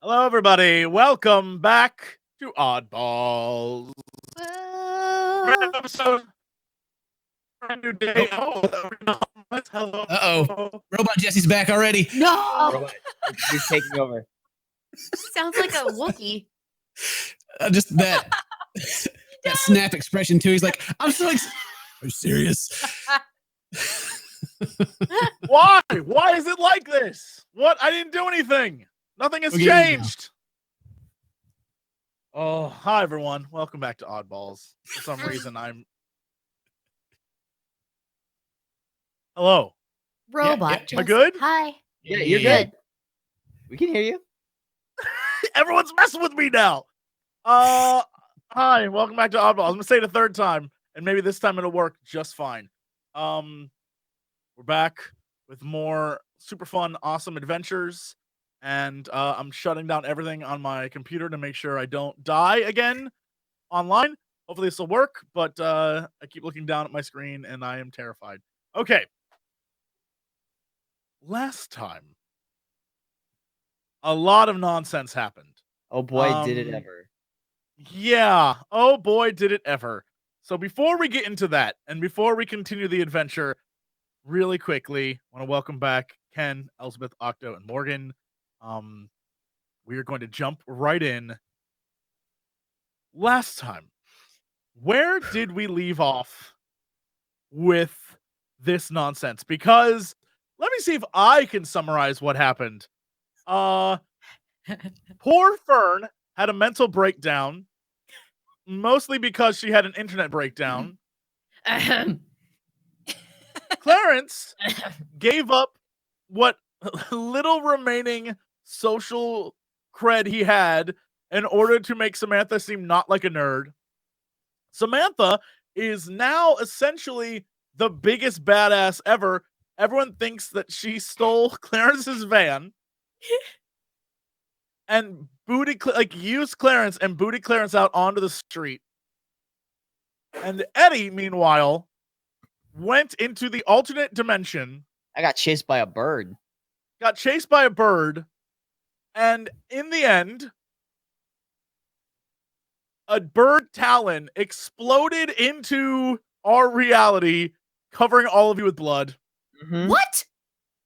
Hello, everybody. Welcome back to Oddballs. Brand new episode, brand new day. Hello. Uh-oh. Robot Jesse's back already. No! Robot, he's taking over. Sounds like a Wookiee. Just that that snap expression too. He's like, I'm so excited. Are you serious? Why? Why is it like this? What? I didn't do anything. Nothing has changed. Oh, hi, everyone. Welcome back to Oddballs. For some reason, I'm... Hello. Robot. Am I good? Hi. Yeah, you're good. We can hear you. Everyone's messing with me now. Hi, welcome back to Oddballs. I'm gonna say it a third time, and maybe this time it'll work just fine. We're back with more super fun, awesome adventures, and I'm shutting down everything on my computer to make sure I don't die again online. Hopefully this will work, but I keep looking down at my screen and I am terrified. Okay. Last time, a lot of nonsense happened. Oh boy, did it ever. Yeah. Oh boy, did it ever. So before we get into that, and before we continue the adventure, really quickly, I want to welcome back Ken, Elspeth, Octo, and Morgan. We are going to jump right in. Last time, where did we leave off with this nonsense? Because let me see if I can summarize what happened. Poor Fern had a mental breakdown, mostly because she had an internet breakdown. Clarence gave up what little remaining social cred he had in order to make Samantha seem not like a nerd. Samantha is now essentially the biggest badass ever. Everyone thinks that she stole Clarence's van and used Clarence and booted Clarence out onto the street. And Eddie, meanwhile, went into the alternate dimension. I got chased by a bird. Got chased by a bird. And in the end, a bird talon exploded into our reality, covering all of you with blood. Mm-hmm. What?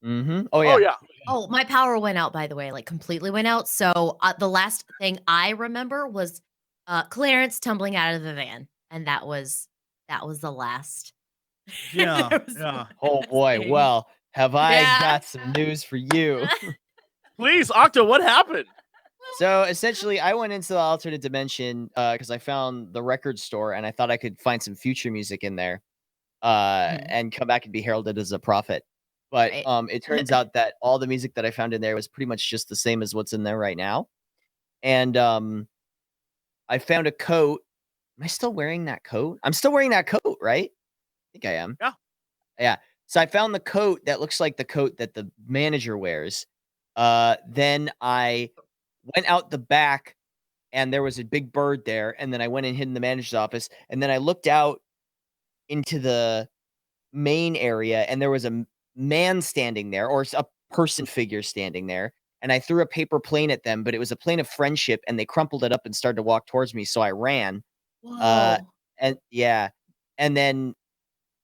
Mm-hmm. Oh, yeah. Oh, yeah. Oh, my power went out, by the way, like completely went out. So the last thing I remember was Clarence tumbling out of the van. And that was the last. Yeah. Yeah. Oh, boy. Well, have I got some news for you. Please, Octo, what happened? So, essentially, I went into the alternate dimension because I found the record store and I thought I could find some future music in there and come back and be heralded as a prophet. But it turns out that all the music that I found in there was pretty much just the same as what's in there right now. And I found a coat. Am I still wearing that coat? I'm still wearing that coat, right? I think I am. Yeah. Yeah. So I found the coat that looks like the coat that the manager wears. Then I went out the back and there was a big bird there. And then I went and hid in the manager's office. And then I looked out into the main area and there was a man standing there, or a person figure standing there. And I threw a paper plane at them, but it was a plane of friendship and they crumpled it up and started to walk towards me. So I ran. Whoa. And then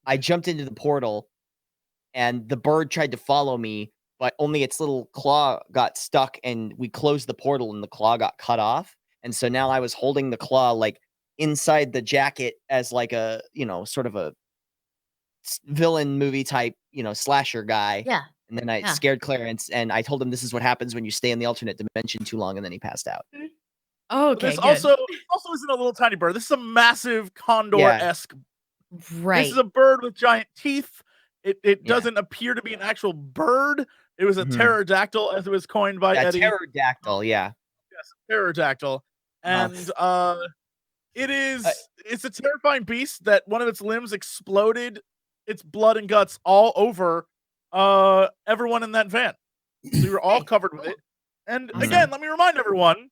I jumped into the portal and the bird tried to follow me, but only its little claw got stuck and we closed the portal and the claw got cut off. And so now I was holding the claw like inside the jacket as like a, sort of a villain movie type, slasher guy. Yeah. And then I scared Clarence and I told him this is what happens when you stay in the alternate dimension too long, and then he passed out. Okay. This also isn't a little tiny bird. This is a massive condor-esque. Right. This is a bird with giant teeth. It doesn't appear to be an actual bird. It was a pterodactyl, as it was coined by Eddie. Pterodactyl, yeah. Yes, pterodactyl. And it's a terrifying beast that one of its limbs exploded its blood and guts all over everyone in that van. So we were all covered with it. And again, let me remind everyone,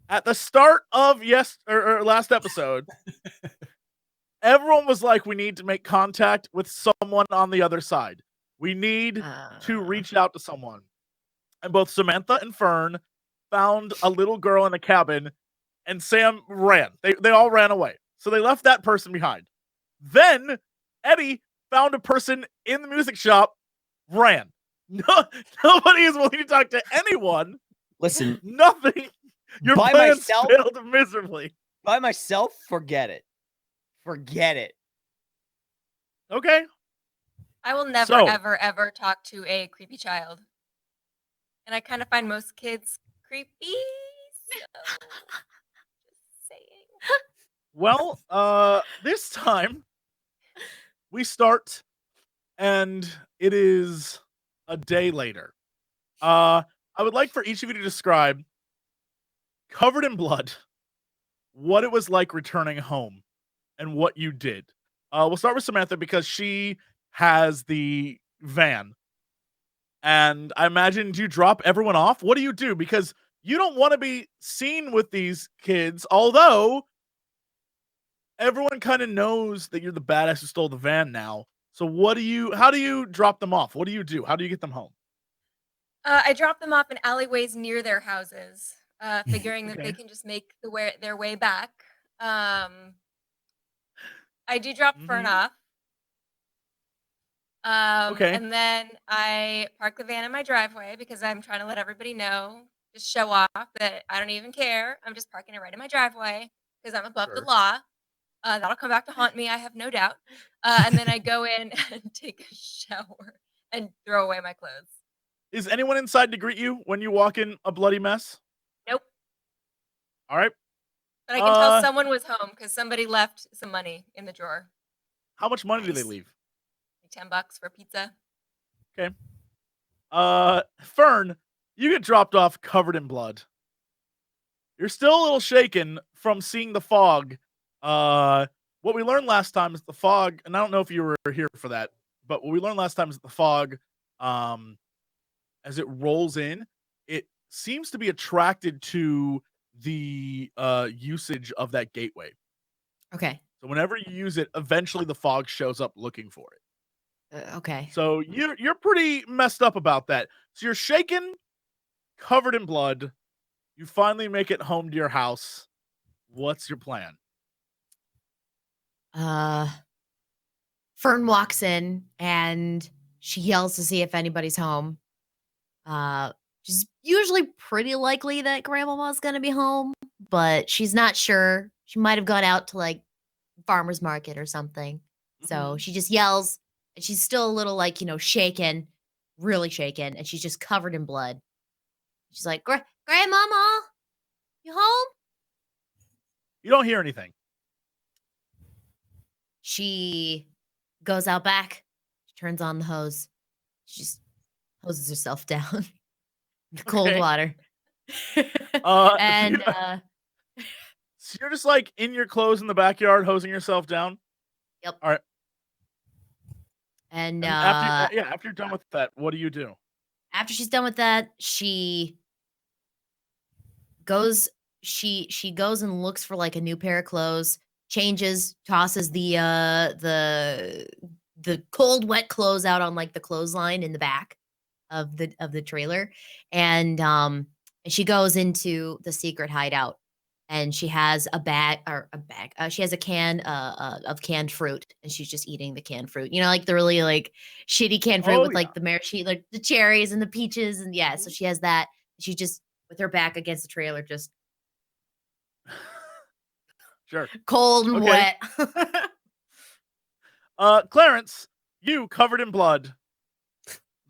at the start of last episode, everyone was like, we need to make contact with someone on the other side. We need to reach out to someone. And both Samantha and Fern found a little girl in a cabin, and Sam ran. They all ran away. So they left that person behind. Then Eddie found a person in the music shop, ran. No, nobody is willing to talk to anyone. Listen, Nothing. Your by plans myself, failed miserably. by myself, forget it. Forget it. Okay. I will never, So- ever, ever talk to a creepy child. And I kind of find most kids creepy. So, just saying. Well, this time we start, and it is a day later. I would like for each of you to describe, covered in blood, what it was like returning home and what you did. We'll start with Samantha because she has the van. And I imagine, do you drop everyone off? What do you do? Because you don't want to be seen with these kids, although everyone kind of knows that you're the badass who stole the van now. So how do you drop them off? What do you do? How do you get them home? I drop them off in alleyways near their houses, figuring that Okay. they can just make their way back. I do drop Fern Mhm. off. Okay. And then I park the van in my driveway because I'm trying to let everybody know, just show off that I don't even care. I'm just parking it right in my driveway because I'm above the Sure. law. That'll come back to haunt me, I have no doubt. And then I go in and take a shower and throw away my clothes. Is anyone inside to greet you when you walk in a bloody mess? Nope. All right. But I can tell someone was home because somebody left some money in the drawer. How much money do they Nice. leave? Like $10 for pizza. Fern, you get dropped off covered in blood. You're still a little shaken from seeing the fog. What we learned last time is the fog, and I don't know if you were here for that, but what we learned last time is that the fog, as it rolls in, it seems to be attracted to the usage of that gateway. Okay. So whenever you use it, eventually the fog shows up looking for it. Okay. So you're pretty messed up about that. So you're shaken, covered in blood. You finally make it home to your house. What's your plan? Fern walks in and she yells to see if anybody's home. She's usually pretty likely that Grandmama's gonna be home, but she's not sure. She might have gone out to like farmer's market or something. So she just yells, and she's still a little like, shaken, really shaken, and she's just covered in blood. She's like, Grandmama, you home? You don't hear anything. She goes out back. She turns on the hose. She just hoses herself down. The cold Okay. water. And So you're just like in your clothes in the backyard, hosing yourself down. Yep. All right. And after you're done with that, what do you do? after she's done with that, she goes and looks for like a new pair of clothes, changes, tosses the cold wet clothes out on like the clothesline in the back of the trailer, and she goes into the secret hideout, and she has she has a can of canned fruit, and she's just eating the canned fruit, like the really like shitty canned fruit with like the maraschino, like the cherries and the peaches, and so she has that. She just, with her back against the trailer, just Sure. cold and Okay. wet. Clarence, you covered in blood,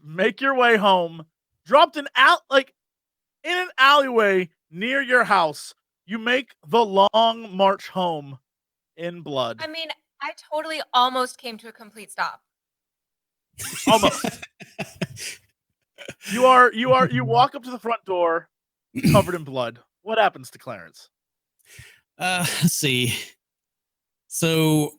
make your way home, dropped in an alleyway near your house. You make the long march home in blood. I mean, I totally almost came to a complete stop. Almost. You walk up to the front door covered in blood. What happens to Clarence? Let's see. So,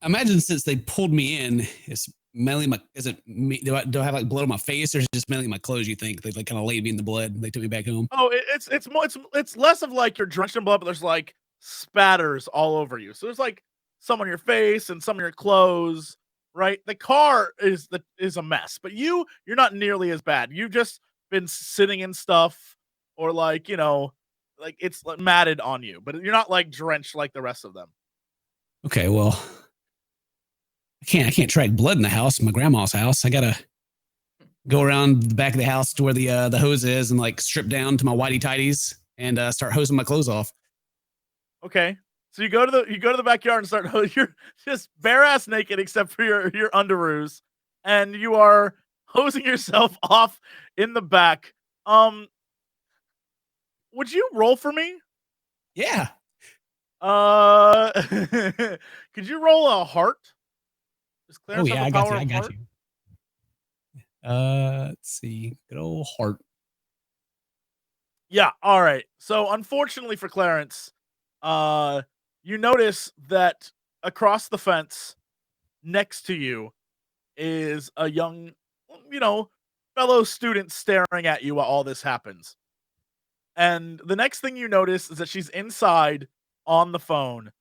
imagine since they pulled me in, it's mainly is it me? Do I have like blood on my face, or is it just mainly my clothes? You think they like kind of laid me in the blood and they took me back home? Oh, it's less of like you're drenched in blood, but there's like spatters all over you. So there's like some on your face and some on your clothes. Right, the car is a mess, but you're not nearly as bad. You've just been sitting in stuff. or like, like it's like matted on you, but you're not like drenched like the rest of them. Okay, well, I can't track blood in the house, my grandma's house. I gotta go around the back of the house to where the hose is and like strip down to my whitey tighties and start hosing my clothes off. Okay. So you go to the backyard and start you're just bare ass naked except for your underoos, and you are hosing yourself off in the back. Would you roll for me? Yeah. Could you roll a heart? Does Oh Clarence yeah, have I the got power you. I of got heart? you. Let's see. Good old heart. Yeah, all right. So unfortunately for Clarence, you notice that across the fence next to you is a young, fellow student staring at you while all this happens. And the next thing you notice is that she's inside on the phone,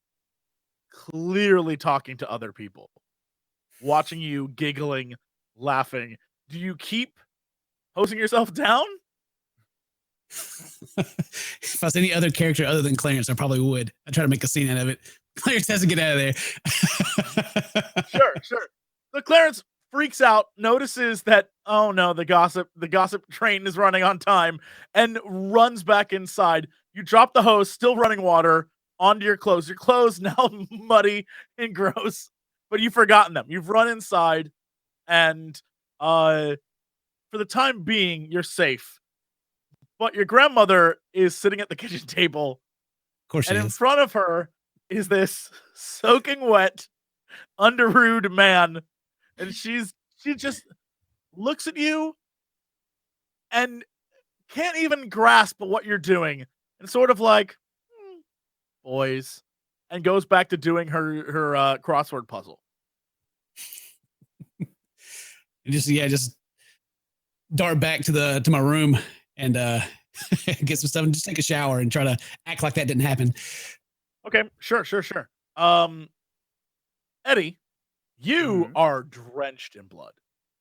clearly talking to other people, watching you giggling, laughing. Do you keep hosing yourself down? If I was any other character other than Clarence, I probably would. I'd try to make a scene out of it. Clarence has to get out of there. Sure. So Clarence freaks out, notices that, oh no, the gossip train is running on time, and runs back inside. You drop the hose, still running water, onto your clothes. Your clothes now muddy and gross, but you've forgotten them. You've run inside, and for the time being, you're safe. But your grandmother is sitting at the kitchen table, Of course she and in is. front of her is this soaking wet, underood man, and she just looks at you and can't even grasp what you're doing, and sort of like, boys, and goes back to doing her crossword puzzle. And just dart back to my room and get some stuff and just take a shower and try to act like that didn't happen. Okay, sure. Eddie, you are drenched in blood.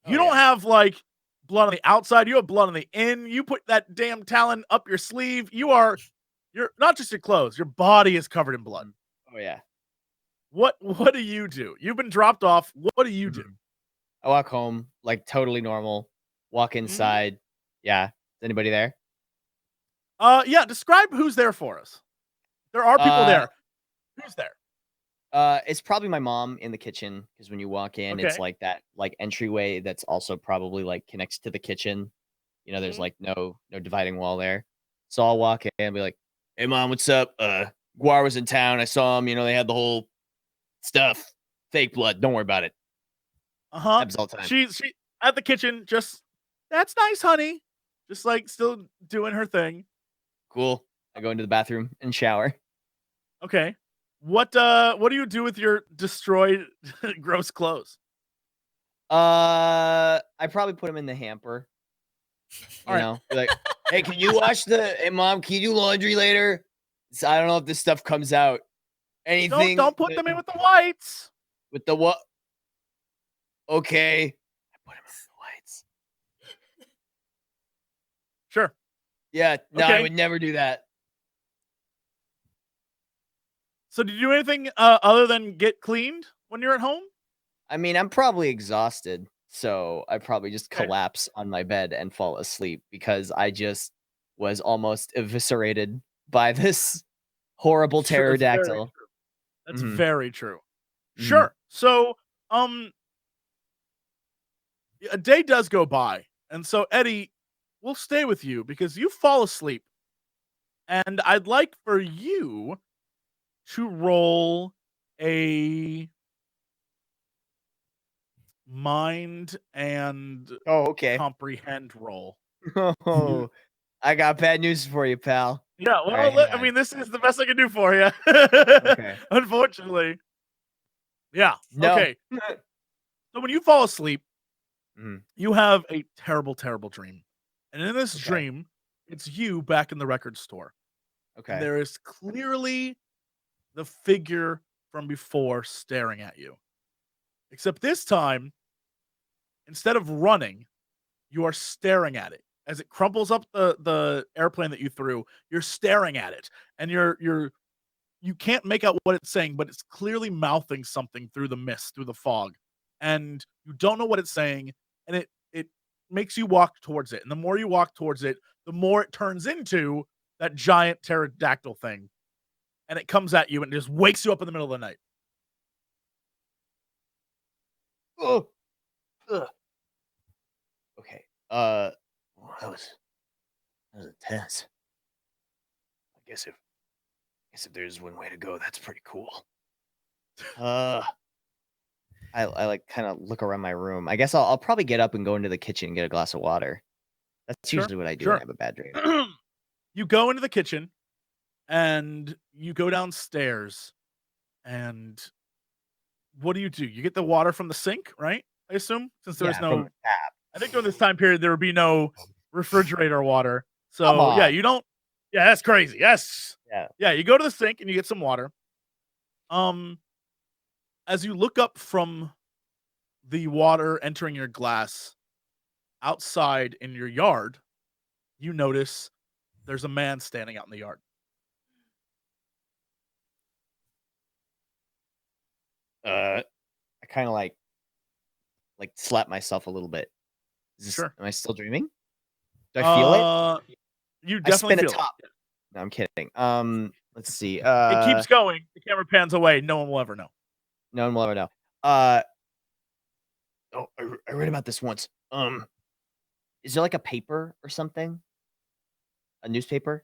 You don't have like blood on the outside, you have blood on the in. You put that damn talon up your sleeve. You're not just your clothes, your body is covered in blood. Oh yeah. What do you do? You've been dropped off. What do you do? I walk home like totally normal. Walk inside. Yeah. Is anybody there? Yeah, describe who's there for us. There are people there. Who's there? It's probably my mom in the kitchen, because when you walk in, it's Okay. like that like entryway that's also probably like connects to the kitchen. There's like no dividing wall there. So I'll walk in and be like, "Hey mom, what's up? Guar was in town. I saw him, they had the whole stuff. Fake blood. Don't worry about it." Happens all the time. She at the kitchen, just, that's nice, honey. Just like still doing her thing. Cool. I go into the bathroom and shower. Okay. What do you do with your destroyed gross clothes? I probably put him in the hamper. All right. Be like, "Hey, can you wash hey mom, can you do laundry later? So I don't know if this stuff comes out. Anything Don't put them in with the whites. with the what?" Okay. I put him in the whites. Sure. Yeah, no, Okay. I would never do that. So did you do anything other than get cleaned when you're at home? I mean, I'm probably exhausted, so I probably just Okay. collapse on my bed and fall asleep because I just was almost eviscerated by this horrible Sure, that's very pterodactyl. true. That's Mhm. very true. Mhm. Sure. So, a day does go by, and so Eddie, we'll stay with you because you fall asleep, and I'd like for you to roll a mind and Oh, okay. comprehend roll. Oh, I got bad news for you, pal. Yeah, well, right, hang I on. mean, this is the best I can do for you. Okay. Unfortunately. Yeah. No. Okay. So when you fall asleep, Mhm. you have a terrible, terrible dream. And in this Okay. dream, it's you back in the record store. And Okay. there is clearly the figure from before staring at you. Except this time, instead of running, you are staring at it. as it crumples up the airplane that you threw. You're staring at it, and you can't make out what it's saying, but it's clearly mouthing something through the mist, through the fog, and you don't know what it's saying, and it makes you walk towards it, and the more you walk towards it, the more it turns into that giant pterodactyl thing, and it comes at you and just wakes you up in the middle of the night. Oh. Ugh. Okay. Well, that was intense. I guess if there's one way to go, that's pretty cool. I like kind of look around my room. I guess I'll probably get up and go into the kitchen and get a glass of water. That's Sure, usually what I do sure. when I have a bad dream. You go into the kitchen, and you go downstairs, and what do? You get the water from the sink, right? I assume, since there's From no. the tap. I think during this time period there would be no refrigerator water. Come So yeah, on. you don't. Yeah, that's crazy. Yes. Yeah. Yeah, you go to the sink and you get some water. As you look up from the water entering your glass outside in your yard, you notice there's a man standing out in the yard. I kind of like slap myself a little bit. Sure. Am I still dreaming? Do I feel it? You I spin definitely a feel top. it. No, I'm kidding. Let's see. It keeps going. The camera pans away. No one will ever know. No one will ever know. I read about this once. Is there like a paper or something? A newspaper?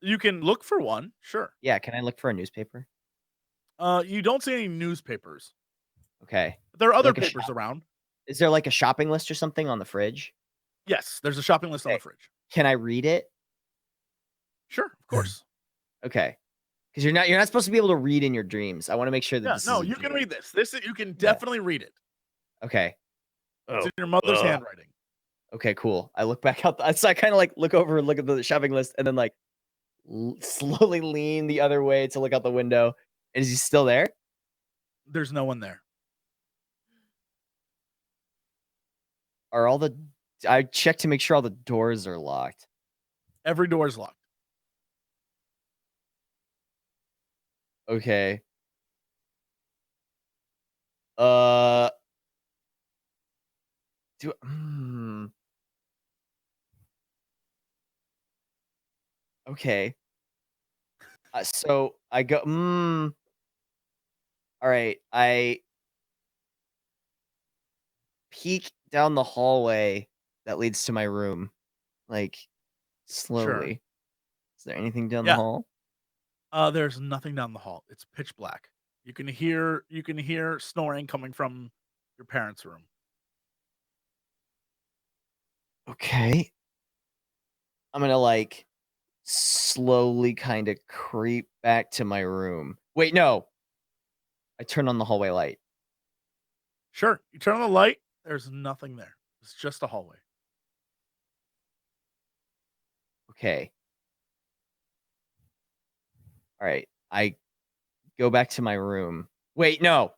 You can look for one. Sure. Yeah. Can I look for a newspaper? You don't see any newspapers. Okay. There are other Like a papers around. Is there like a shopping list or something on the fridge? Yes, there's a shopping list on the fridge. Can I read it? Sure, of course. Okay. Because you're not supposed to be able to read in your dreams. I want to make sure that Yeah, this no, is a you can dream. read this. You can definitely read it. Okay. It's in your mother's handwriting. Okay, cool. I look back out. So I kind of like look over and look at the shopping list, and then like slowly lean the other way to look out the window. Is he still there? There's no one there. Are all the? I checked to make sure all the doors are locked. Every door is locked. Okay. Okay. So I go. All right. I peek down the hallway that leads to my room, like slowly. Is there anything down the hall? There's nothing down the hall. It's pitch black. You can hear snoring coming from your parents' room. Okay. I'm gonna like slowly kind of creep back to my room. Wait, no. I turn on the hallway light. Sure. You turn on the light. There's nothing there. It's just a hallway. Okay. All right. I go back to my room. Wait, no.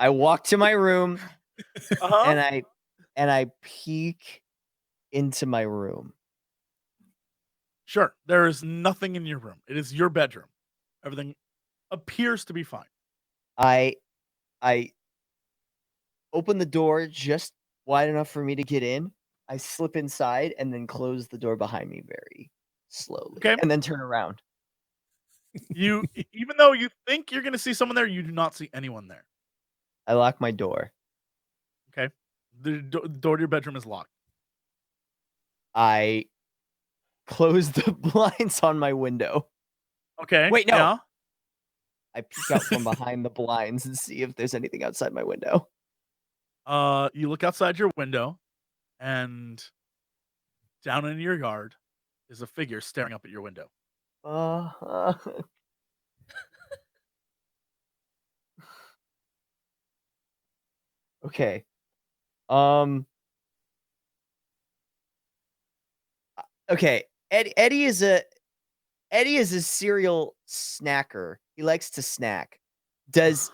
I walk to my room and I peek into my room. Sure. There is nothing in your room. It is your bedroom. Everything appears to be fine. I open the door just wide enough for me to get in. I slip inside and then close the door behind me very slowly. Okay. And then turn around. You, even though you think you're going to see someone there, you do not see anyone there. I lock my door. Okay. The door to your bedroom is locked. I close the blinds on my window. Okay. Wait, no. Yeah. I peek out from behind the blinds and see if there's anything outside my window. You look outside your window, and down in your yard is a figure staring up at your window. Okay. Okay. Eddie is a serial snacker. He likes to snack. Is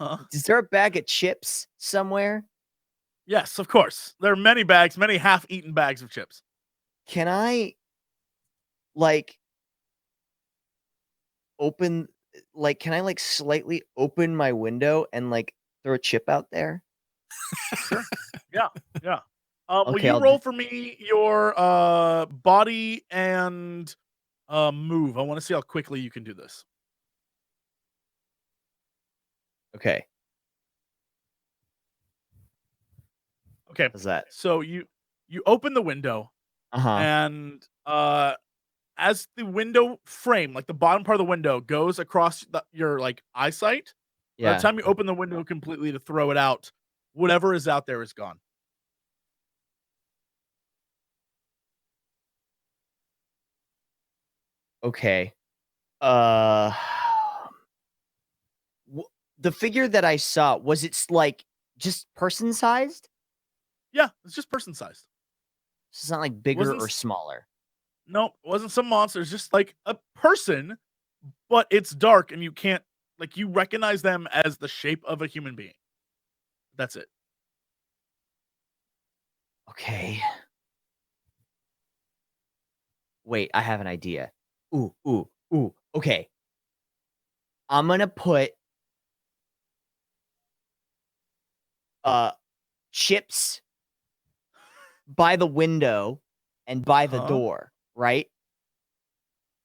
there a bag of chips somewhere? Yes, of course. There are many bags, many half-eaten bags of chips. Can I, like, open, like, can I, like, slightly open my window and, like, throw a chip out there? Sure. Yeah. Will Okay, you I'll roll for me your body and move? I want to see how quickly you can do this. Okay. Okay. How's that? So you open the window Uh-huh. and as the window frame, like the bottom part of the window goes across your like eyesight, by the Yeah. time you open the window completely to throw it out, whatever is out there is gone. Okay. Uh, the figure that I saw, was it like just person sized? Yeah, it's just person sized. It's not like bigger Wasn't or s- smaller. Nope, it wasn't some monster. It's just like a person, but it's dark and you can't like you recognize them as the shape of a human being. That's it. Okay. Wait, I have an idea. Ooh. Okay. I'm gonna put chips by the window and by the Uh-huh. door, right?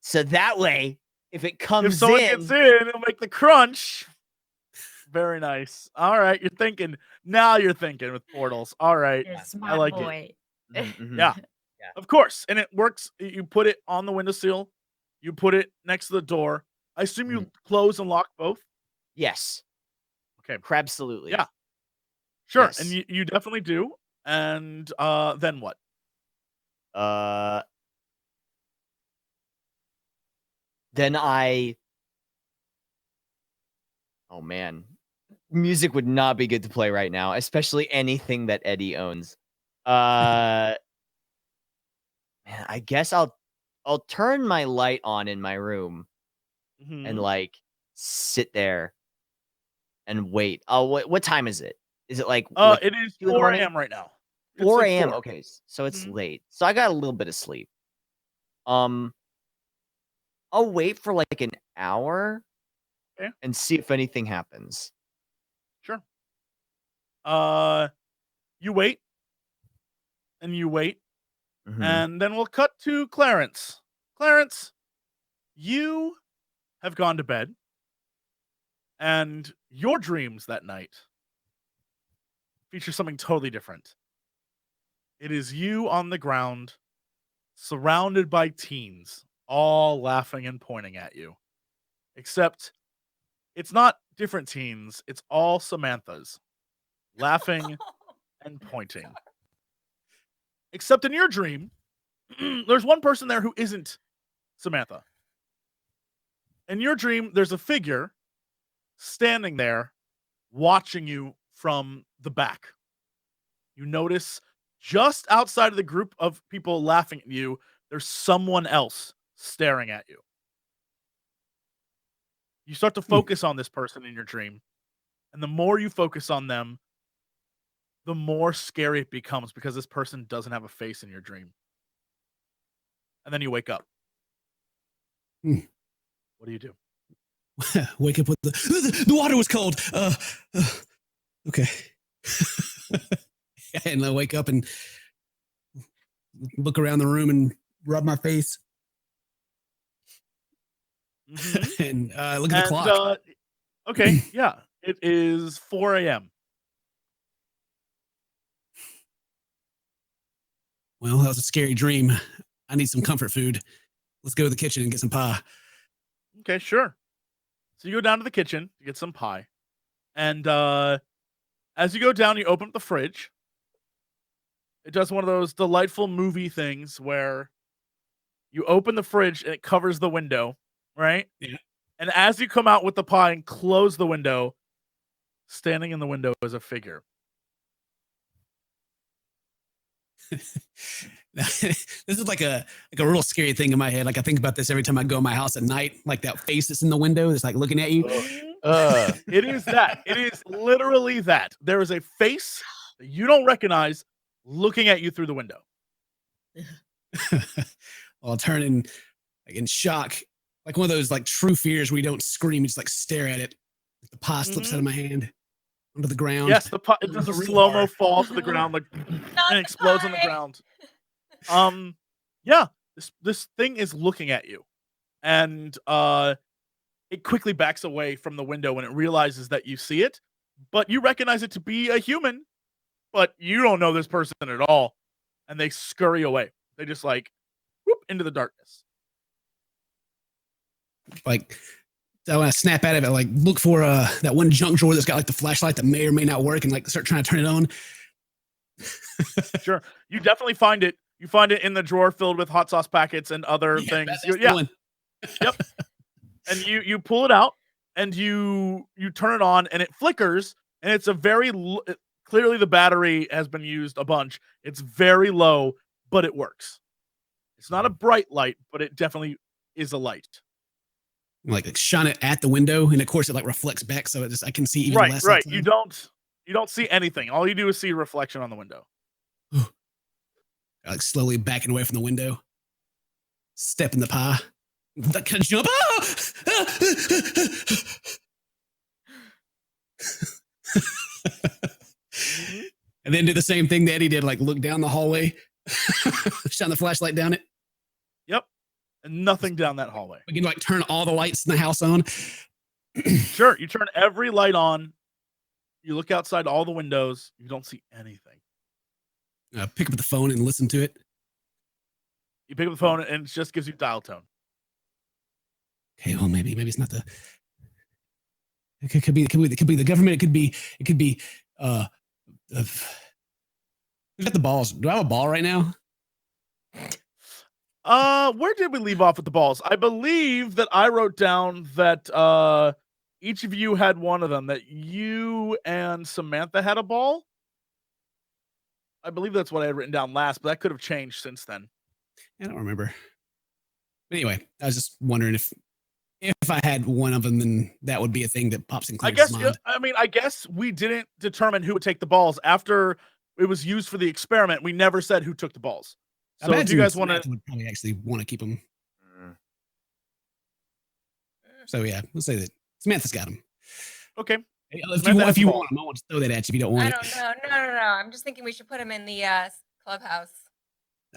So that way, if it If comes someone in, gets in, it'll make the crunch. Very nice. All right, you're thinking. Now you're thinking with portals. All right. You're a I smart like it. boy. Yeah. Of course. And it works. You put it on the windowsill. You put it next to the door. I assume you close and lock both. Yes. Okay. Absolutely. Yeah. Sure. Yes. And you definitely do. And then what? Then oh man, music would not be good to play right now, especially anything that Eddie owns. Man, I guess I'll turn my light on in my room and like sit there and wait. Oh, what time is it? Is it like It is 2 in the 4 morning? a.m. right now. It's 4 like a.m. 4. Okay, so it's Mhm. late. So I got a little bit of sleep. I'll wait for like an hour Okay. and see if anything happens. Sure. You wait. And you wait. Mhm. And then we'll cut to Clarence. Clarence, you have gone to bed. And your dreams that night feature something totally different. It is you on the ground, surrounded by teens, all laughing and pointing at you. Except it's not different teens, it's all Samantha's, laughing and pointing. Except in your dream, there's one person there who isn't Samantha. In your dream, there's a figure standing there watching you from the back. You notice just outside of the group of people laughing at you, there's someone else staring at you. You start to focus on this person in your dream, and the more you focus on them, the more scary it becomes because this person doesn't have a face in your dream. And then you wake up. Hmm. What do you do? Wake up with the water was cold. Okay. And I wake up and look around the room and rub my face and look at the clock. Okay, yeah. It is 4 a.m. Well, that was a scary dream. I need some comfort food. Let's go to the kitchen and get some pie. Okay, sure. So you go down to the kitchen to get some pie. And as you go down, you open up the fridge. It does one of those delightful movie things where you open the fridge and it covers the window, right? Yeah. And as you come out with the pie and close the window, standing in the window is a figure. This is like a real scary thing in my head. Like I think about this every time I go in my house at night. Like that face that's in the window that's like looking at you. It is that. It is literally that. There is a face that you don't recognize looking at you through the window. I'll turn in shock, like one of those like true fears where you don't scream, you just like stare at it. The pie slips out of my hand onto the ground. Yes, the pie, it does a Real slow-mo hard. fall to the ground, like, Not and the explodes on the pie. ground. Yeah, this thing is looking at you, and it quickly backs away from the window when it realizes that you see it, but you recognize it to be a human, but you don't know this person at all, and they scurry away. They just like whoop into the darkness. Like, so when I snap out of it, like look for that one junk drawer that's got like the flashlight that may or may not work, and like start trying to turn it on. Sure, you definitely find it. You find it in the drawer filled with hot sauce packets and other things. That's You- the yeah, one. Yep. And you pull it out and you turn it on and it flickers, and it's a very clearly the battery has been used a bunch. It's very low, but it works. It's not a bright light, but it definitely is a light. Like shine it at the window, and of course it like reflects back, so I can see even Right, less. right. outside. You don't see anything. All you do is see a reflection on the window. Like slowly backing away from the window, step in the pie, that kind of jump. And then do the same thing that Eddie did, like look down the hallway, shine the flashlight down it. Yep. And nothing down that hallway. We can like turn all the lights in the house on. Sure, you turn every light on. You look outside all the windows. You don't see anything. Pick up the phone and listen to it. You pick up the phone and it just gives you dial tone. Okay, well maybe it's not the. It could be the government. It could be. Who's got the balls? Do I have a ball right now? Where did we leave off with the balls? I believe that I wrote down that each of you had one of them, that you and Samantha had a ball. I believe that's what I had written down last, but that could have changed since then. I don't remember. But anyway, I was just wondering if I had one of them, then that would be a thing that pops in I Claire's guess, mind. I guess we didn't determine who would take the balls after it was used for the experiment. We never said who took the balls. I So if imagine you guys want Samantha to, would probably actually want to keep them. Mm. So yeah, let's say that Samantha's got them. okay, If you want them, I want to throw that at you if you don't want I it. don't know. No. I'm just thinking we should put him in the clubhouse.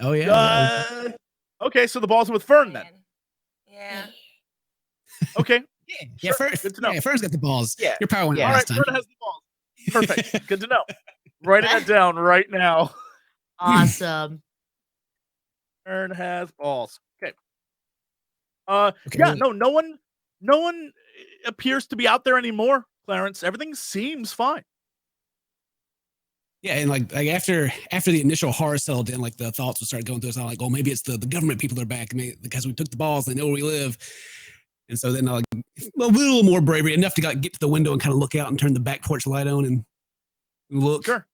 Oh yeah. okay, so the balls are with Fern then. Yeah. Okay, Yeah, Sure, Fern, good to know. yeah, Fern's got the balls. Yeah, Your power went yeah. all last right, time. Fern has the balls. Perfect, good to know. Writing it down right now. Awesome. Fern has balls. Okay. Okay, Yeah, well- no one appears to be out there anymore, Clarence. Everything seems fine. Yeah, and like after the initial horror settled in, like the thoughts would start going through us. I'm like, oh, maybe it's the government people are back because we took the balls. They know where we live, and so then like a little more bravery, enough to like get to the window and kind of look out and turn the back porch light on and look. Sure.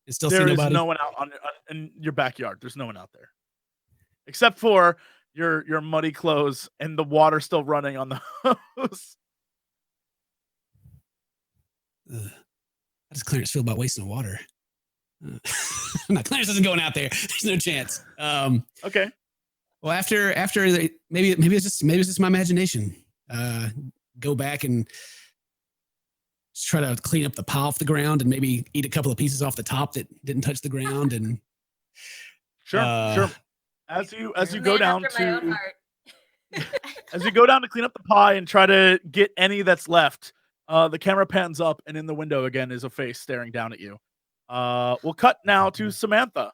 And still see There is nobody. no one out in your backyard. There's no one out there, except for your muddy clothes and the water still running on the hose. How does Clarence feel about wasting water? No, Clarence isn't going out there. There's no chance. Okay. Well, after maybe it's just my imagination. Go back and just try to clean up the pile off the ground and maybe eat a couple of pieces off the top that didn't touch the ground. And Sure. Sure. As you go Man down after my own to heart. as you go down to clean up the pie and try to get any that's left, the camera pans up, and in the window again is a face staring down at you. We'll cut now to Samantha,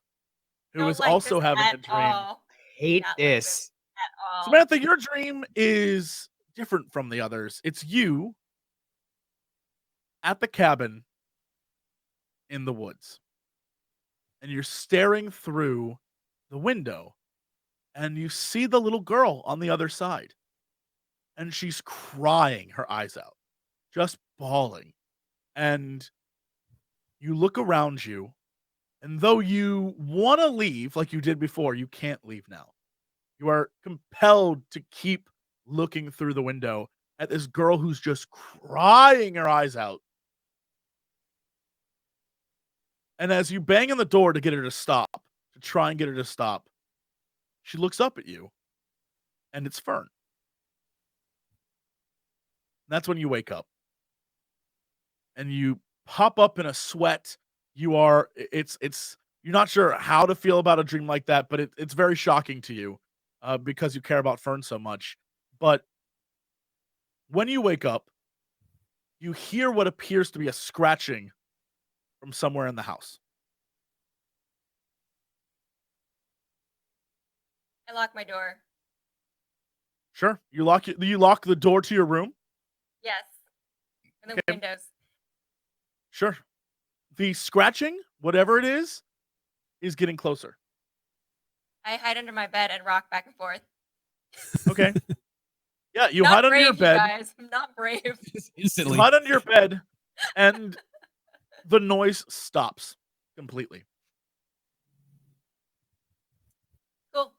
who Don't is like also this having a at dream. all. Hate Not like this. At all. Samantha, your dream is different from the others. It's you at the cabin in the woods, and you're staring through the window, and you see the little girl on the other side, and she's crying her eyes out, just bawling. And you look around you, and though you want to leave like you did before, you can't leave now. You are compelled to keep looking through the window at this girl who's just crying her eyes out. And as you bang on the door to get her to stop, to try and get her to stop, she looks up at you, and it's Fern. That's when you wake up. And you pop up in a sweat. You're not sure how to feel about a dream like that, but it's very shocking to you because you care about Fern so much. But when you wake up, you hear what appears to be a scratching from somewhere in the house. I lock my door. Sure. You lock the door to your room? Yes. And the Okay. windows. Sure. The scratching, whatever it is getting closer. I hide under my bed and rock back and forth. Okay. Yeah, you Not hide under brave, your bed. You guys. I'm not brave. Just You instantly. hide under your bed, and the noise stops completely. Cool.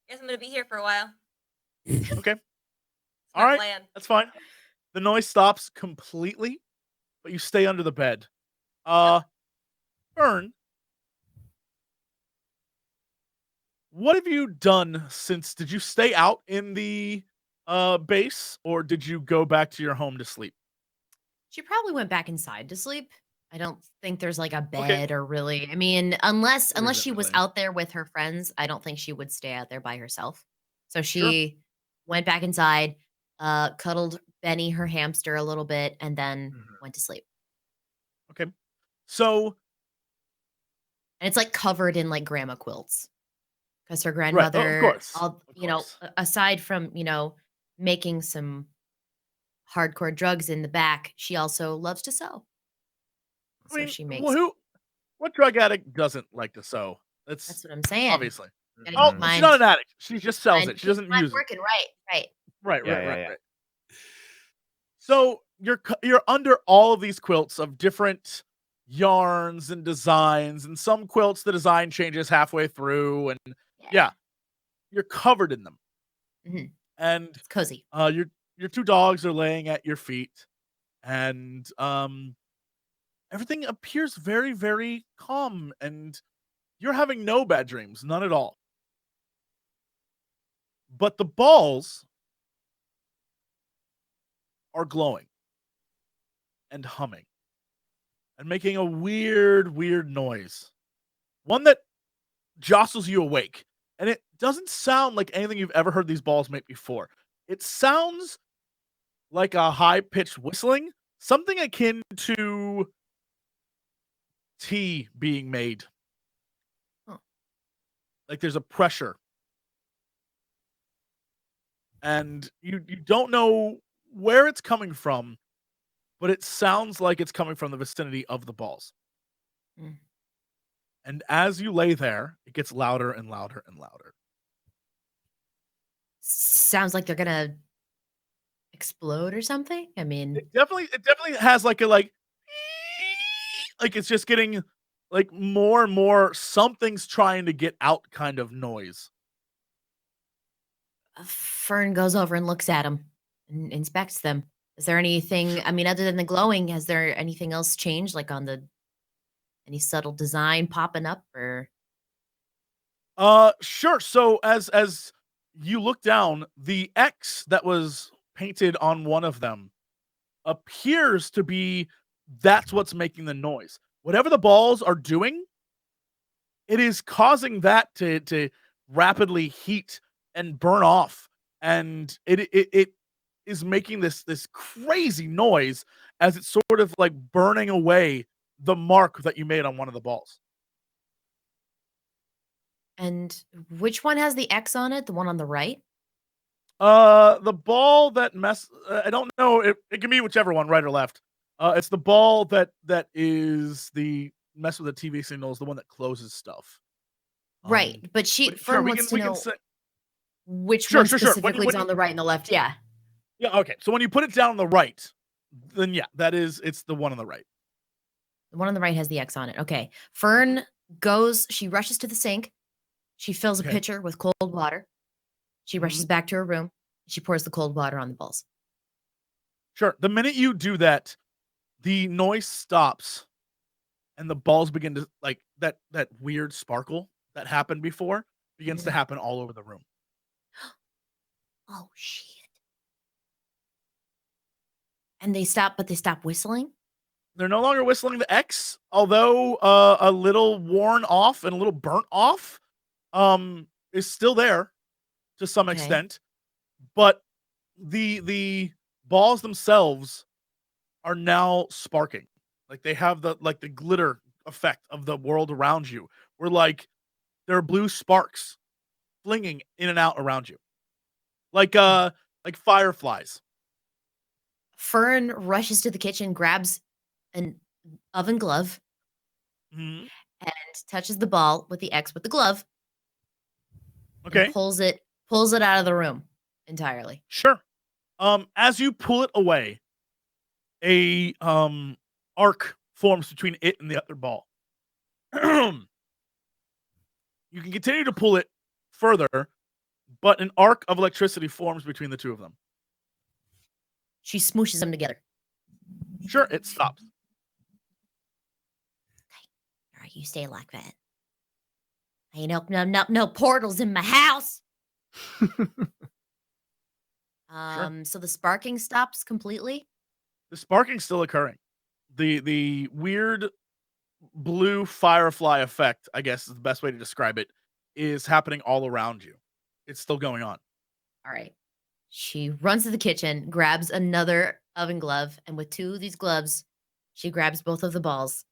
Guess I'm gonna be here for a while. Okay. It's All my right. plan. That's fine. The noise stops completely, but you stay under the bed. Fern, what have you done since? Did you stay out in the base, or did you go back to your home to sleep? She probably went back inside to sleep. I don't think there's like a Okay. bed or really. I mean, unless There isn't she was really. out there with her friends, I don't think she would stay out there by herself. So Sure. she went back inside, cuddled Benny, her hamster, a little bit, and then Mhm. went to sleep. Okay. So, And it's like covered in like grandma quilts because her right. Oh, of grandmother, course. all Of course. aside from making some hardcore drugs in the back, she also loves to sew. I So mean, she makes. what drug addict doesn't like to sew? That's That's what I'm saying. obviously. Gotta Oh, keep she's mind, not an addict. She just sells mind, it. She keep doesn't mind use it. working. Right. Right. Yeah. So you're under all of these quilts of different yarns and designs, and some quilts the design changes halfway through, and yeah, you're covered in them. Mhm. And It's cozy. your two dogs are laying at your feet, and everything appears very, very calm, and you're having no bad dreams, none at all. But the balls are glowing and humming and making a weird, weird noise. One that jostles you awake. And it doesn't sound like anything you've ever heard these balls make before. It sounds like a high-pitched whistling, something akin to tea being made. Huh. Like there's a pressure. And you don't know where it's coming from, but it sounds like it's coming from the vicinity of the balls. Mm. And as you lay there, it gets louder and louder and louder. Sounds like they're gonna explode or something. I mean, It definitely has like like it's just getting like more and more something's trying to get out kind of noise. Fern goes over and looks at them and inspects them. Is there anything? I mean, other than the glowing, has there anything else changed? Like on any subtle design popping up or? Sure. So as you look down, the X that was painted on one of them appears to be that's what's making the noise. Whatever the balls are doing, it is causing that to rapidly heat and burn off, and it is making this crazy noise as it's sort of like burning away the mark that you made on one of the balls. And which one has the X on it? The one on the right? The ball that I don't know. It can be whichever one, right or left. It's the ball that is the mess with the TV signals, the one that closes stuff. Right. But Sure, Fern we wants can to know say which sure. one When specifically is you on the right and the left. Yeah. yeah, okay. So when you put it down on the right, then yeah, it's the one on the right. The one on the right has the X on it. Okay. Fern she rushes to the sink. She fills a Okay. pitcher with cold water. She rushes back to her room. She pours the cold water on the balls. Sure. The minute you do that, the noise stops, and the balls begin to like that weird sparkle that happened before begins to happen all over the room. Oh shit. And they stop whistling? They're no longer whistling the X, although a little worn off and a little burnt off is still there to some Okay. extent, but the balls themselves are now sparking. Like they have the glitter effect of the world around you. Where like there are blue sparks flinging in and out around you. Like fireflies. Fern rushes to the kitchen, grabs an oven glove, Mhm. and touches the ball with the X with the glove. Okay. And pulls it out of the room entirely. Sure. As you pull it away, a arc forms between it and the other ball. You can continue to pull it further, but an arc of electricity forms between the two of them. She smooshes them together. Sure, it stops. All right, you stay like that. I ain't opening up no portals in my house. So the sparking stops completely. The sparking's still occurring. The weird blue firefly effect, I guess is the best way to describe it, is happening all around you. It's still going on. All right. She runs to the kitchen, grabs another oven glove, and with two of these gloves, she grabs both of the balls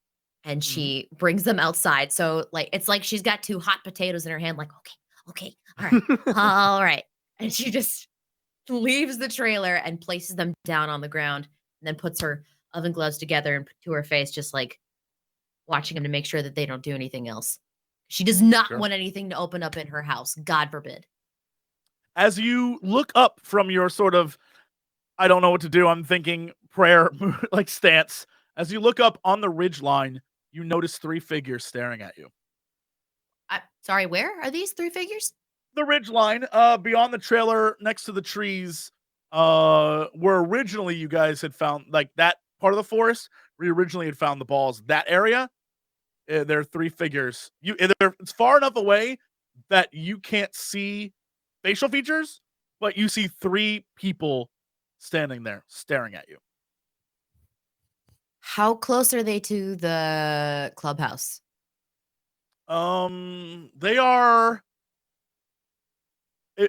and she brings them outside. So like it's like she's got two hot potatoes in her hand, like, okay, all right, all right. And she just leaves the trailer and places them down on the ground and then puts her oven gloves together and to her face, just like watching them to make sure that they don't do anything else. She does not want anything to open up in her house. God forbid. As you look up from your sort of, I don't know what to do, I'm thinking prayer like stance, as you look up on the ridge line, you notice three figures staring at you. Sorry, where are these three figures? The ridge line, beyond the trailer, next to the trees, where originally you guys had found, like that part of the forest, where you originally had found the balls. That area, there are three figures. It's far enough away that you can't see facial features, but you see three people standing there staring at you. How close are they to the clubhouse? They are.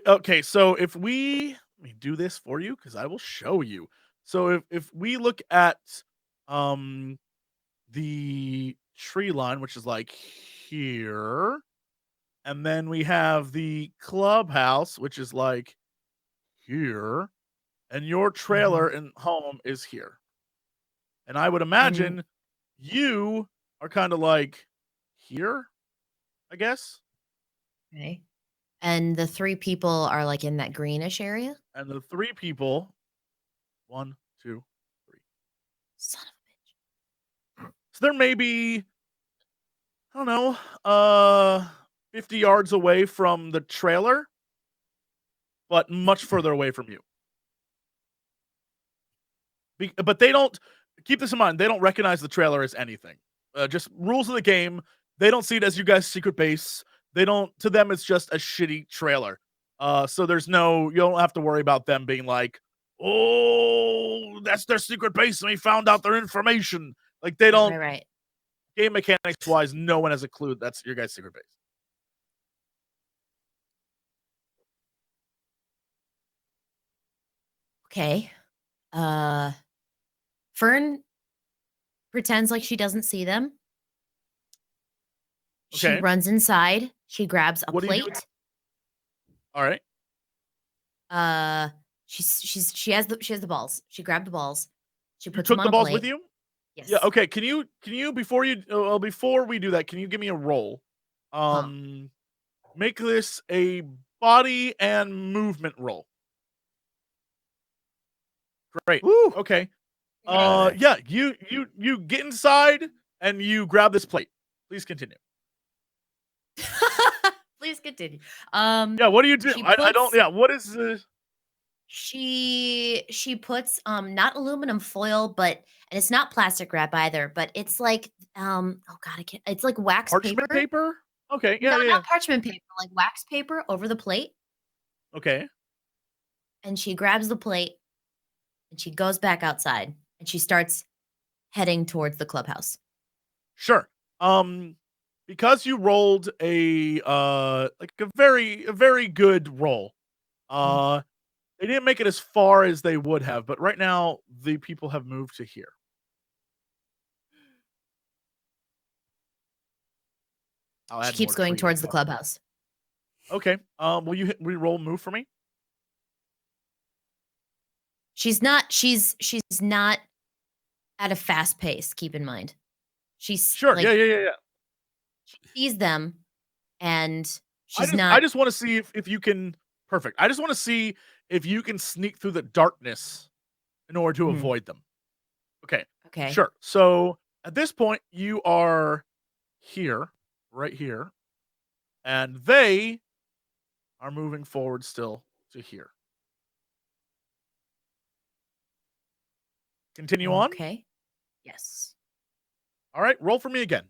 Okay, so if let me do this for you because I will show you. So if we look at the tree line, which is like here, and then we have the clubhouse, which is like here, and your trailer and home is here. And I would imagine you are kind of like here, I guess. Okay. And the three people are like in that greenish area? And the three people, 1, 2, 3. Son of a bitch. So there may be, I don't know, 50 yards away from the trailer, but much further away from you. But they don't, keep this in mind, they don't recognize the trailer as anything. Just rules of the game. They don't see it as you guys' secret base. They don't, to them, it's just a shitty trailer. So you don't have to worry about them being like, oh, that's their secret base and we found out their information. Like they don't, Right. game mechanics wise, no one has a clue that's your guys' secret base. Okay. Fern pretends like she doesn't see them. Okay. She runs inside. She grabs a What do you do? plate. All right. She has the balls. She grabbed the balls. She You puts took them the on balls a plate. with you? Yes. Yeah. Okay. Can you before we do that, can you give me a roll? Make this a body and movement roll. Great. Woo. Okay. Nice. Yeah. You get inside and you grab this plate. Please continue. Please continue. Yeah. What do you do? She I don't. puts- Yeah. What is this? She puts not aluminum foil, but and it's not plastic wrap either, but it's like oh god, I can't. It's like wax Parchment paper? Okay, yeah, No, yeah, yeah. not parchment paper, like wax paper over the plate. Okay. And she grabs the plate and she goes back outside and she starts heading towards the clubhouse. Sure. Because you rolled a like a very good roll. They didn't make it as far as they would have, but right now the people have moved to here. She keeps going towards the clubhouse. Okay. Will you re-roll move for me? She's not at a fast pace, keep in mind. She's Sure. like, Yeah. she sees them and she's I not just want to see if you can perfect. I just want to see if you can sneak through the darkness in order to avoid them. Okay. okay. Sure. So at this point, you are here, right here, and they are moving forward still to here. Continue on. Okay. Yes. All right. Roll for me again.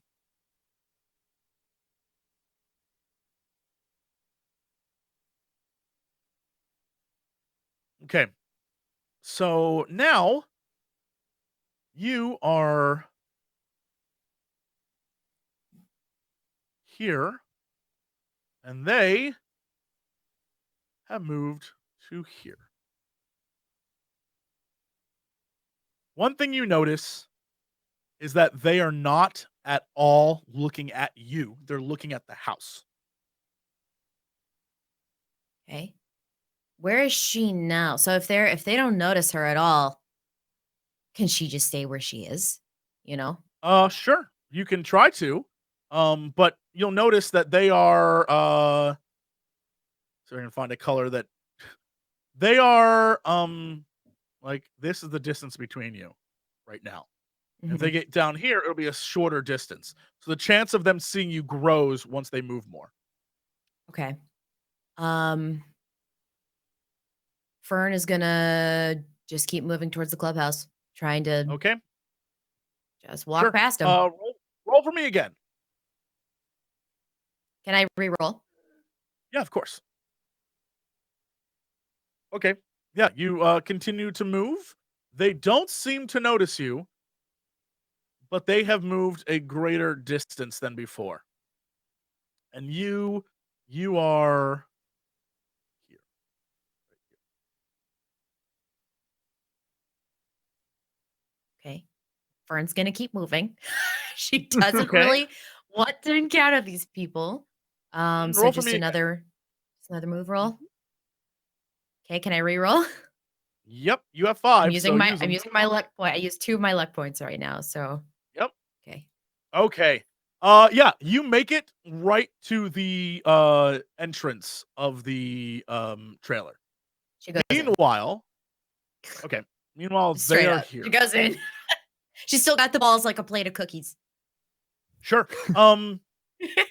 Okay. So now you are here, and they have moved to here. One thing you notice is that they are not at all looking at you. They're looking at the house. Okay. Where is she now? So if they don't notice her at all, can she just stay where she is? You know? Sure. You can try to. But you'll notice that they are so we're gonna find a color that they are like this is the distance between you right now. If they get down here, it'll be a shorter distance. So the chance of them seeing you grows once they move more. Okay. Fern is gonna just keep moving towards the clubhouse, trying to Okay. just walk past him. Roll for me again. Can I re-roll? Yeah, of course. Okay. Yeah, you continue to move. They don't seem to notice you, but they have moved a greater distance than before. And you are here. Okay. Fern's gonna keep moving. She doesn't Okay. really want to encounter these people. So Roll for just me again. another move roll. Okay, can I re-roll? Yep, you have 5. I'm using so my my luck point. I used 2 of my luck points right now. So Yep. okay. Okay. Yeah, you make it right to the entrance of the trailer. She goes in. Meanwhile, okay. Meanwhile, Straight they are up. here. She goes in. She's still got the balls like a plate of cookies. Sure. So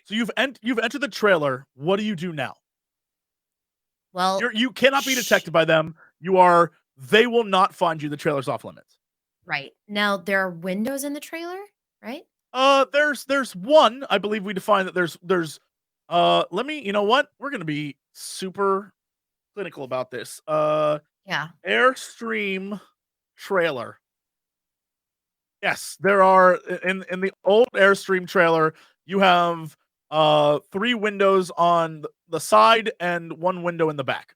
you've entered the trailer. What do you do now? Well, You cannot be detected by them. They will not find you. The trailer's off limits. right. Now there are windows in the trailer, right? There's one. I believe we define that there's let me, you know what? We're gonna be super clinical about this. Yeah. Airstream trailer. Yes, there are in the old Airstream trailer, you have 3 windows on the side and 1 window in the back.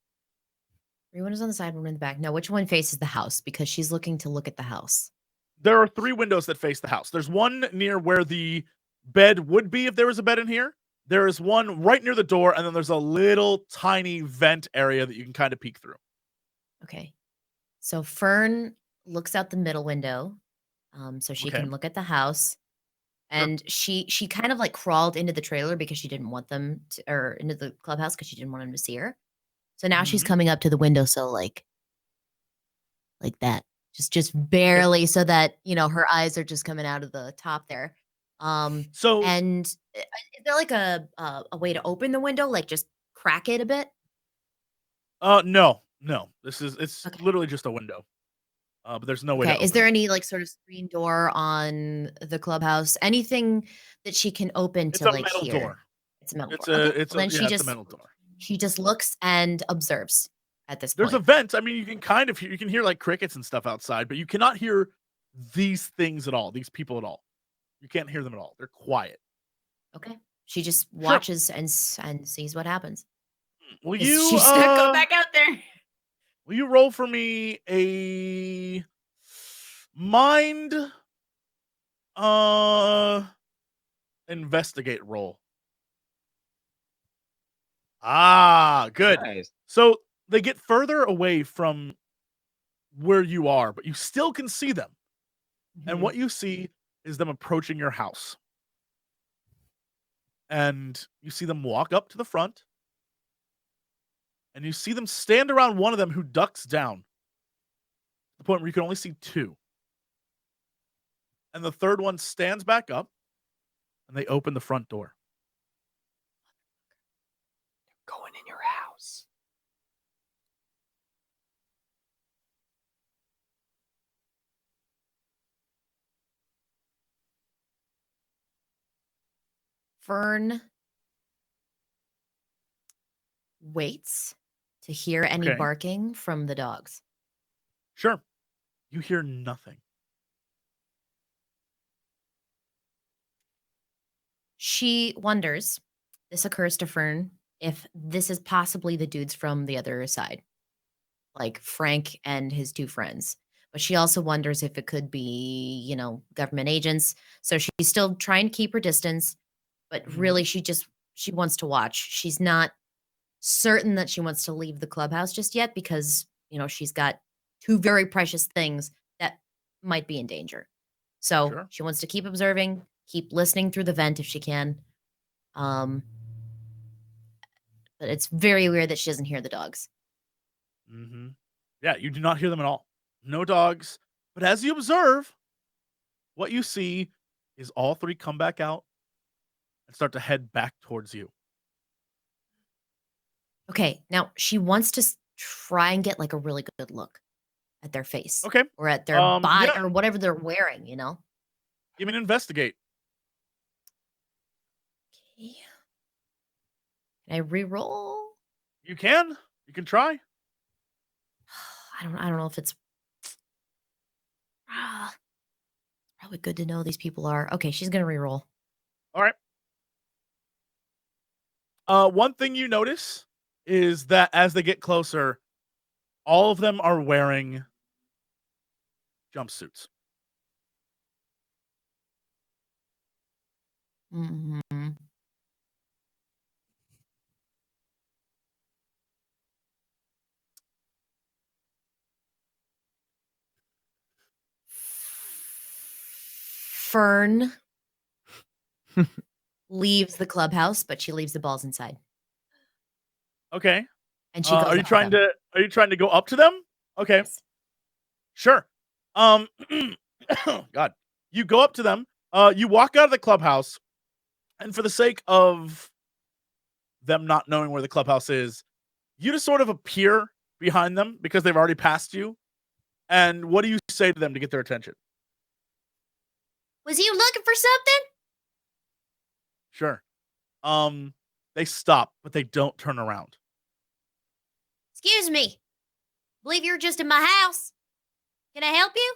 3 windows on the side, 1 in the back. Now, which one faces the house? Because she's looking to look at the house. There are 3 windows that face the house. There's one near where the bed would be if there was a bed in here. There is one right near the door, and then there's a little tiny vent area that you can kind of peek through. Okay. So Fern looks out the middle window, so she Okay. can look at the house. And she kind of like crawled into the trailer because she didn't want them to, or into the clubhouse because she didn't want them to see her. So now she's Mhm. coming up to the window, so like that, just barely, so that her eyes are just coming out of the top there. So And is there like a way to open the window, like just crack it a bit? no. No, it's Okay. literally just a window. But there's no way to Okay. Is open there it. any like sort of screen door on the clubhouse? Anything that she can open It's to a like metal hear? door. It's a metal It's door. a Okay. it's Well, a then yeah, it's a metal door. she just looks and observes at this There's a point. vent. I mean, you can kind of you can hear like crickets and stuff outside, but you cannot hear these things at all. These people at all. You can't hear them at all. They're quiet. Okay. She just Sure. watches and sees what happens. Will 'Cause you she's not going back out there. will you roll for me a mind investigate roll? Ah, good. Nice. So they get further away from where you are, but you still can see them. And Mhm. what you see is them approaching your house. And you see them walk up to the front. And you see them stand around one of them who ducks down. To the point where you can only see two. And the third one stands back up. And they open the front door. Going in your house. Fern waits to hear any Okay. barking from the dogs. Sure. You hear nothing. She wonders, this occurs to Fern, if this is possibly the dudes from the other side, like Frank and his two friends. But she also wonders if it could be, government agents. So she's still trying to keep her distance, but Mhm. really she wants to watch. She's not certain that she wants to leave the clubhouse just yet because, she's got two very precious things that might be in danger. So Sure. she wants to keep observing, keep listening through the vent if she can. But it's very weird that she doesn't hear the dogs. Mm-hmm. Yeah, you do not hear them at all. No dogs. But as you observe, what you see is all three come back out and start to head back towards you. Okay, now she wants to try and get like a really good look at their face Okay. or at their body Yeah. or whatever they're wearing, Give me an investigate. Okay. Can I re-roll? You can. You can try. I don't know if it's probably good to know these people are. Okay, she's gonna re-roll. All right. One thing you notice is that as they get closer, all of them are wearing jumpsuits. Mm-hmm. Fern leaves the clubhouse, but she leaves the balls inside. Okay. And she goes Are you up to trying them. to go up to them? Okay. Yes. Sure. God. You go up to them. You walk out of the clubhouse, and for the sake of them not knowing where the clubhouse is, you just sort of appear behind them because they've already passed you. And what do you say to them to get their attention? Was you looking for something? Sure. They stop, but they don't turn around. Excuse me. Believe you're just in my house. Can I help you?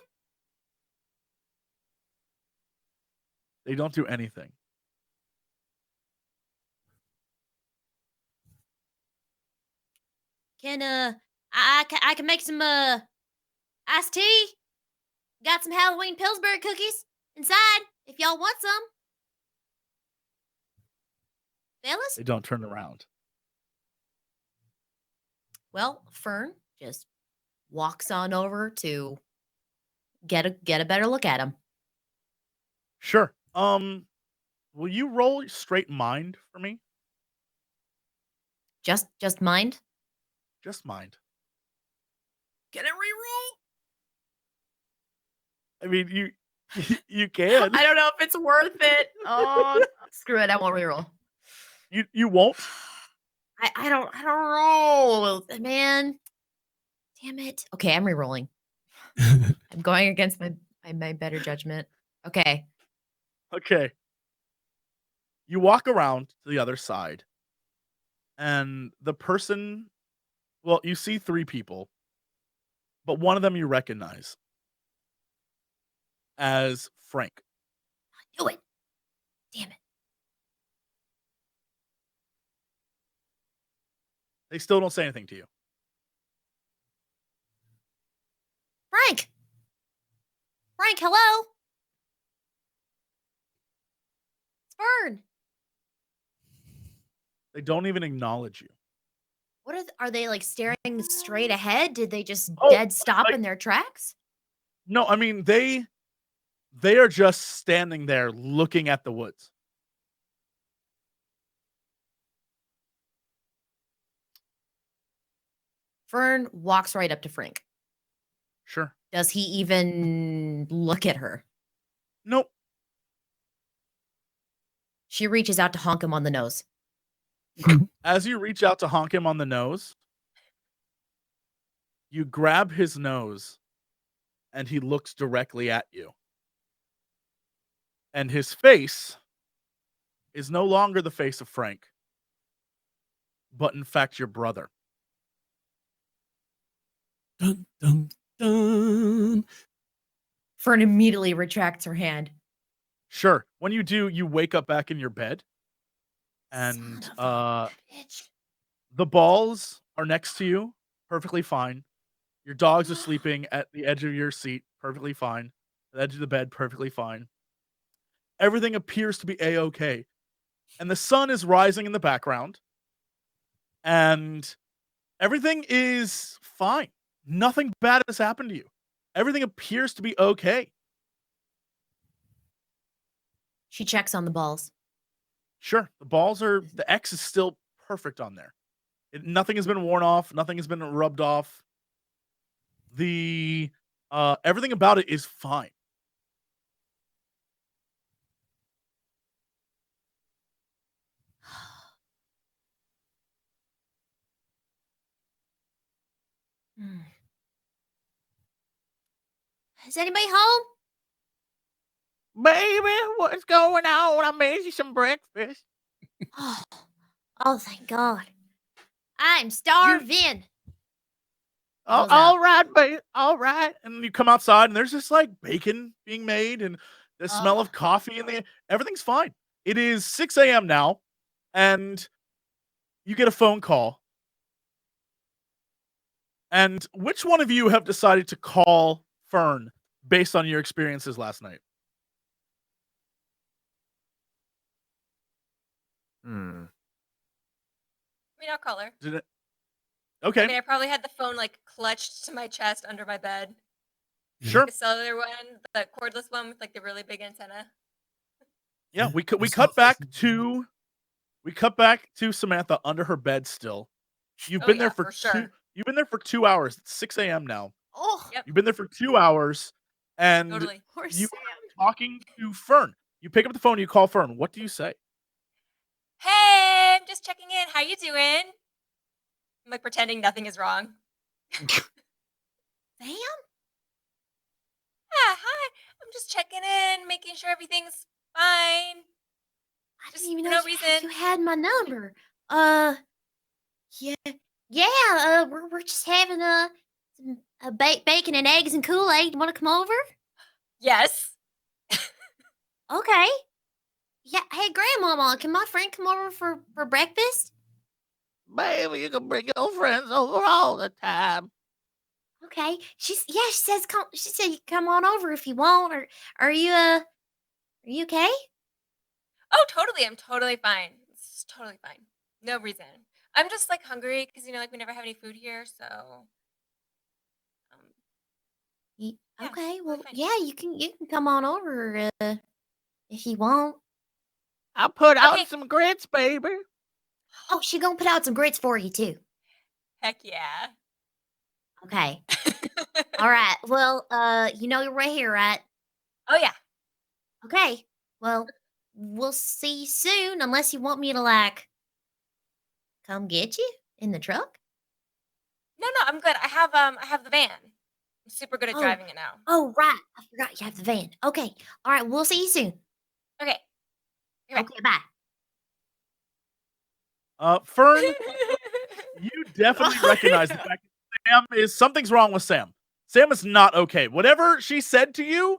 They don't do anything. Can I can make some iced tea? Got some Halloween Pillsbury cookies inside if y'all want some. Fellas? They don't turn around. Well, Fern just walks on over to get a better look at him. Sure. Will you roll straight mind for me? Just mind. Just mind. Can I re-roll? I mean, you can. I don't know if it's worth it. Oh, screw it. I won't re-roll. You won't. I don't know, man. Damn it. Okay, I'm re-rolling. I'm going against my better judgment. Okay. Okay. You walk around to the other side, and the person, well, you see 3 people, but one of them you recognize as Frank. Do it. Damn it. They still don't say anything to you. Frank! Frank, hello? It's Fern. They don't even acknowledge you. What are they like staring straight ahead? Did they just Oh, dead stop like- in their tracks? No, I mean, they are just standing there looking at the woods. Fern walks right up to Frank. Sure. Does he even look at her? Nope. She reaches out to honk him on the nose. As you reach out to honk him on the nose, you grab his nose, and he looks directly at you. And his face is no longer the face of Frank, but in fact your brother. Dun, dun, dun. Fern immediately retracts her hand. Sure. When you do, you wake up back in your bed, and Son of a bitch. the balls are next to you, perfectly fine. Your dogs are sleeping at the edge of your seat, perfectly fine. The edge of the bed, perfectly fine. Everything appears to be A-okay. And the sun is rising in the background. And everything is fine. Nothing bad has happened to you. Everything appears to be okay. She checks on the balls. Sure, the X is still perfect on there. Nothing has been worn off. Nothing has been rubbed off. Everything about it is fine. Is anybody home? Baby, what's going on? I made you some breakfast. Oh, thank God. I'm starving. Oh, Goes out. all right, babe. All right. And you come outside, and there's just like bacon being made, and the smell of coffee, and everything's fine. It is 6 a.m. now, and you get a phone call. And which one of you have decided to call Fern based on your experiences last night? I mean, I'll call her. Did it? Okay. I mean, I probably had the phone like clutched to my chest under my bed. Sure. The cellular one, the cordless one with like the really big antenna. Yeah, we cut That's back awesome. to Samantha under her bed still. You've Oh, been yeah, there for sure. You've been there for 2 hours. It's 6 a.m. now. Oh, Yep. You've been there for 2 hours, and Totally. poor you Sam. are talking to Fern. You pick up the phone, you call Fern. What do you say? Hey, I'm just checking in. How you doing? I'm like pretending nothing is wrong. Sam? Yeah, hi. I'm just checking in, making sure everything's fine. I Just didn't even for know no you reason. had my number. We're just having some bacon and eggs and Kool-Aid. You want to come over? Yes. Okay. Yeah. Hey, Grandmama, can my friend come over for breakfast? Baby, you can bring your friends over all the time. Okay. She says come. She said you come on over if you want. Or are you okay? Oh, totally. I'm totally fine. It's totally fine. No reason. I'm just like hungry because like we never have any food here, so. Yeah, Okay. totally Well, fine. yeah, you can come on over if you want. I put out Okay. some grits, baby. Oh, she gonna put out some grits for you too. Heck yeah. Okay. All right. Well, you're right here, right? Oh yeah. Okay. Well, we'll see you soon, unless you want me to like come get you in the truck. No, I'm good. I have the van. I'm super good at Oh. driving it now. Oh, right. I forgot you have the van. Okay. All right. We'll see you soon. Okay. Okay. Okay, bye. Fern, you definitely recognize the fact that something's wrong with Sam. Sam is not okay. Whatever she said to you,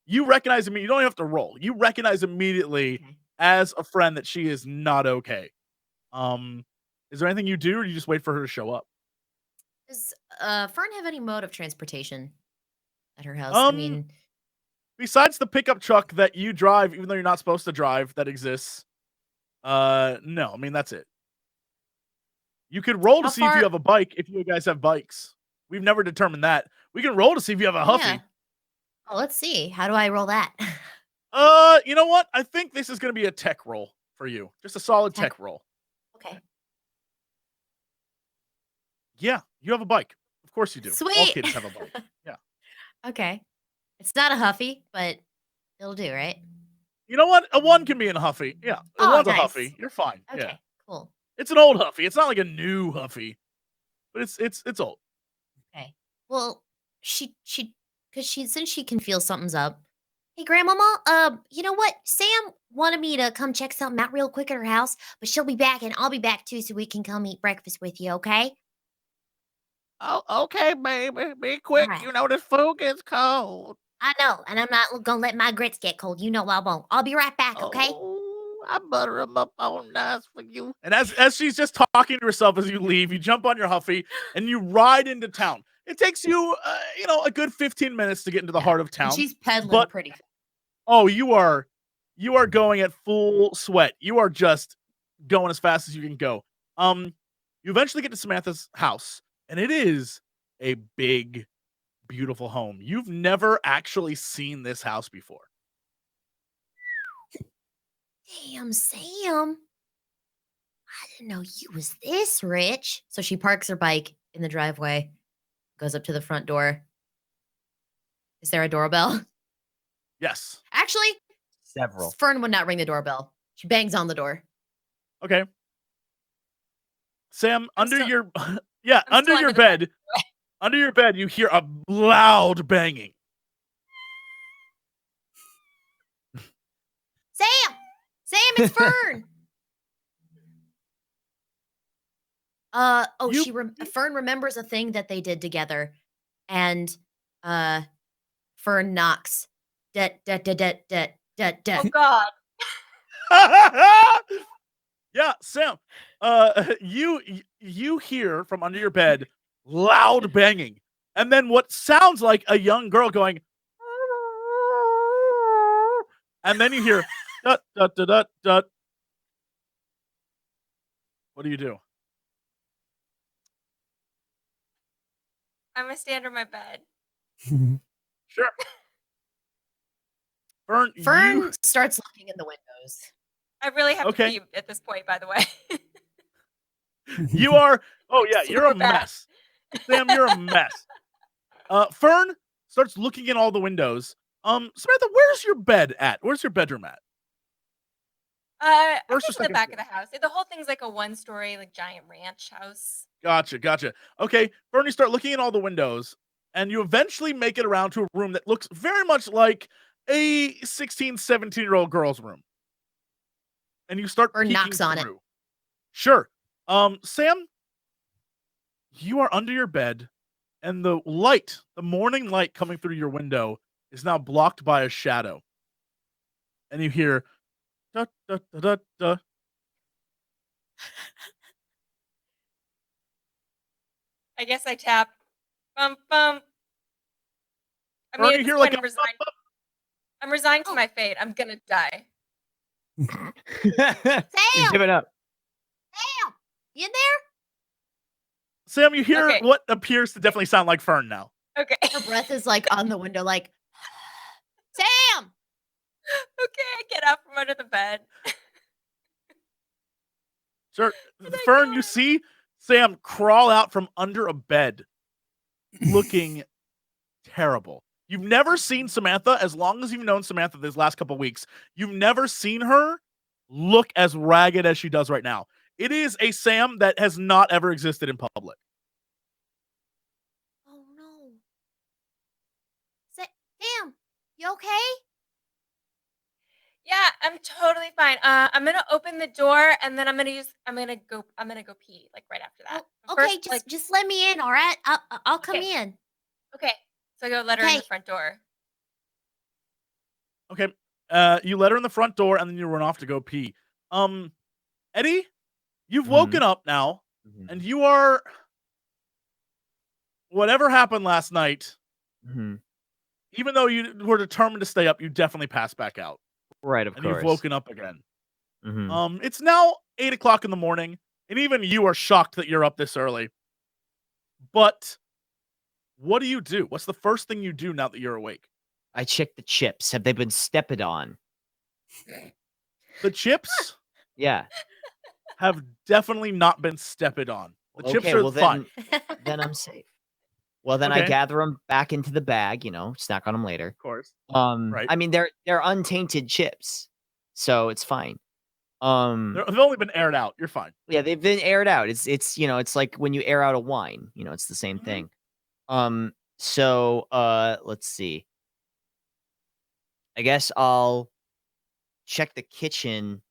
you recognize immediately. You don't even have to roll. You recognize immediately Okay. as a friend that she is not okay. Is there anything you do, or do you just wait for her to show up? Does Fern have any mode of transportation at her house? I mean, Besides the pickup truck that you drive, even though you're not supposed to drive, that exists. No, I mean that's it. You could roll to How see if far- you have a bike if you guys have bikes. We've never determined that. We can roll to see if you have a Huffy. yeah. Oh, let's see. How do I roll that? You know what? I think this is going to be a tech roll for you. Just a solid tech roll. Okay. Yeah, you have a bike. Of course you do. All Sweet. kids have a bike. Yeah. Okay. It's not a Huffy, but it'll do, right? You know what? A 1 can be in a Huffy. Yeah. A Oh, 1's a nice. Huffy. You're fine. Okay. Yeah. Cool. It's an old Huffy. It's not like a new Huffy. But it's old. Okay. Well, since she can feel something's up. Hey, Grandmama, you know what? Sam wanted me to come check something out real quick at her house, but she'll be back and I'll be back too so we can come eat breakfast with you, okay? Oh, okay, baby. Be quick. Alright. You know this food gets cold. I know, and I'm not gonna let my grits get cold. You know I won't. I'll be right back, okay? Oh, I butter them up all nice for you. And as she's just talking to herself as you leave, you jump on your Huffy and you ride into town. It takes you, a good 15 minutes to get into the heart of And town. she's peddling but- pretty fast. Oh, you are going at full sweat. You are just going as fast as you can go. You eventually get to Samantha's house, and it is a big, beautiful home. You've never actually seen this house before. Damn, Sam. I didn't know you was this rich. So she parks her bike in the driveway, goes up to the front door. Is there a doorbell? Yes. Actually, Several. Fern would not ring the doorbell. She bangs on the door. Okay. Sam, I'm under still- your I'm under still your under the bed. bed, under your bed, you hear a loud banging. Sam! Sam, it's Fern! You- Fern remembers a thing that they did together. And Fern knocks. Oh Oh, God. Yeah, Sam. You hear from under your bed loud banging, and then what sounds like a young girl going, and then you hear dut dut dut dut dut. What do you do? I'm gonna stay under my bed. Sure. Fern, Fern starts looking in the windows. I really have Okay. to pee at this point, by the way. you are. Oh yeah, you're a Super bad. mess. Sam, you're a mess. Fern starts looking in all the windows. Samantha, where's your bed at? Where's your bedroom at? I First or think in the second back floor? of the house. The whole thing's like a 1-story, like giant ranch house. Gotcha. Okay, Fern, you start looking in all the windows, and you eventually make it around to a room that looks very much like a 16, 17-year-old girl's room. And you start Fern peeking knocks on it. through. Sure. Sam, you are under your bed, and the morning light coming through your window is now blocked by a shadow. And you hear da da da da da. I guess I tap. Bum bum. I Fern, mean, you at hear this like point, a I'm resigned to my fate. I'm gonna die. He's Sam! giving up. Sam! You in there? Sam, you hear Okay. what appears to definitely sound like Fern now. Okay. Her breath is like on the window, like, Sam! Okay, I get out from under the bed. Sure. Did I Fern, die? you see Sam crawl out from under a bed looking terrible. You've never seen Samantha, as long as you've known Samantha these last couple weeks, you've never seen her look as ragged as she does right now. It is a Sam that has not ever existed in public. Sam, you okay? Yeah, I'm totally fine. I'm gonna open the door and then I'm gonna go pee like right after that. Oh, But okay, first, just let me in, all right? I'll come Okay. in. okay. So I go let her in the Okay. front door. Okay. You let her in the front door, and then you run off to go pee. Eddie, you've Mhm. woken up now, and you are. Whatever happened last night, Mhm. even though you were determined to stay up, you definitely passed back out, Right, of and you've course. woken up again. Mhm. It's now 8 o'clock in the morning, and even you are shocked that you're up this early. But what do you do? What's the first thing you do now that you're awake? I check the chips. Have they been stepped on? The chips Yeah. have definitely not been stepped on. The chips Okay, are well fine. then I'm safe. Well, then I Okay. gather them back into the bag, snack on them later. Of course. Right. I mean, they're untainted chips, so it's fine. They've only been aired out. You're fine. Yeah, they've been aired out. It's like when you air out a wine, it's the same Mhm. thing. So, let's see. I guess I'll check the kitchen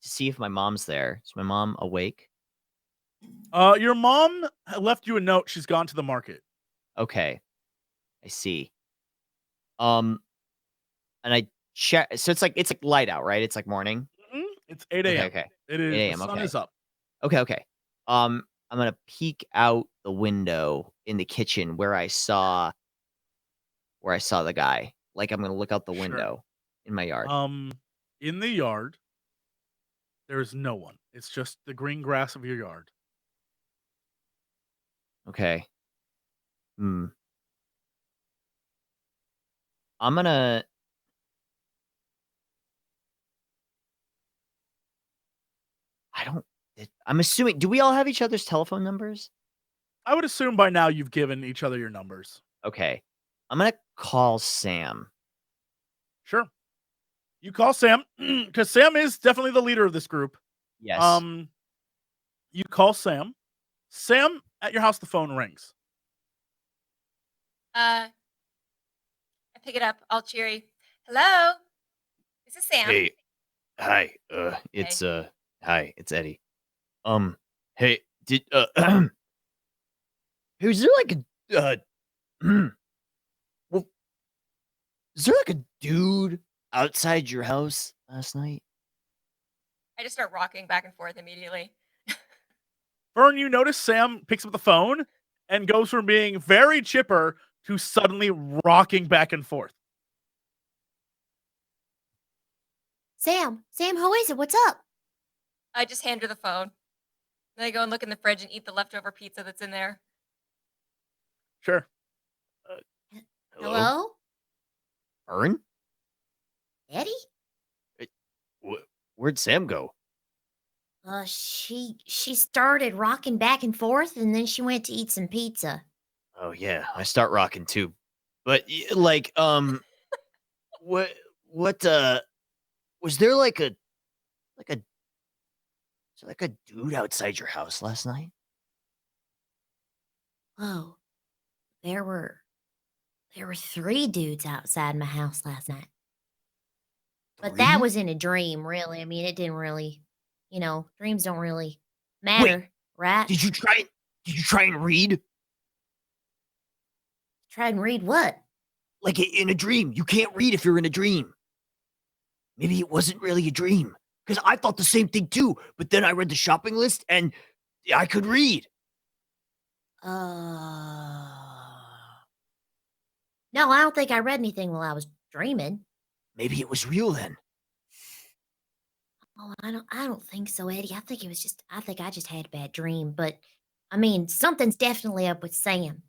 to see if my mom's there. Is my mom awake? Your mom left you a note. She's gone to the market. Okay. I see. And I check. So it's like light out, right? It's like morning. It's 8 a.m. Okay. It is. 8 The a.m., sun okay. is up. Okay. I'm gonna peek out the window in the kitchen where I saw the guy. Like I'm gonna look out the Sure. window in my yard. In the yard, there's no one. It's just the green grass of your yard. Okay. I'm gonna. I'm assuming. Do we all have each other's telephone numbers? I would assume by now you've given each other your numbers. Okay. I'm gonna call Sam. Sure. You call Sam because Sam is definitely the leader of this group. Yes. You call Sam. Sam, at your house, the phone rings. I pick it up, all cheery. Hello, this is Sam. Hey. Hi. It's Hi. It's Eddie. Hey. Did Hey, was there like a well, is there like a dude outside your house last night? I just start rocking back and forth immediately. Fern, you notice Sam picks up the phone and goes from being very chipper to suddenly rocking back and forth. Sam, who is it? What's up? I just hand her the phone. Then I go and look in the fridge and eat the leftover pizza that's in there. Sure. Hello? Ern? Eddie? Where'd Sam go? She started rocking back and forth, and then she went to eat some pizza. Oh yeah, I start rocking too. But what was there like a dude outside your house last night? Whoa. There were 3 dudes outside my house last night. But that 3? was in a dream, really. I mean, it didn't really, dreams don't really matter, right? Did you try and read? Try and read what? Like in a dream. You can't read if you're in a dream. Maybe it wasn't really a dream. Because I thought the same thing too. But then I read the shopping list and I could read. No, I don't think I read anything while I was dreaming. Maybe it was real then. Oh, I don't think so, Eddie. I think I just had a bad dream. But I mean, something's definitely up with Sam.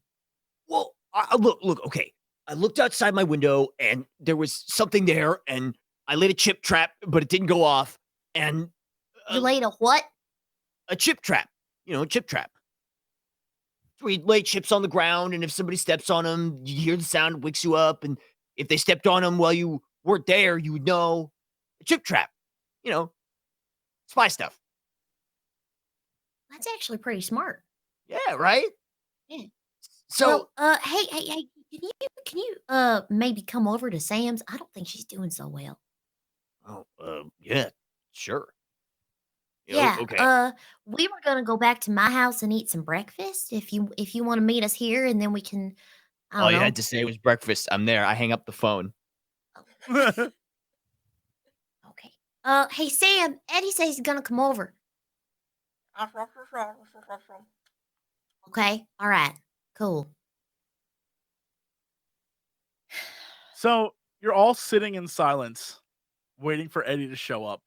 Well, look, okay. I looked outside my window and there was something there and I laid a chip trap, but it didn't go off. And You laid a what? a chip trap, a chip trap. So we lay chips on the ground, and if somebody steps on them, you hear the sound, it wakes you up. And if they stepped on them while you weren't there, you would know. A chip trap, spy stuff. That's actually pretty smart. Yeah, right? Yeah. So, Well, hey, can you maybe come over to Sam's? I don't think she's doing so well. Oh, yeah, sure. Yeah. Okay. We were gonna go back to my house and eat some breakfast. If you want to meet us here, and then we can. I All don't you know. had to say was breakfast. I'm there. I hang up the phone. Okay. Hey Sam, Eddie says he's gonna come over. Okay. All right. Cool. So you're all sitting in silence, waiting for Eddie to show up.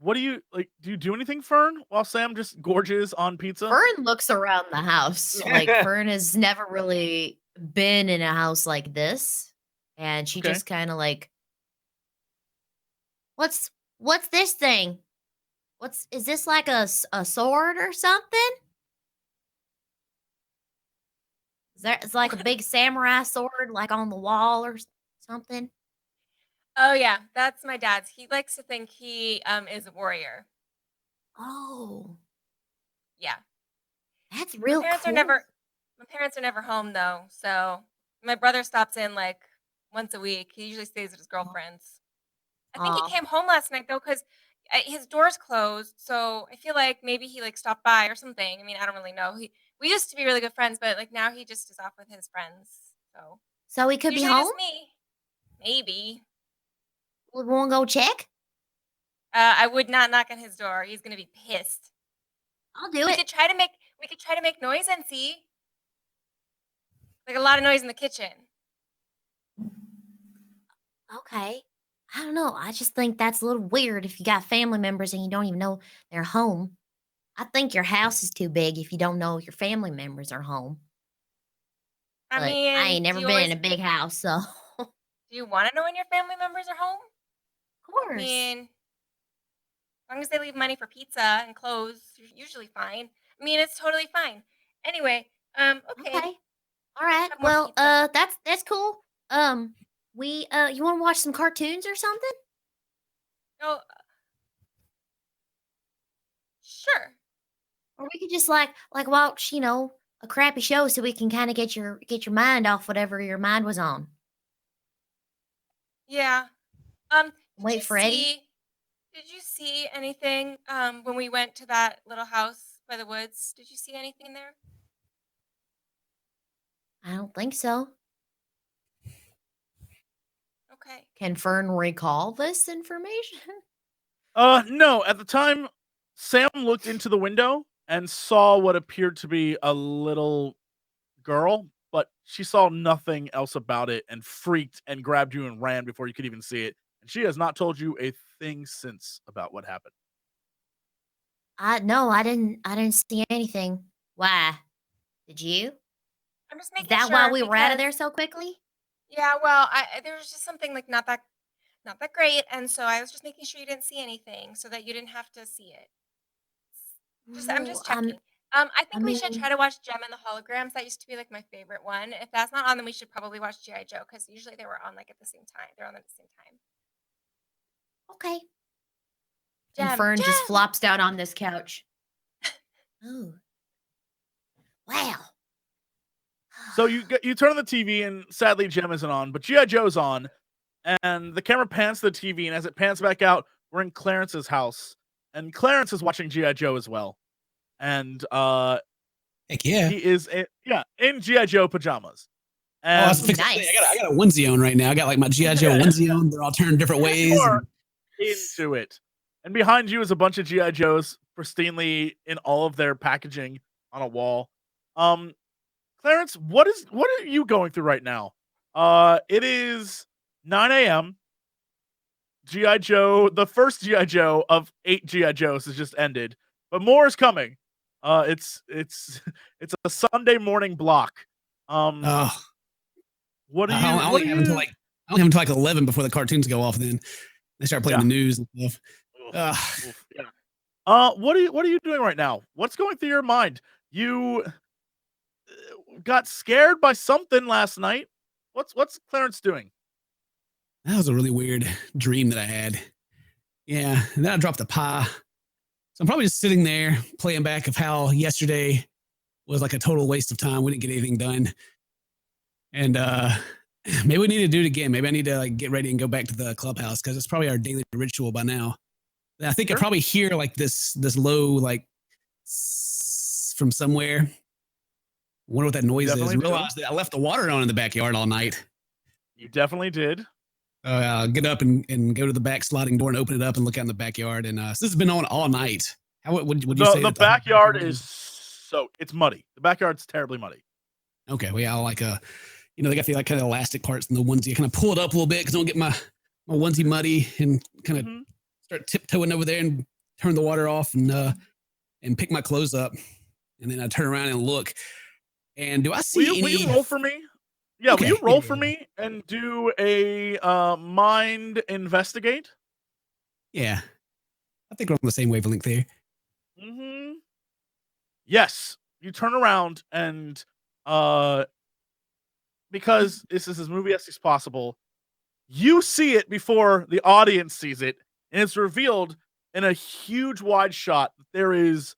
What do you like? Do you do anything, Fern, while Sam just gorges on pizza? Fern looks around the house. Like Fern has never really been in a house like this, and she Okay. just kind of like, what's this thing? Is this like a sword or something? It's like a big samurai sword, like on the wall or something. Oh yeah, that's my dad's. He likes to think he is a warrior. Oh, Yeah. that's real My cool. parents are never home though, so my brother stops in like once a week. He usually stays with his girlfriends. I think Aw. he came home last night though, because his door's closed. So I feel like maybe he like stopped by or something. I mean, I don't really know. We used to be really good friends, but like now he just is off with his friends. So he could be usually home. just me. Maybe. We want to go check. I would not knock on his door. He's gonna be pissed. I'll do We it. could try to make noise and see. Like a lot of noise in the kitchen. Okay. I don't know. I just think that's a little weird if you got family members and you don't even know they're home. I think your house is too big if you don't know your family members are home. I But mean, I ain't never been in a big house, so. Of Do you want to know when your family members are home? I course. mean, as long as they leave money for pizza and clothes, you're usually fine. I mean, it's totally fine. Anyway, okay. Okay. All right. Have more Well, pizza. that's cool. You want to watch some cartoons or something? Oh, sure. Or we could just like watch, a crappy show so we can kind of get your mind off whatever your mind was on. Yeah. Wait for Eddie. Did you see anything when we went to that little house by the woods? Did you see anything there? I don't think so. Okay. Can Fern recall this information? No. At the time, Sam looked into the window and saw what appeared to be a little girl, but she saw nothing else about it and freaked and grabbed you and ran before you could even see it. And she has not told you a thing since about what happened. No, I didn't see anything. Why? Did you? I'm just Is making that sure why we were out of because- there so quickly? Yeah, well, there was just something like not that great, and so I was just making sure you didn't see anything, so that you didn't have to see it. I'm just checking. I think we should mean- try to watch Gem and the Holograms. That used to be like my favorite one. If that's not on, then we should probably watch G.I. Joe because usually they were on like at the same time. They're on at the same time. Okay. Gem, And Fern just Gem! flops down on this couch. Oh. Wow. So you turn on the TV and sadly Gem isn't on, but G.I. Joe's on, and the camera pans to the TV, and as it pans back out, we're in Clarence's house, and Clarence is watching G.I. Joe as well, and Heck yeah. he is in G.I. Joe pajamas. I And was fixing to say, Nice. I got a onesie on right now. I got like my G.I. Joe onesie on. They're all turned different ways. you are into it. And behind you is a bunch of G.I. Joes pristinely in all of their packaging on a wall. Clarence, what are you going through right now? It is 9 a.m. G.I. Joe, the first G.I. Joe of 8 G.I. Joes has just ended, but more is coming. It's a Sunday morning block. Oh, What are you? I only have until like 11 before the cartoons go off. Then they start playing the news and stuff. Yeah. What are you doing right now? What's going through your mind? You got scared by something last night. What's Clarence doing? That was a really weird dream that I had. Yeah, and then I dropped the pie. So I'm probably just sitting there playing back of how yesterday was like a total waste of time. We didn't get anything done. And maybe we need to do it again. Maybe I need to like get ready and go back to the clubhouse because it's probably our daily ritual by now. And I think I probably hear like this low like from somewhere. I wonder what that noise is. I realized that I left the water on in the backyard all night. You definitely did. I'll get up and go to the back sliding door and open it up and look out in the backyard. And so this has been on all night. How would you say the backyard is it's muddy. The backyard's terribly muddy. Okay, well, yeah, I like they got the like kind of elastic parts and the onesie. I kind of pull it up a little bit because I don't get my onesie muddy and kind of start tiptoeing over there and turn the water off and pick my clothes up. And then I turn around and look. And do I see will you roll for me? Yeah, okay. Will you roll for me and do a mind investigate? Yeah. I think we're on the same wavelength there. Mm-hmm. Yes. You turn around and because this is as movie-esque as possible, you see it before the audience sees it, and it's revealed in a huge wide shot that there is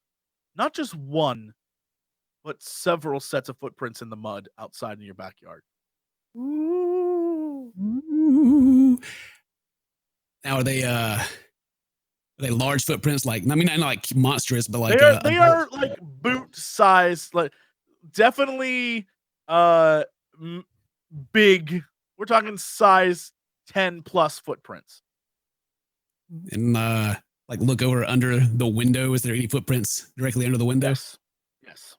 not just one, but several sets of footprints in the mud outside in your backyard. Ooh. Now are they large footprints? Like, I mean, not like monstrous, but like they are like boot size, like definitely big. We're talking size 10 plus footprints. And like look over under the window. Is there any footprints directly under the window? Yes.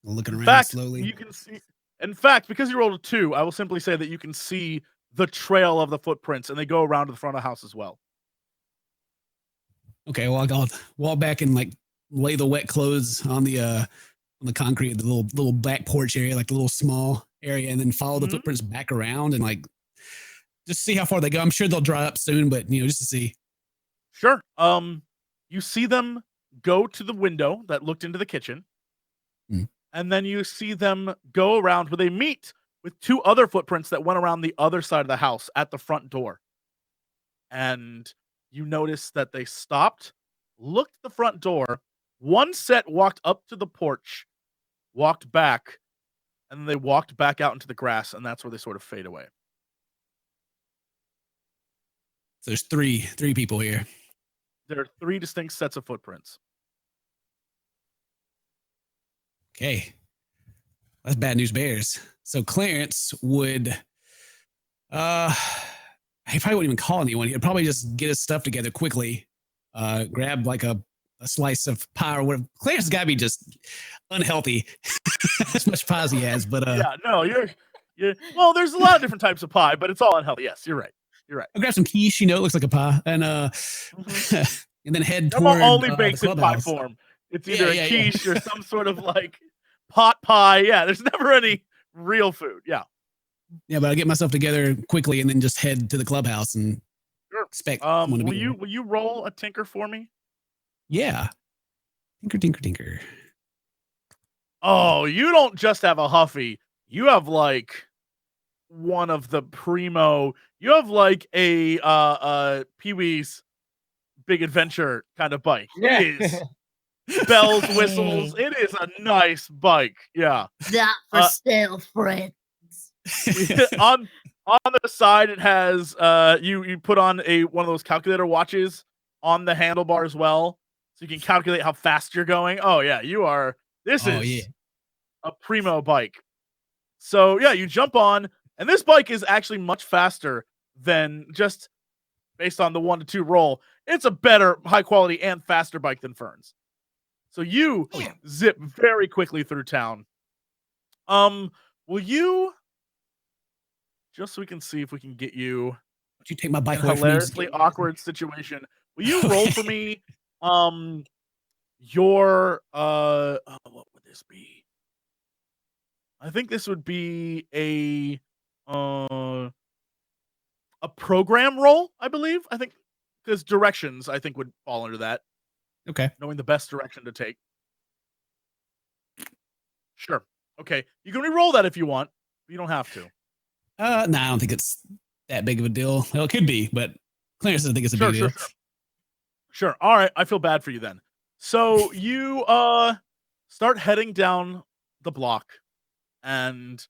Looking around slowly. You can see. In fact, because you rolled a 2, I will simply say that you can see the trail of the footprints, and they go around to the front of the house as well. Okay, well, I'll walk back and like lay the wet clothes on the concrete, the little back porch area, like the little small area, and then follow the footprints back around and like just see how far they go. I'm sure they'll dry up soon, but just to see. Sure. You see them go to the window that looked into the kitchen. And then you see them go around where they meet with 2 other footprints that went around the other side of the house at the front door. And you notice that they stopped, looked at the front door. One set walked up to the porch, walked back, and then they walked back out into the grass, and that's where they sort of fade away. So there's three people here. There are 3 distinct sets of footprints. Okay. That's bad news bears. So Clarence would he probably wouldn't even call anyone. He'd probably just get his stuff together quickly, grab like a slice of pie or whatever. Clarence has got to be just unhealthy as much pie as he has, but yeah, no, you're well, there's a lot of different types of pie, but it's all unhealthy. Yes, you're right. I'll grab some quiche, it looks like a pie, and and then head toward only bakes in pie form. It's either a quiche or some sort of like pot pie. Yeah, there's never any real food. Yeah. Yeah, but I get myself together quickly and then just head to the clubhouse and expect someone to be will you roll a tinker for me? Yeah. Tinker. Oh, you don't just have a Huffy. You have like one of the primo. You have like a Pee-wee's Big Adventure kind of bike. Yeah. It is bells, whistles. It is a nice bike. Yeah. Not for sale, friends. on the side, it has you put on one of those calculator watches on the handlebar as well, so you can calculate how fast you're going. Oh yeah, you are. This is a primo bike. So yeah, you jump on, and this bike is actually much faster than just based on the 1 to 2 roll. It's a better, high quality, and faster bike than Fern's. So you zip very quickly through town. Will you, just so we can see if we can get you, would you take my bike a hilariously awkward situation? Will you roll for me? Your what would this be? I think this would be a program roll, I believe. I think because directions, I think, would fall under that. Okay. Knowing the best direction to take. Sure. Okay. You can re-roll that if you want, but you don't have to. I don't think it's that big of a deal. Well, it could be, but Clarence doesn't think it's a big deal. Sure. All right. I feel bad for you then. So you start heading down the block, and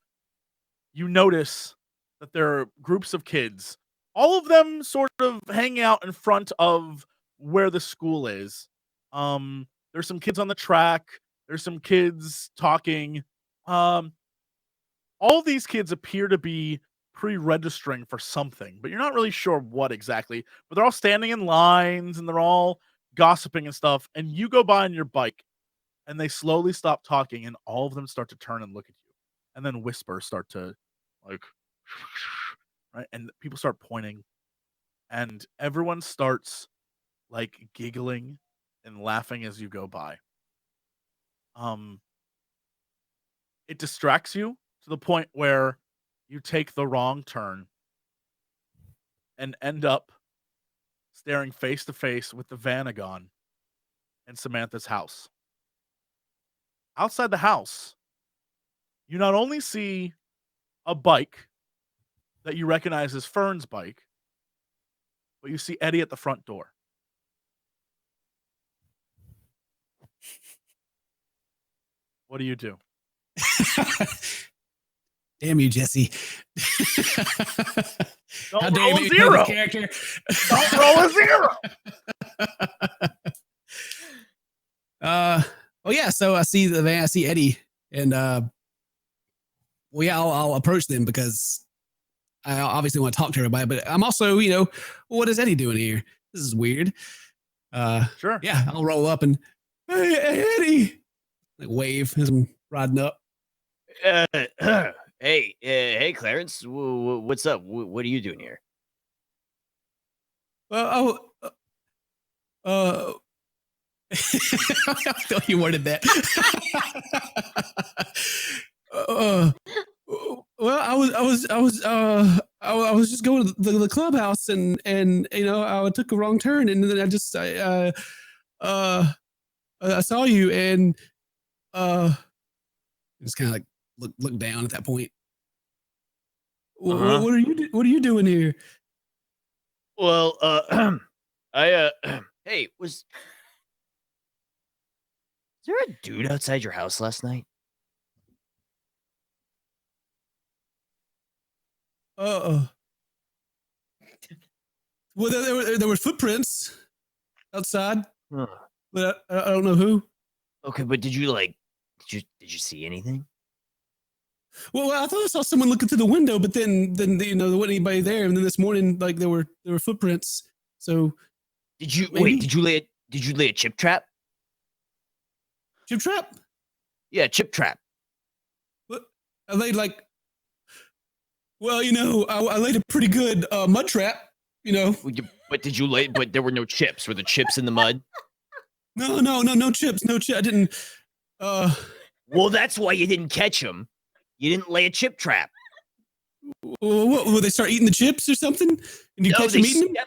you notice that there are groups of kids, all of them sort of hanging out in front of where the school is. There's some kids on the track, there's some kids talking. Um, all these kids appear to be pre-registering for something, but you're not really sure what exactly. But they're all standing in lines and they're all gossiping and stuff. And you go by on your bike, and they slowly stop talking, and all of them start to turn and look at you, and then whispers start to like, right, and people start pointing, and everyone starts like giggling and laughing as you go by. Um, it distracts you to the point where you take the wrong turn and end up staring face to face with the Vanagon in Samantha's house. Outside the house, you not only see a bike that you recognize as Fern's bike, but you see Eddie at the front door. What do you do? Damn you, Jesse. Don't How dare roll you a make me play this zero. character? Don't roll a zero. Oh yeah, so I see the van, I see Eddie, and well, yeah, I'll approach them because I obviously want to talk to everybody, but I'm also, well, what is Eddie doing here? This is weird. Sure. Yeah, I'll roll up and hey Eddie, like wave as I'm riding up. Hey, Clarence, what's up? What are you doing here? Well, I thought you wanted that. Well, I was just going to the clubhouse and I took a wrong turn and then I saw you and just kind of like look down at that point. Uh-huh. What are you doing here? Well, hey, was there a dude outside your house last night? Well, there were footprints outside, Huh. but I don't know who. Okay, but did you see anything? Well, I thought I saw someone looking through the window, but then there wasn't anybody there. And then this morning, like there were footprints. So Did you maybe? wait? Did you lay a chip trap? Chip trap? Yeah, chip trap. What? I laid like, well, I laid a pretty good mud trap. But did you lay? But there were no chips. Were the chips in the mud? No chips, no chip. I didn't. Well, that's why you didn't catch them. You didn't lay a chip trap. What? Will they start eating the chips or something? And you catch them eating them?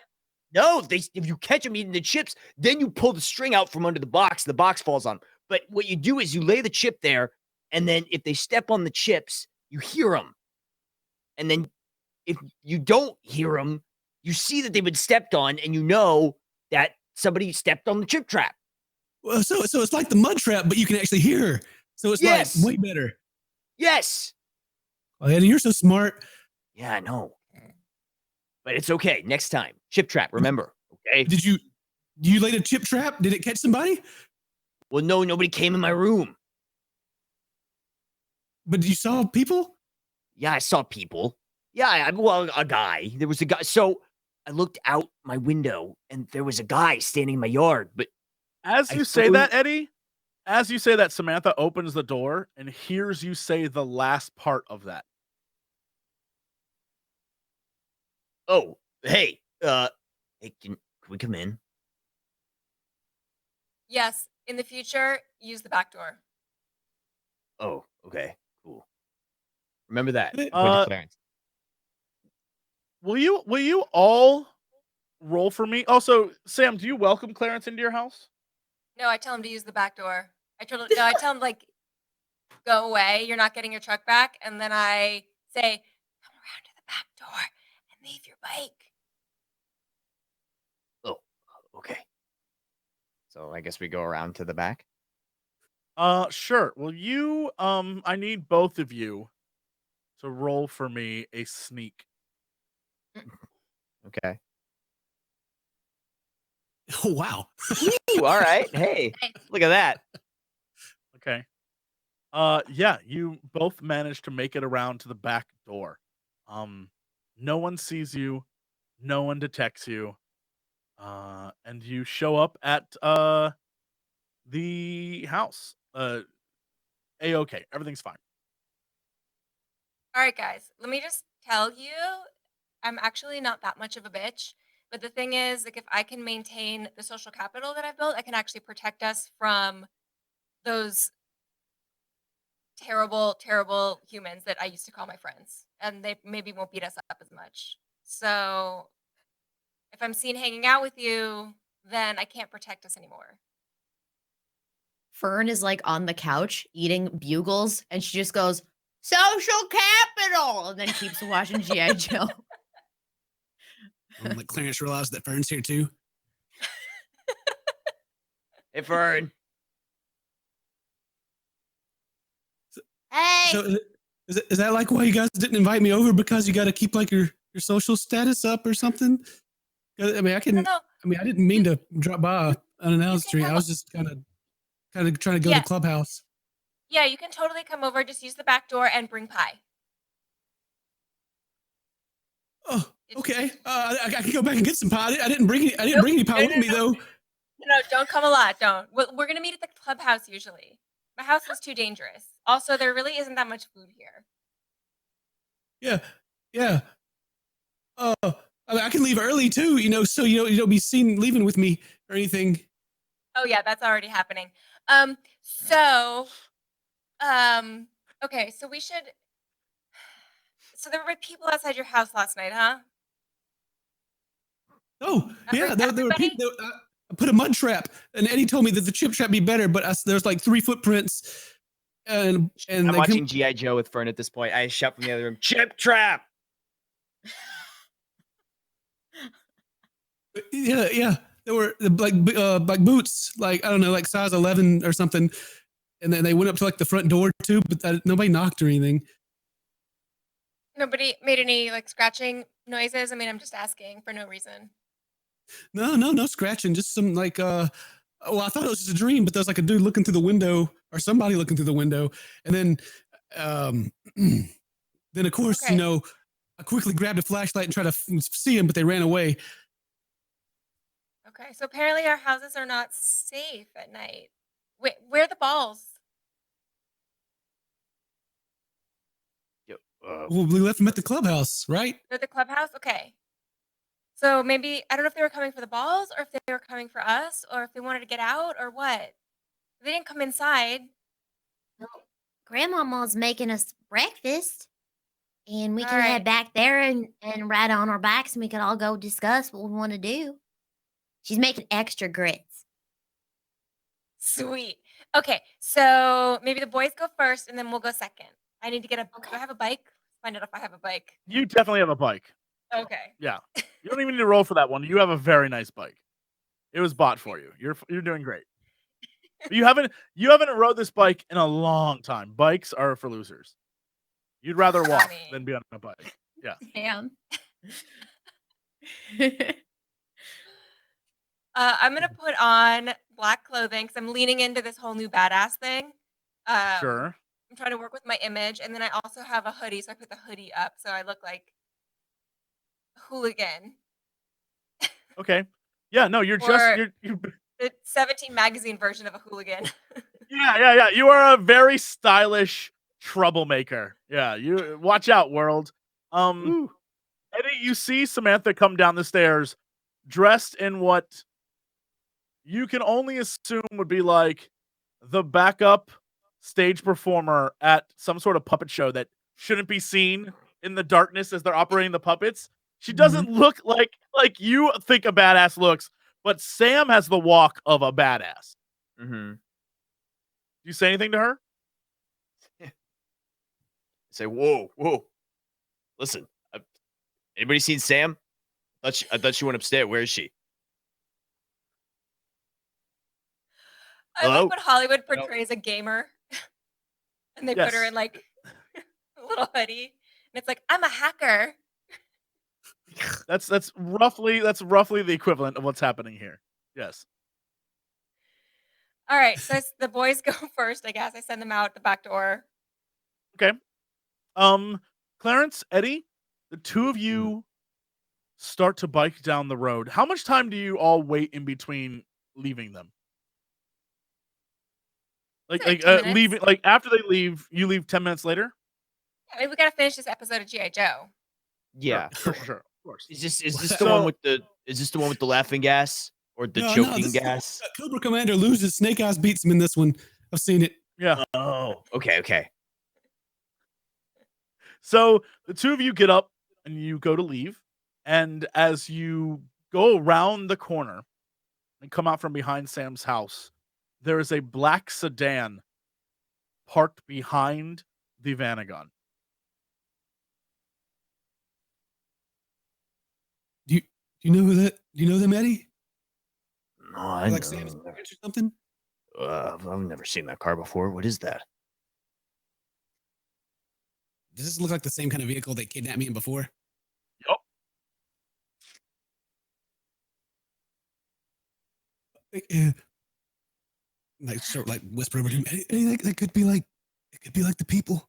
No, if you catch them eating the chips, then you pull the string out from under the box falls on. But what you do is you lay the chip there, and then if they step on the chips, you hear them. And then if you don't hear them, you see that they've been stepped on, and you know that somebody stepped on the chip trap. Well, so it's like the mud trap, but you can actually hear. So it's like way better. Yes. Oh, Eddie, you're so smart. Yeah, I know. But it's okay. Next time, chip trap. Remember, okay? Did you lay a chip trap? Did it catch somebody? Well, no, nobody came in my room. But you saw people? Yeah, I saw people. Yeah, a guy. There was a guy. So I looked out my window, and there was a guy standing in my yard. But as you say that, Eddie, as you say that, Samantha opens the door and hears you say the last part of that. Oh, hey, can we come in? Yes, in the future, use the back door. Oh, okay, cool. Remember that. Clarence. Will you all roll for me? Also, Sam, do you welcome Clarence into your house? No, I tell him to use the back door. I tell him like, go away. You're not getting your truck back. And then I say, come around to the back door and leave your bike. Oh, okay. So I guess we go around to the back. Sure. Well, I need both of you to roll for me a sneak. Okay. Oh wow. Ooh, all right. Hey, look at that. Okay. Yeah, you both managed to make it around to the back door. No one sees you, no one detects you, and you show up at the house. A-okay, everything's fine. All right, guys. Let me just tell you, I'm actually not that much of a bitch. But the thing is, like, if I can maintain the social capital that I've built, I can actually protect us from those terrible, terrible humans that I used to call my friends, and they maybe won't beat us up as much. So if I'm seen hanging out with you, then I can't protect us anymore. Fern is like on the couch eating bugles, and she just goes, "Social capital," and then keeps watching G.I. Joe. Like Clarence realized that Fern's here too. Hey, Fern. Hey, So is that like why you guys didn't invite me over, because you got to keep like your social status up or something? I mean, I No, didn't mean to drop by unannounced. can I come was just kind of trying to go to yeah, the clubhouse. yeah, you can totally come over. Just use the back door and bring pie. Oh, It's- okay. I can go back and get some pie. I didn't bring any Nope. pie with me though. No, don't come a lot. Don't. We're gonna meet at the clubhouse usually. My house is too dangerous. Also, there really isn't that much food here. Yeah, yeah. I mean, I can leave early too, so you don't be seen leaving with me or anything. Oh yeah, that's already happening. So, okay, so we should. So there were people outside your house last night, huh? Oh, yeah, there were Everybody? people. I put a mud trap, and Eddie told me that the chip trap be better, but there's like 3 footprints, and I'm they watching G.I. Joe with Fern at this point. I shout from the other room, "Chip trap!" Yeah. There were like boots, like I don't know, like size 11 or something, and then they went up to like the front door too, but nobody knocked or anything. Nobody made any like scratching noises. I mean, I'm just asking for no reason. No scratching, just some like well, I thought it was just a dream, but there's like a dude looking through the window or somebody looking through the window, and then then of course, Okay. I quickly grabbed a flashlight and tried to see him, but they ran away. Okay. So apparently our houses are not safe at night. Wait, where are the balls? Well, we left him at the clubhouse, right? They're at the clubhouse? Okay. So maybe I don't know if they were coming for the balls or if they were coming for us or if they wanted to get out or what. They didn't come inside. Grandmama's making us breakfast, and we All can right. head back there and ride on our bikes, and we can all go discuss what we want to do. She's making extra grits. Sweet. Okay, so maybe the boys go first and then we'll go second. I need to get do I have a bike? Find out if I have a bike. You definitely have a bike. Okay. Yeah. You don't even need to roll for that one. You have a very nice bike. It was bought for you. You're doing great. But you haven't rode this bike in a long time. Bikes are for losers. You'd rather walk than be on a bike. Yeah. Damn. I'm gonna put on black clothing because I'm leaning into this whole new badass thing. Sure. I'm trying to work with my image, and then I also have a hoodie, so I put the hoodie up so I look like a hooligan. Okay. Yeah, no, you're Or- you The 17 magazine version of a hooligan. Yeah. You are a very stylish troublemaker. Yeah, you watch out, world. Eddie, you see Samantha come down the stairs dressed in what you can only assume would be like the backup stage performer at some sort of puppet show that shouldn't be seen in the darkness as they're operating the puppets. She doesn't look like you think a badass looks, but Sam has the walk of a badass. Mm-hmm. Do you say anything to her? Say, whoa. Listen, anybody seen Sam? I thought she went upstairs. Where is she? I like Hello? when Hollywood portrays a gamer, and they put her Yes. in like a little hoodie, and it's like, I'm a hacker. That's roughly the equivalent of what's happening here. Yes. All right, so the boys go first. I guess I send them out the back door. Okay. Clarence, Eddie, the two of you start to bike down the road. How much time do you all wait in between leaving them? Like 10 minutes. Leaving, like after they leave, you leave 10 minutes later? I mean, we gotta finish this episode of GI Joe. Yeah. Sure, of course. Is this the So- one with the laughing gas or the choking this is gas? Cobra Commander loses. Snake Eyes beats him in this one. I've seen it. Yeah. Oh, okay. So the two of you get up and you go to leave. And as you go around the corner and come out from behind Sam's house, there is a black sedan parked behind the Vanagon. Do you know who that? Do you know them, Eddie? No, I Like know. Sam's parents or something? I've never seen that car before. What is that? Does this look like the same kind of vehicle they kidnapped me in before? Yup. Like sort of like whisper over to him. Eddie, that could be like the people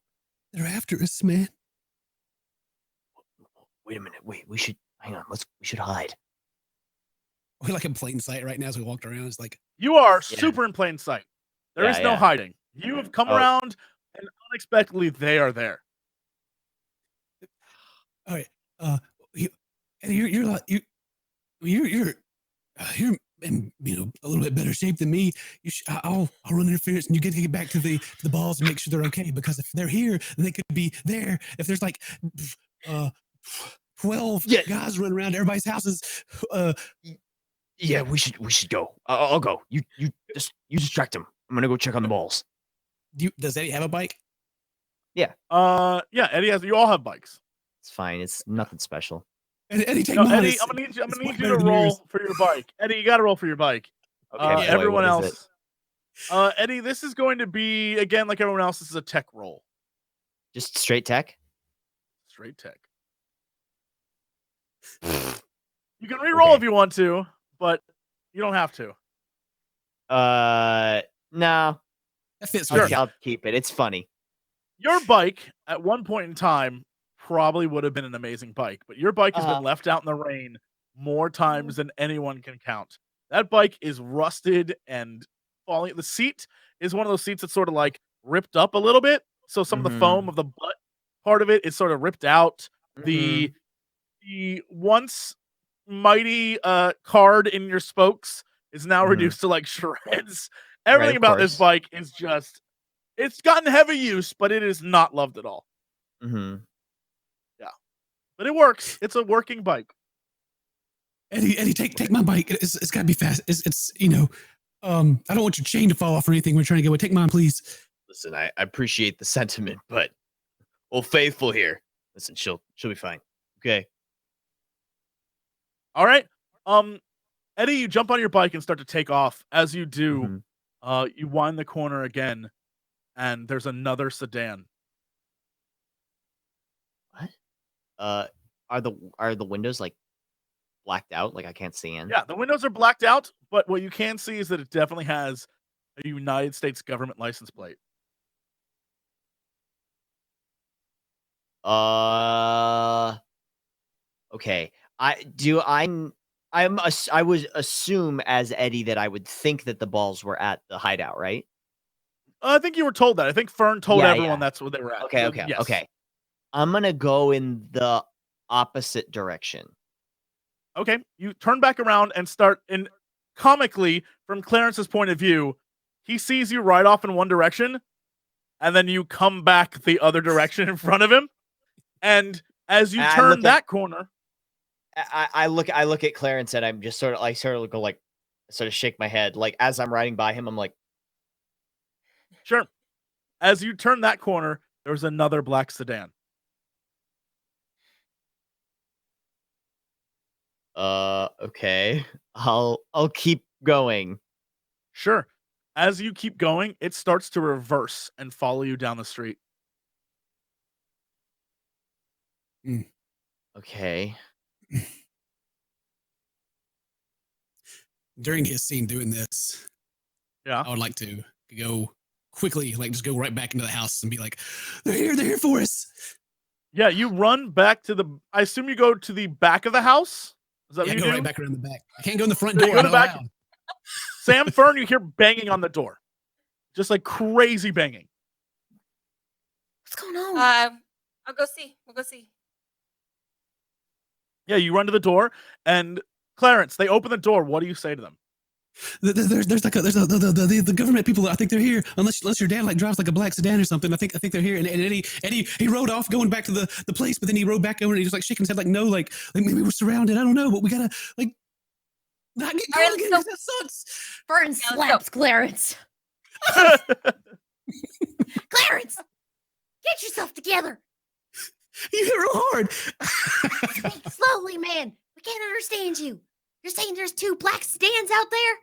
that are after us, man. Wait a minute. Wait, we should hang on. We should hide. We're like in plain sight right now as we walked around. It's like, You are Yeah. super in plain sight. There is Yeah, no yeah. hiding. You have come Oh. around and unexpectedly they are there. all right, Eddie, you're in a little bit better shape than me. I'll run interference, and you get to get back to the balls and make sure they're okay. Because if they're here, then they could be there. If there's like 12 Yeah. guys running around everybody's houses, Yeah, we should go. I'll go. You distract him. I'm gonna go check on the balls. does Eddie have a bike? Yeah, Eddie has. You all have bikes. It's fine. It's nothing special. Eddie, take No, mine. Eddie, It's- I'm gonna need it's way you better to than yours. roll for your bike. Eddie, you got to roll for your bike. Okay, boy, Everyone what is it? else. Eddie, this is going to be again like everyone else. This is a tech roll, Just straight tech. straight tech. You can re-roll Okay. if you want to, but you don't have to. No. That fits Sure. with you. I'll keep it. It's funny. Your bike at one point in time probably would have been an amazing bike, but your bike has Uh-huh. been left out in the rain more times than anyone can count. That bike is rusted and falling. The seat is one of those seats that's sort of like ripped up a little bit. So some of the foam of the butt part of it is sort of ripped out. The once mighty card in your spokes is now Mhm. reduced to like shreds. Everything of about this course. bike is just it's gotten heavy use, but it is not loved at all. Mm-hmm. But it works. It's a working bike. Eddie, take my bike. It's got to be fast. It's I don't want your chain to fall off or anything. We're trying to get away. Take mine, please. Listen, I appreciate the sentiment, but Old Faithful here. Listen, she'll be fine. Okay. All right. Eddie, you jump on your bike and start to take off. As you do, Mhm. you wind the corner again, and there's another sedan. Are the windows like blacked out? Like I can't see in? Yeah, the windows are blacked out, but what you can see is that it definitely has a United States government license plate. Okay. I would assume as Eddie that I would think that the balls were at the hideout, right? I think you were told that. I think Fern told Yeah, everyone yeah. that's where they were at. Okay, So, okay, yes. okay. I'm gonna go in the opposite direction. Okay, you turn back around and start. And comically, from Clarence's point of view, he sees you right off in one direction, and then you come back the other direction in front of him. And as you I turn look at- that corner, I look at Clarence and I'm just sort of go like sort of shake my head. Like as I'm riding by him, I'm like, sure. As you turn that corner, there's another black sedan. okay. I'll keep going. Sure. as you keep going, it starts to reverse and follow you down the street. Okay. During his scene doing this, Yeah. I would like to go quickly, like just go right back into the house and be like, they're here for us. Yeah, you run back to the. I assume you go to the back of the house. Is that Yeah, what you go do? right back around the back. I can't go in the front So you door. go I'm to not back- allowed. Sam Fern, you hear banging on the door, just like crazy banging. What's going on? I'll go see. We'll go see. Yeah, you run to the door, and Clarence, they open the door. What do you say to them? There's the government people. I think they're here. Unless your dad like drives like a black sedan or something. I think they're here. And Eddie he rode off going back to the place, but then he rode back over and he was like shaking his head like no, like maybe we're surrounded. I don't know, but we gotta like not get All right, caught again. let's 'Cause that sucks. Fern let's go. slaps Clarence. Clarence, get yourself together. You hit real hard. Speak slowly, man. We can't understand you. You're saying there's 2 black sedans out there?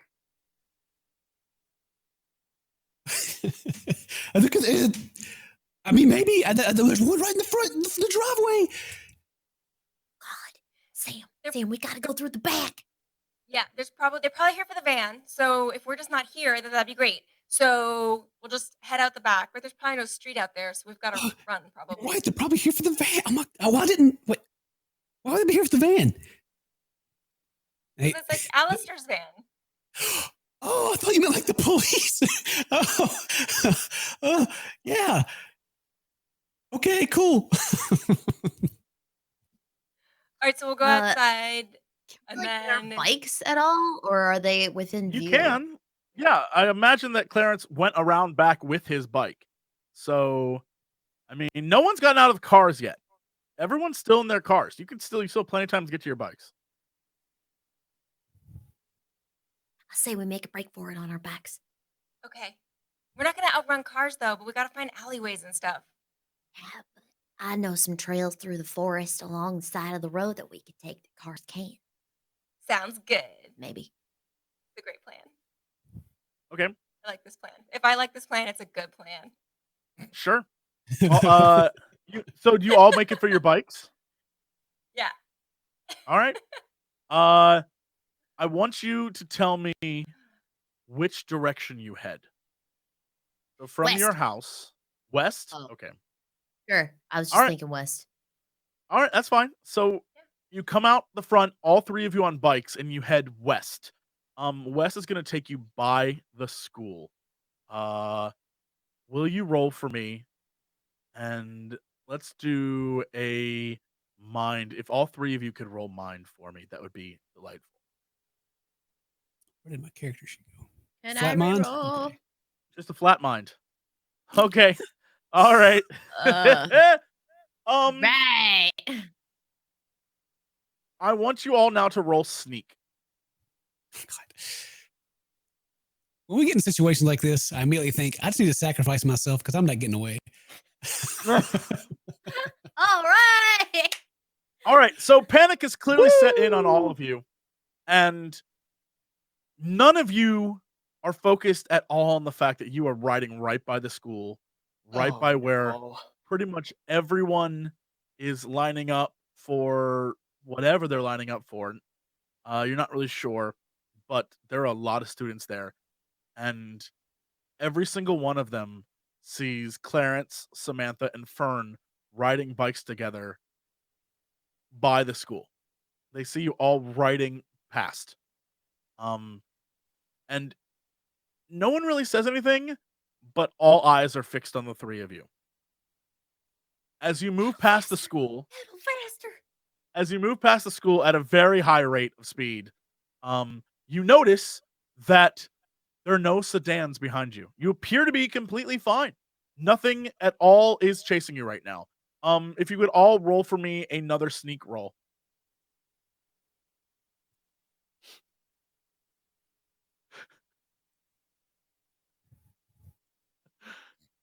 I mean, maybe there's one right in the front, the driveway. God, Sam, we gotta go through the back. Yeah, they're probably here for the van. So if we're just not here, then that'd be great. So we'll just head out the back. But there's probably no street out there, so we've got to run probably. Right, they're probably here for the van. I'm not. Oh, I didn't. Wait, why would they be here for the van? Hey, It's like Alistair's van. oh, I thought you meant like the police. oh, yeah. Okay, cool. All right, so we'll go outside, and Like then their bikes at all, or are they within You view? can. Yeah, I imagine that Clarence went around back with his bike. So, I mean, no one's gotten out of the cars yet. Everyone's still in their cars. You still have plenty of time to get to your bikes. I say we make a break for it on our backs. Okay, we're not gonna outrun cars though, but we gotta find alleyways and stuff. Yeah, but I know some trails through the forest along the side of the road that we could take that cars can't. Sounds good. Maybe. It's a great plan. Okay, I like this plan. If I like this plan, it's a good plan. sure. Well, so do you all make it for your bikes? Yeah. All right. I want you to tell me which direction you head. So from West. your house, west. Oh. Okay. Sure. I was just All right. thinking west. All right, that's fine. So you come out the front, all 3 of you on bikes, and you head west. West is going to take you by the school. Will you roll for me? And let's do a mind. If all 3 of you could roll mind for me, that would be delightful. Where did my character sheet go? And Flat mind? reroll. Okay. Just a flat mind. Okay. All right. Right. I want you all now to roll sneak. God. When we get in situations like this, I immediately think I just need to sacrifice myself because I'm not getting away. All right. All right. So panic is clearly set in on all of you, and none of you are focused at all on the fact that you are riding right by the school, right by where pretty much everyone is lining up for whatever they're lining up for. You're not really sure, but there are a lot of students there, and every single one of them sees Clarence, Samantha, and Fern riding bikes together by the school. They see you all riding past. And no one really says anything, but all eyes are fixed on the 3 of you. As you move past the school, at a very high rate of speed, you notice that there are no sedans behind you. You appear to be completely fine. Nothing at all is chasing you right now. If you could all roll for me another sneak roll.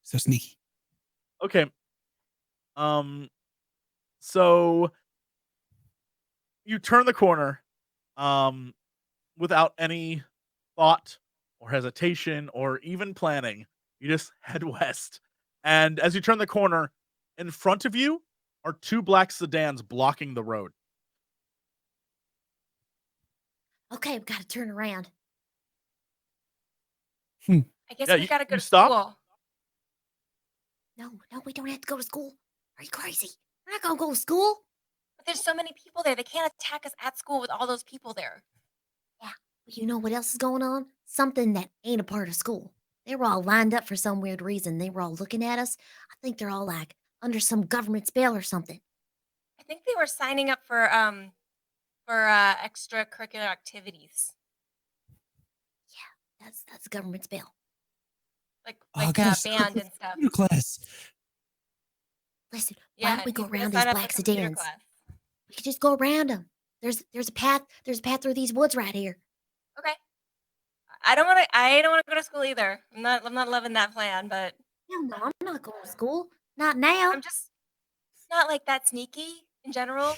So sneaky. Okay. So you turn the corner, without any thought or hesitation or even planning. You just head west. And as you turn the corner, in front of you are 2 black sedans blocking the road. Okay, we gotta turn around. I guess Yeah, we gotta go you to stop? school. No, we don't have to go to school. Are you crazy? We're not gonna go to school. But there's so many people there. They can't attack us at school with all those people there. Yeah, but you know what else is going on? Something that ain't a part of school. They were all lined up for some weird reason. They were all looking at us. I think they're all like under some government spell or something. I think they were signing up for extracurricular activities, That's a government spell. like gosh, band and stuff. computer class. Listen, why Yeah, don't we go he's gonna around these sign up black for computer sedans? class. We could just go around them. There's a path. There's a path through these woods right here. Okay. I don't want to go to school either. I'm not loving that plan, but Hell no, I'm not going to school. Not now. I'm just not like that sneaky in general.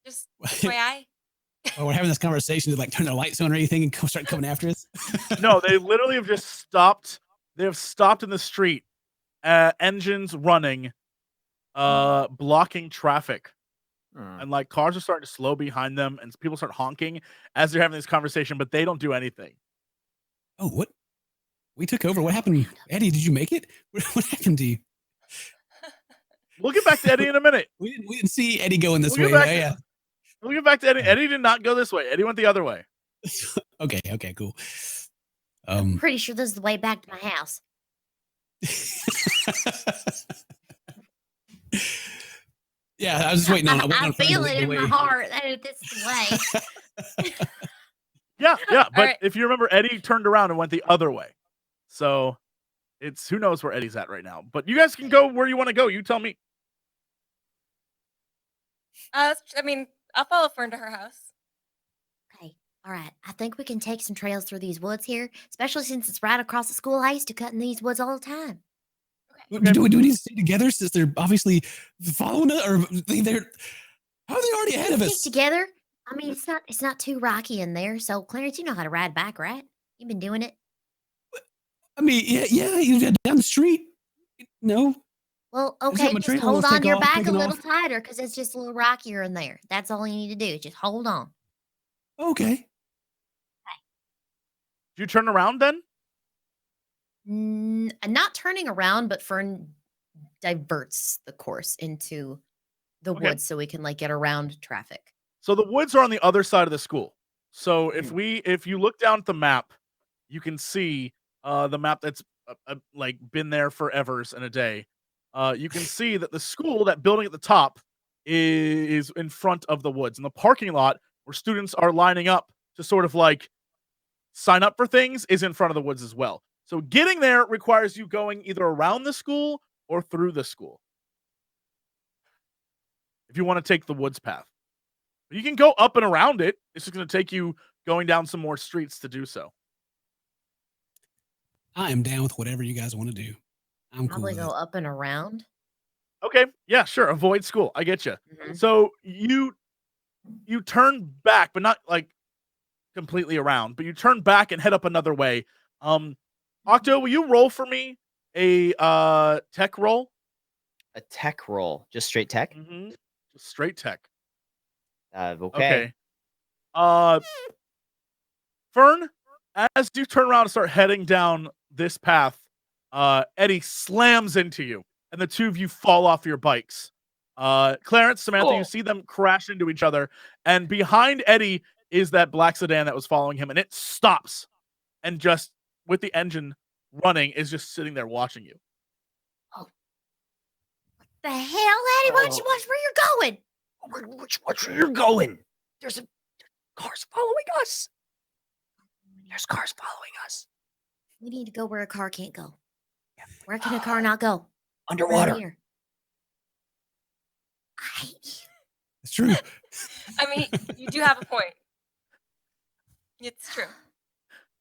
Just FYI. While we're having this conversation, to like turn their lights on or anything and start coming after us. No, they literally have just stopped. They have stopped in the street, engines running, blocking traffic. And like cars are starting to slow behind them, and people start honking as they're having this conversation, but they don't do anything. Oh, what? We took over. What happened? Eddie, did you make it? What happened to you? We'll get back to Eddie in a minute. We didn't see Eddie going this We'll way. get back Yeah, We'll get back to Eddie. Eddie did not go this way. Eddie went the other way. yeah. Okay, cool. I'm pretty sure this is the way back to my house. Yeah, I was just waiting on. I feel it in my heart that this is the way. Yeah. But right. if you remember, Eddie turned around and went the other way. So it's who knows where Eddie's at right now. But you guys can go where you want to go. You tell me. I mean, I'll follow Fern to her house. Okay, all right. I think we can take some trails through these woods here, especially since it's right across the school. I used to cut in these woods all the time. Do we need to stay together since they're obviously following us, or they're how are they already ahead of us? Stick together. I mean, it's not too rocky in there. So, Clarence, you know how to ride back, right? You've been doing it. I mean, yeah, you down the street. No. Well, Is okay, that my just train? hold Let's on take to your off, back a taking little off. tighter because it's just a little rockier in there. That's all you need to do. Just hold on. Okay. Do you turn around then? Not turning around, but Fern diverts the course into the Okay. woods so we can like get around traffic. So the woods are on the other side of the school. So if you look down at the map, you can see the map that's like been there forevers and a day. You can see that the school, that building at the top, is in front of the woods. And the parking lot where students are lining up to sort of like sign up for things is in front of the woods as well. So getting there requires you going either around the school or through the school. If you want to take the woods path. You can go up and around it. It's just going to take you going down some more streets to do so. I am down with whatever you guys want to do. I'm cool Probably with go it. up and around. Okay, yeah, sure. Avoid school. I get you. Mhm. So you turn back, but not like completely around. But you turn back and head up another way. Octo, will you roll for me a tech roll? A tech roll, just straight tech. Mm-hmm. Just straight tech. Okay. Fern, as you turn around and start heading down this path, Eddie slams into you, and the two of you fall off your bikes. Clarence, Samantha, you see them crash into each other, and behind Eddie is that black sedan that was following him, and it stops, and just with the engine running, is just sitting there watching you. The hell, Eddie? Why don't you watch where you're going? Watch where you're going. There's cars following us. There's cars following us. We need to go where a car can't go. Where can a car not go? Underwater. Right here. I hate you. It's true. I mean, you do have a point. It's true.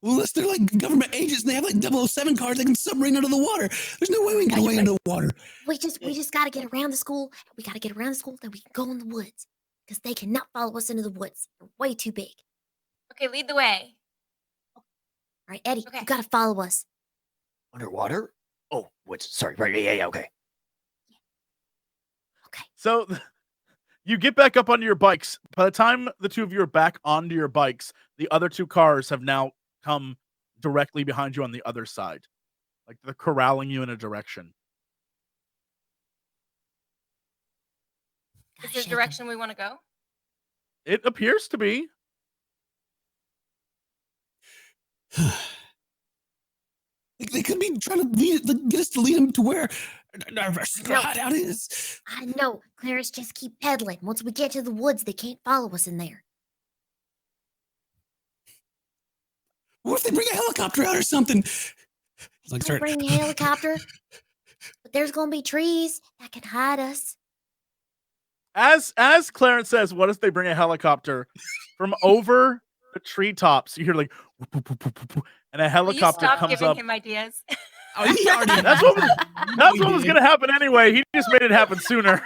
Well, unless they're like government agents and they have like 007 cars that can submarine under the water. There's no way we can get away under the water. We just got to get around the school. We got to get around the school, then we can go in the woods. Because they cannot follow us into the woods. They're way too big. Okay, lead the way. right, Eddie, Okay. you gotta follow us. Underwater? Oh, sorry, right, yeah, okay. Okay. So you get back up onto your bikes. By the time the two of you are back onto your bikes, the other two cars have now come directly behind you on the other side. Like they're corralling you in a direction. Is Gosh, this Evan. direction we want to go? It appears to be. They could be trying to get us to lead them to where our secret No. hideout is. I know. Clarence, just keep pedaling. Once we get to the woods, they can't follow us in there. What if they bring a helicopter out or something? Like Don't bring a helicopter. But there's gonna be trees that can hide us. As Clarence says, what if they bring a helicopter from over the treetops? You hear like, whoop, whoop, whoop, whoop, whoop, and a Will you helicopter stop comes giving up. him ideas? Oh, he already. That's what was going to happen anyway. He just made it happen sooner.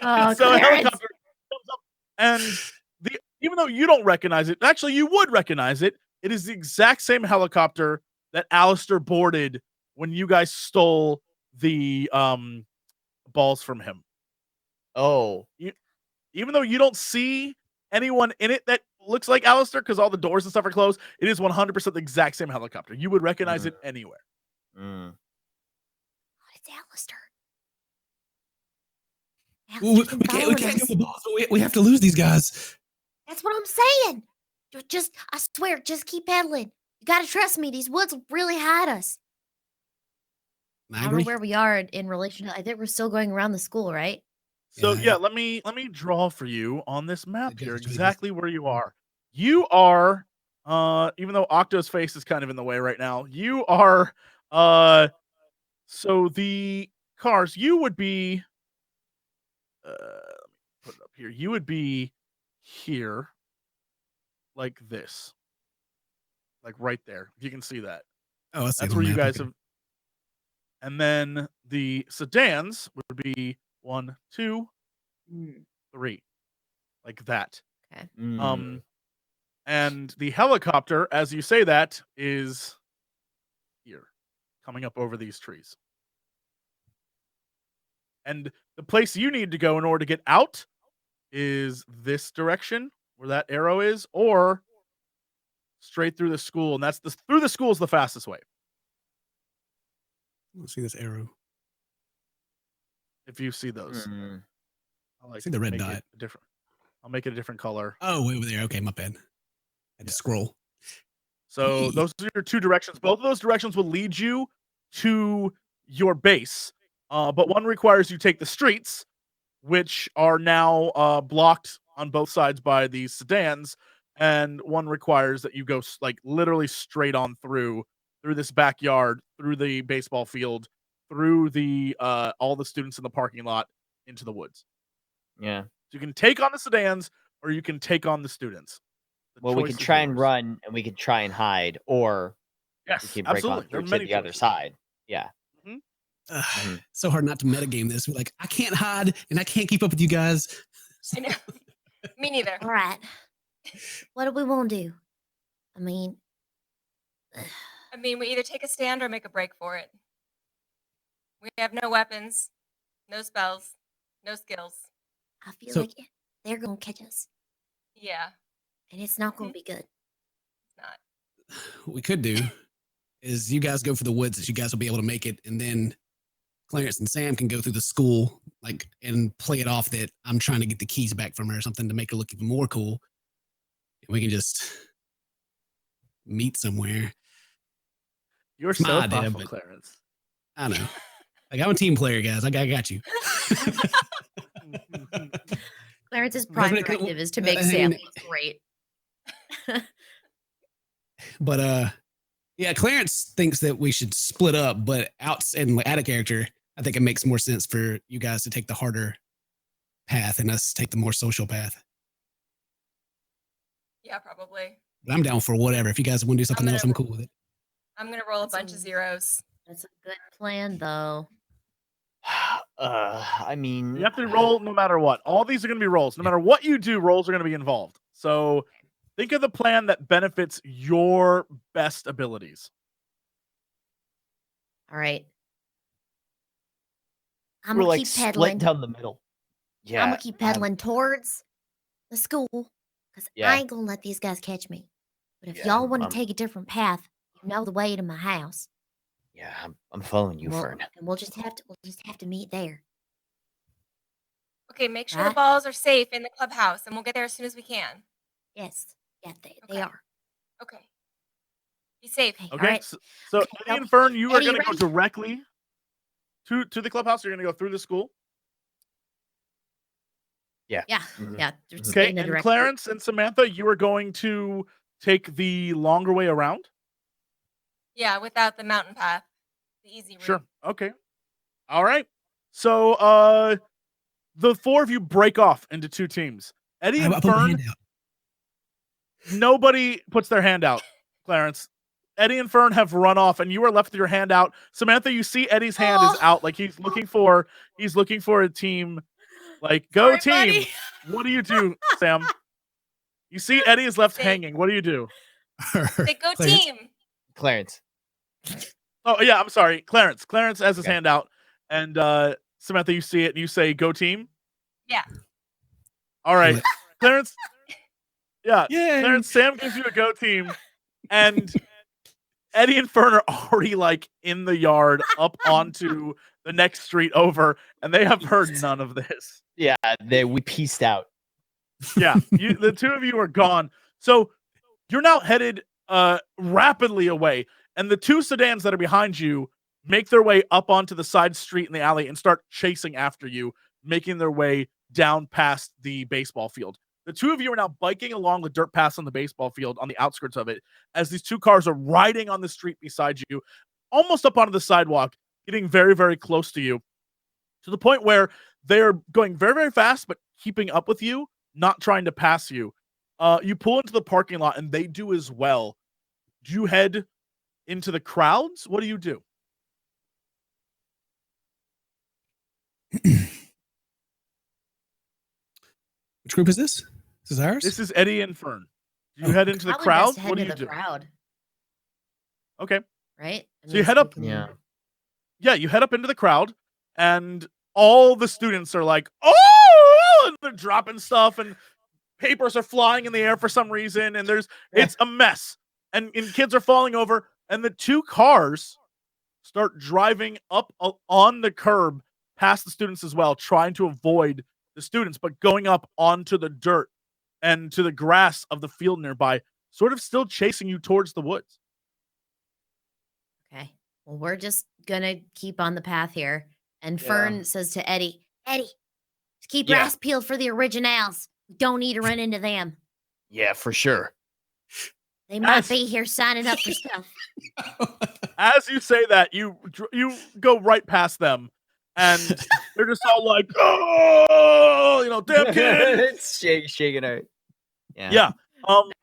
Oh, So a Clarence. helicopter comes up, and even though you don't recognize it, actually you would recognize it. It is the exact same helicopter that Alistair boarded when you guys stole the balls from him. Oh. Even though you don't see anyone in it that looks like Alistair because all the doors and stuff are closed, it is 100% the exact same helicopter. You would recognize it anywhere. It's Alistair. We Alistair's been can't following get us. the balls. We have to lose these guys. That's what I'm saying. Just, I swear, just keep pedaling. You gotta trust me. These woods will really hide us. I I don't agree. know where we are in relation to. I think we're still going around the school, right? So Yeah. let me draw for you on this map Yeah, here just do this. exactly where you are. You are even though Octo's face is kind of in the way right now, you are so the cars you would be let me put it up here. You would be here like this. Like right there. If you can see that. Oh, I see That's it on where you map. guys Okay. have. And then the sedans would be 1, 2, 3. Like that. Okay. And the helicopter, as you say that, is here, coming up over these trees. And the place you need to go in order to get out is this direction, where that arrow is, or straight through the school. And through the school is the fastest way. Let's see this arrow. If you see those. I'll See the red make dot. it different. I'll make it a different color. Oh, way over there. Okay, my bad. I had to scroll. So Yee. those are your two directions. Both of those directions will lead you to your base. But one requires you take the streets, which are now blocked on both sides by these sedans, and one requires that you go like literally straight on through this backyard, through the baseball field, through the all the students in the parking lot into the woods. Yeah. So you can take on the sedans or you can take on the students. The Well, we choice can is try and yours. run and we can try and hide, or we Yes, can break absolutely. on There are through to many the other choices. side. Yeah. So hard not to metagame this. We're like, I can't hide and I can't keep up with you guys. I know. Me neither. All right. What do we want to do? I mean, We either take a stand or make a break for it. We have no weapons, no spells, no skills. I feel So- like they're gonna catch us, Yeah, and it's not gonna be good. it's not. What we could do is you guys go for the woods, that you guys will be able to make it, and then Clarence and Sam can go through the school, like, and play it off that I'm trying to get the keys back from her or something to make her look even more cool. And we can just meet somewhere. You're It's my so idea, thoughtful, but- Clarence. I know. Like, I'm a team player, guys. I got you. Clarence's prime Wasn't it- directive is to I make mean- Sam look great. But yeah, Clarence thinks that we should split up, but out of character, I think it makes more sense for you guys to take the harder path and us take the more social path. Yeah, probably. But I'm down for whatever. If you guys want to do something else, I'm cool with it. I'm gonna roll a That's bunch of zeros. That's a good plan, though. I mean, You have to roll no matter what. All these are going to be rolls. No matter what you do, rolls are going to be involved. So Think of the plan that benefits your best abilities. All right. I'm We're gonna like keep split pedaling. down the middle. Yeah. I'm gonna keep pedaling towards the school because Yeah. I ain't gonna let these guys catch me. But if Yeah, y'all want to I'm- take a different path, you know the way to my house. Yeah, I'm following you, We'll- Fern. And we'll just have to meet there. Okay, make sure the Right. balls are safe in the clubhouse, and we'll get there as soon as we can. Yes. Yeah, they Okay. are. Okay. Be safe. Okay. All Okay, right. so Okay, Eddie and okay. Fern, you are Eddie, you going to go ready? directly to the clubhouse. You're going to go through the school. Yeah. Mhm. Yeah. They're just Okay, in a and direct Clarence and Samantha, you are going to take the longer way around. Yeah, without the mountain path, the easy route. Sure. Okay. All right. So, the four of you break off into two teams. Eddie I and put my Fern, hand out. nobody puts their hand out. Clarence, Eddie and Fern have run off, and you are left with your hand out. Samantha, you see Eddie's hand is Oh. out, like he's looking for a team. Like, go Sorry, team. buddy. What do you do, Sam? You see Eddie is left Say- hanging. What do you do? Say, go Clarence. team. Clarence. Oh yeah, I'm sorry, Clarence. Clarence has his Okay. hand out, and Samantha, you see it, and you say, "Go team." Yeah. All right, Clarence. Yeah, Yay. Clarence. Sam gives you a go team, and Eddie and Fern are already like in the yard, up onto the next street over, and they have heard none of this. Yeah, we pieced out. Yeah, the two of you are gone. So you're now headed rapidly away, and the two sedans that are behind you make their way up onto the side street in the alley and start chasing after you, making their way down past the baseball field. The two of you are now biking along the dirt paths on the baseball field on the outskirts of it, as these two cars are riding on the street beside you, almost up onto the sidewalk, getting very, very close to you, to the point where they're going very, very fast, but keeping up with you, not trying to pass you. You pull into the parking lot, and they do as well. Do you head into the crowds? What do you do? Which group is this? This is ours? This is Eddie and Fern. Do you Oh, head into the Probably crowd? best to head What do to you the do? crowd, Okay. right? So you head up- Yeah. Yeah, you head up into the crowd, and all the students are like, "Oh!" and they're dropping stuff, and papers are flying in the air for some reason, and it's a mess. And kids are falling over, and the two cars start driving up on the curb past the students as well, trying to avoid the students, but going up onto the dirt and to the grass of the field nearby, sort of still chasing you towards the woods. Okay. Well, we're just gonna keep on the path here. And Yeah. Fern says to Eddie, Eddie, just keep your Yeah. ass peeled for the originals. We don't need to run into them. Yeah, for sure. They might As- be here signing up for stuff. As you say that, you go right past them, and they're just all like, "Oh, damn kid." It's shaking out. Yeah. Yeah.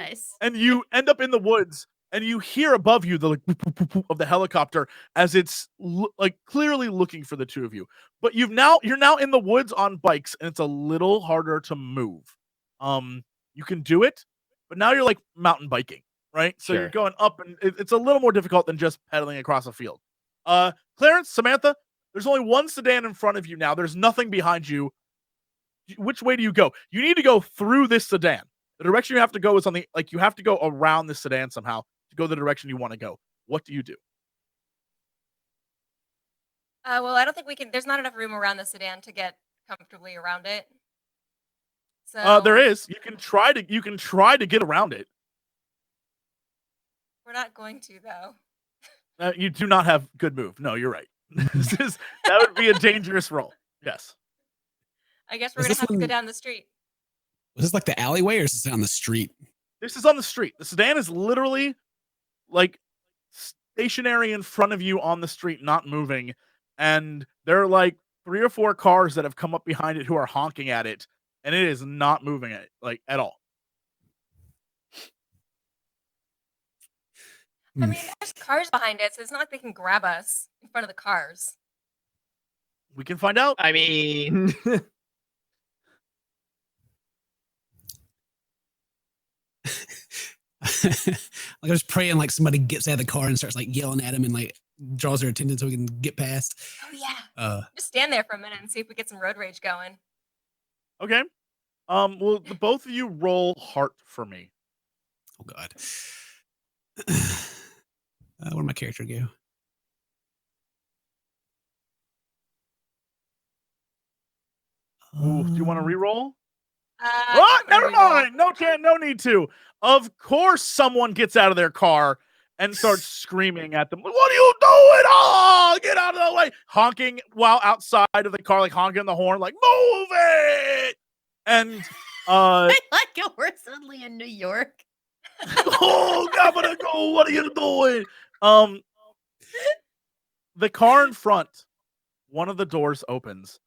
Nice. And you end up in the woods, and you hear above you the like boop, boop, boop, boop of the helicopter as it's like clearly looking for the two of you. But you're now in the woods on bikes, and it's a little harder to move. You can do it, but now you're like mountain biking, right? So you're Sure. going up, and it's a little more difficult than just pedaling across a field. Clarence, Samantha, there's only one sedan in front of you now. There's nothing behind you. Which way do you go? You need to go through this sedan. The direction you have to go is you have to go around this sedan somehow to go the direction you want to go. What do you do? Well, I don't think we can. There's not enough room around the sedan to get comfortably around it. So There is. You can try to get around it. We're not going to though. You do not have good move. No, you're right. That would be a dangerous roll. Yes. I guess we're Was gonna this have to go one- down the street. Was this like the alleyway or is this on the street? This is on the street. The sedan is literally like stationary in front of you on the street, not moving. And there are like 3 or 4 cars that have come up behind it who are honking at it, and it is not moving it like at all. I mean, there's cars behind it, so it's not like they can grab us in front of the cars. We can find out. I mean, I was praying like somebody gets out of the car and starts like yelling at him and like draws their attention so we can get past. Oh yeah. Just stand there for a minute and see if we get some road rage going. Okay. Well, the both of you roll heart for me. Oh God. Where'd my character go? Ooh, do you want to re-roll? I Never can re-roll. mind. No need to. Of course, someone gets out of their car and starts screaming at them. What are you doing? Oh, get out of the way! Honking while outside of the car, like honking the horn, like move it. And I like it. We're suddenly in New York. oh, gotta go. What are you doing? The car in front, one of the doors opens,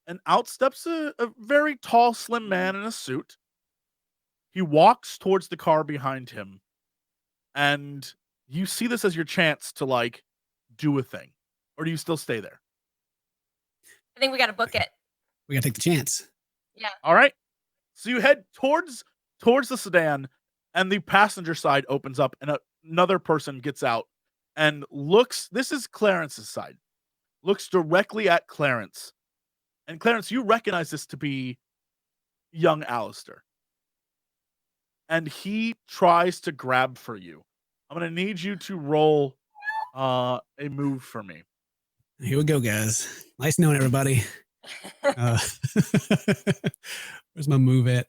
and out steps a very tall, slim man in a suit. He walks towards the car behind him, and you see this as your chance to like do a thing, or do you still stay there? I think we got to book it. We gotta take the chance. Yeah. All right. So you head towards the sedan, and the passenger side opens up, and another person gets out and looks. This is Clarence's side. Looks directly at Clarence, and Clarence, you recognize this to be young Alistair. And he tries to grab for you. I'm gonna need you to roll a move for me. Here we go, guys. Nice knowing everybody. Where's my move at?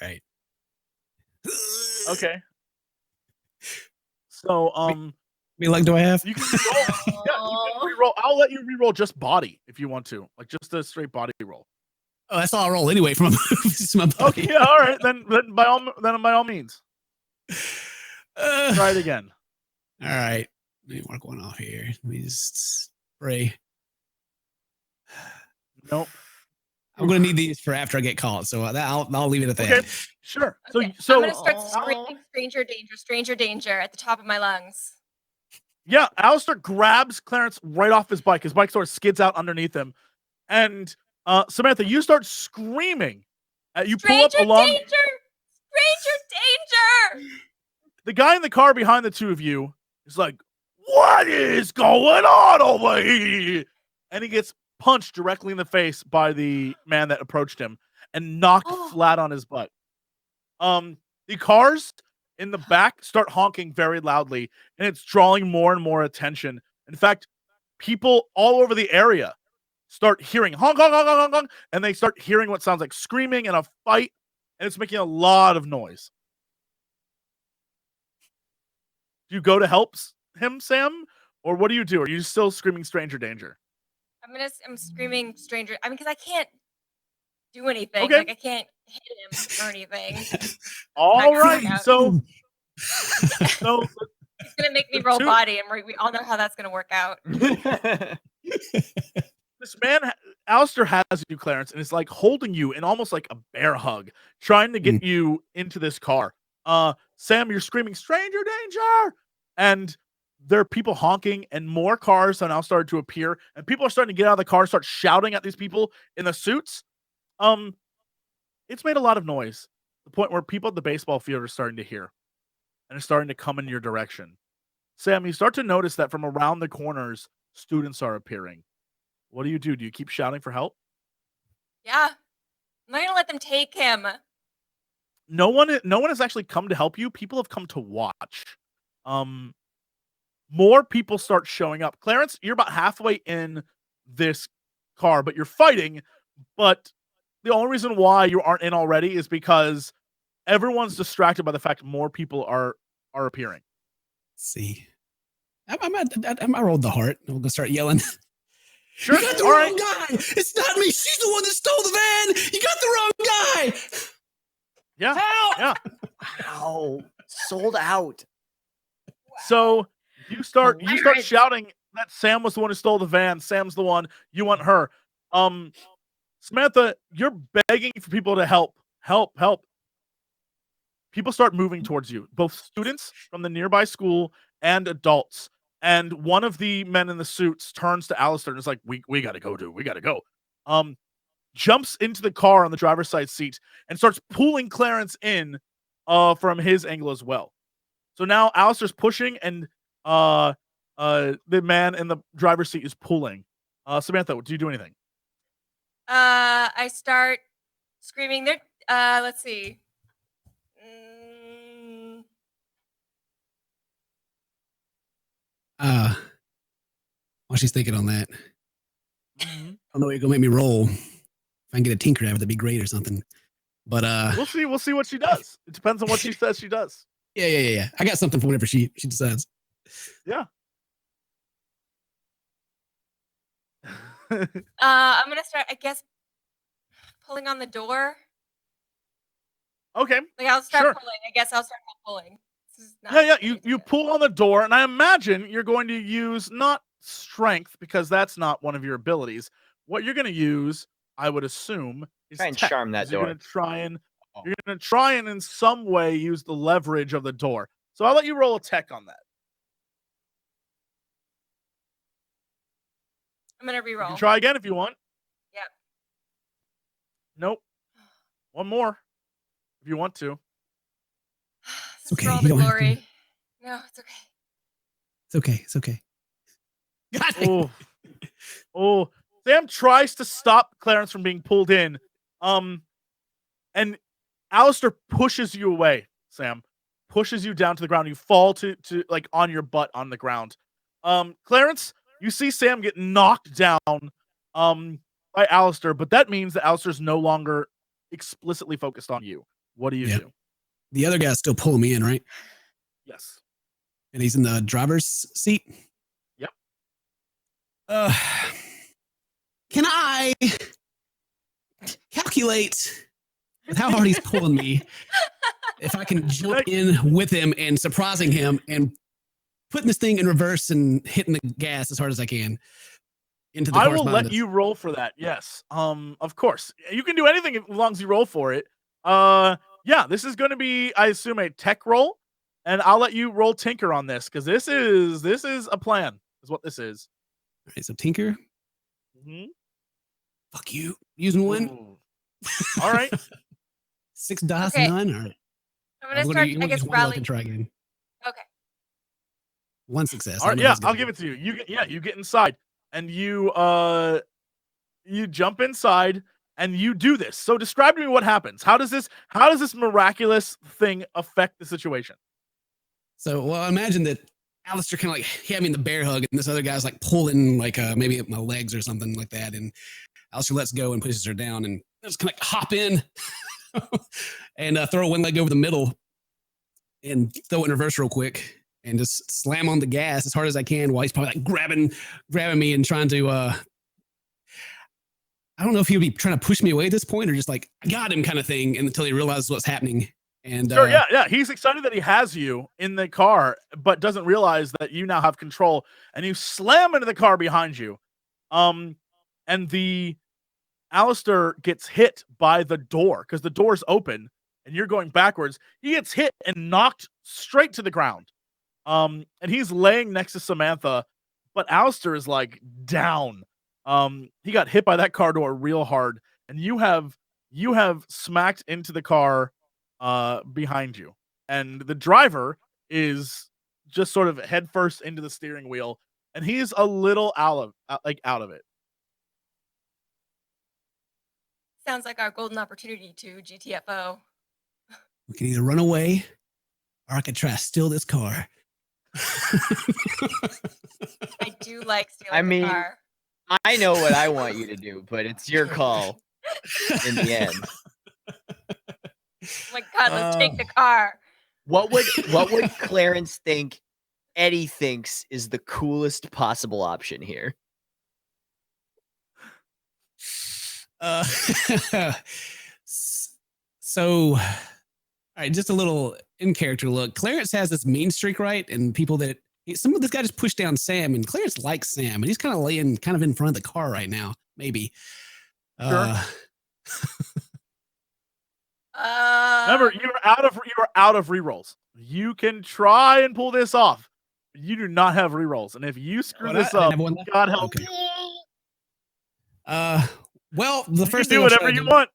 All right. Okay. So How many luck do I have? you can roll. Yeah, you can re-roll. I'll let you re-roll just body if you want to, like just a straight body roll. Oh, that's all I roll anyway for my moves. My body. Okay, yeah, all right. Then by all means, try it again. All right. Let me mark one off here. Let me just spray. Nope. I'm gonna need these for after I get caught, so I'll leave it at that. Okay, sure. Okay. So I'm gonna start screaming stranger danger at the top of my lungs. yeah, Alistair grabs Clarence right off his bike. His bike sort of skids out underneath him, and Samantha, you start screaming. You pull up along. Stranger danger! The guy in the car behind the two of you is like, "What is going on over here?" And he gets punched directly in the face by the man that approached him and knocked flat on his butt. The cars in the back start honking very loudly, and it's drawing more and more attention. In fact, people all over the area start hearing honk, honk, honk, honk, honk, and they start hearing what sounds like screaming and a fight, and it's making a lot of noise. Do you go to help him, Sam? Or what do you do? Are you still screaming stranger danger? I'm screaming stranger. I mean, because I can't do anything. Okay. Like I can't hit him or anything. All right. So He's gonna make me roll body, and we all know how that's gonna work out. This man, Alistair, has you, Clarence, and is like holding you in almost like a bear hug, trying to get you into this car. Sam, you're screaming stranger danger, and there are people honking, and more cars are now started to appear, and people are starting to get out of the car, start shouting at these people in the suits. It's made a lot of noise, to the point where people at the baseball field are starting to hear, and are starting to come in your direction. Sam, you start to notice that from around the corners, students are appearing. What do? Do you keep shouting for help? Yeah. I'm not gonna let them take him. No one has actually come to help you. People have come to watch. More people start showing up. Clarence, you're about halfway in this car, but you're fighting. But the only reason why you aren't in already is because everyone's distracted by the fact more people are appearing. Let's see. I rolled the heart. We'll go start yelling. Sure. You got the wrong guy. It's not me. She's the one that stole the van. You got the wrong guy. Yeah. Help! Yeah. Wow. Sold out. So you start Hilarious. shouting that Sam was the one who stole the van. Sam's the one. You want her. Samantha, you're begging for people to help. Help. People start moving towards you, both students from the nearby school and adults. And one of the men in the suits turns to Alistair and is like, we gotta go, dude. We gotta go. Jumps into the car on the driver's side seat and starts pulling Clarence in from his angle as well. So now Alistair's pushing, and the man in the driver's seat is pulling. Samantha, do you do anything? I start screaming. There. Let's see. While she's thinking on that, I don't know what you're gonna make me roll. If I can get a tinker out of it, that'd be great or something. But we'll see. We'll see what she does. It depends on what she says she does. Yeah. I got something for whenever she decides. Yeah. I'm gonna start, I guess, pulling on the door. Okay. Like I'll start Sure. pulling. I guess I'll start pulling. Yeah. You pull on the door, and I imagine you're going to use not strength because that's not one of your abilities. What you're going to use, I would assume, is Try and tech, charm that 'cause You're door. going to try and in some way use the leverage of the door. So I'll let you roll a tech on that. I'm gonna You re-roll. can try again if you want. Yep. Nope. One more, if you want to. This is okay, for all you the don't have to. glory. No, it's okay. It's okay. God dang. Oh, Sam tries to stop Clarence from being pulled in. And Alistair pushes you away, Sam. Pushes you down to the ground. You fall to like on your butt on the ground. Clarence, you see Sam get knocked down by Alistair, but that means that Alistair's no longer explicitly focused on you. What do you do? The other guy's still pulling me in, right? Yes. And he's in the driver's seat. Yep. Can I calculate with how hard he's pulling me if I can jump in with him and surprising him and putting this thing in reverse and hitting the gas as hard as I can into the I cars will behind let us? you roll for that. Yes. Of course. You can do anything as long as you roll for it. Yeah, this is going to be, I assume, a tech roll, and I'll let you roll Tinker on this because this is a plan. Is what this is. All right, so Tinker. Mm-hmm. Fuck you. Using one. Ooh. All right. 6 dice, Okay. none. All right. I'm gonna start, I guess, one luck rally. and try again. Okay. One success. All right. Yeah, I'll give it to you. You get inside, and you jump inside, and you do this. So describe to me what happens. How does this miraculous thing affect the situation? So, well, imagine that Alistair kind of like had me in the bear hug, and this other guy's like pulling like maybe at my legs or something like that, and Alistair lets go and pushes her down, and I just kind of hop in and throw one leg over the middle and throw it in reverse real quick and just slam on the gas as hard as I can while he's probably like grabbing me and trying to I don't know if he would be trying to push me away at this point or just like I got him kind of thing until he realizes what's happening. And sure, yeah. He's excited that he has you in the car, but doesn't realize that you now have control, and you slam into the car behind you. And the Alistair gets hit by the door because the door's open and you're going backwards. He gets hit and knocked straight to the ground. And he's laying next to Samantha, but Alistair is like down. He got hit by that car door real hard, and you have smacked into the car behind you. And the driver is just sort of headfirst into the steering wheel, and he's a little out of it. Sounds like our golden opportunity to GTFO. we can either run away or I could try to steal this car. I do like stealing the car. I know what I want you to do, but it's your call in the end. Oh my God, let's take the car. What would Clarence think Eddie thinks is the coolest possible option here? So, all right, just a little in character look. Clarence has this mean streak, right? And people that some of this guy just pushed down Sam, and Clarence likes Sam, and he's kind of laying kind of in front of the car right now, maybe. Sure. Remember, you're out of rerolls. You can try and pull this off. You do not have rerolls, and if you screw this up, God help you. Well, the first thing do whatever you want.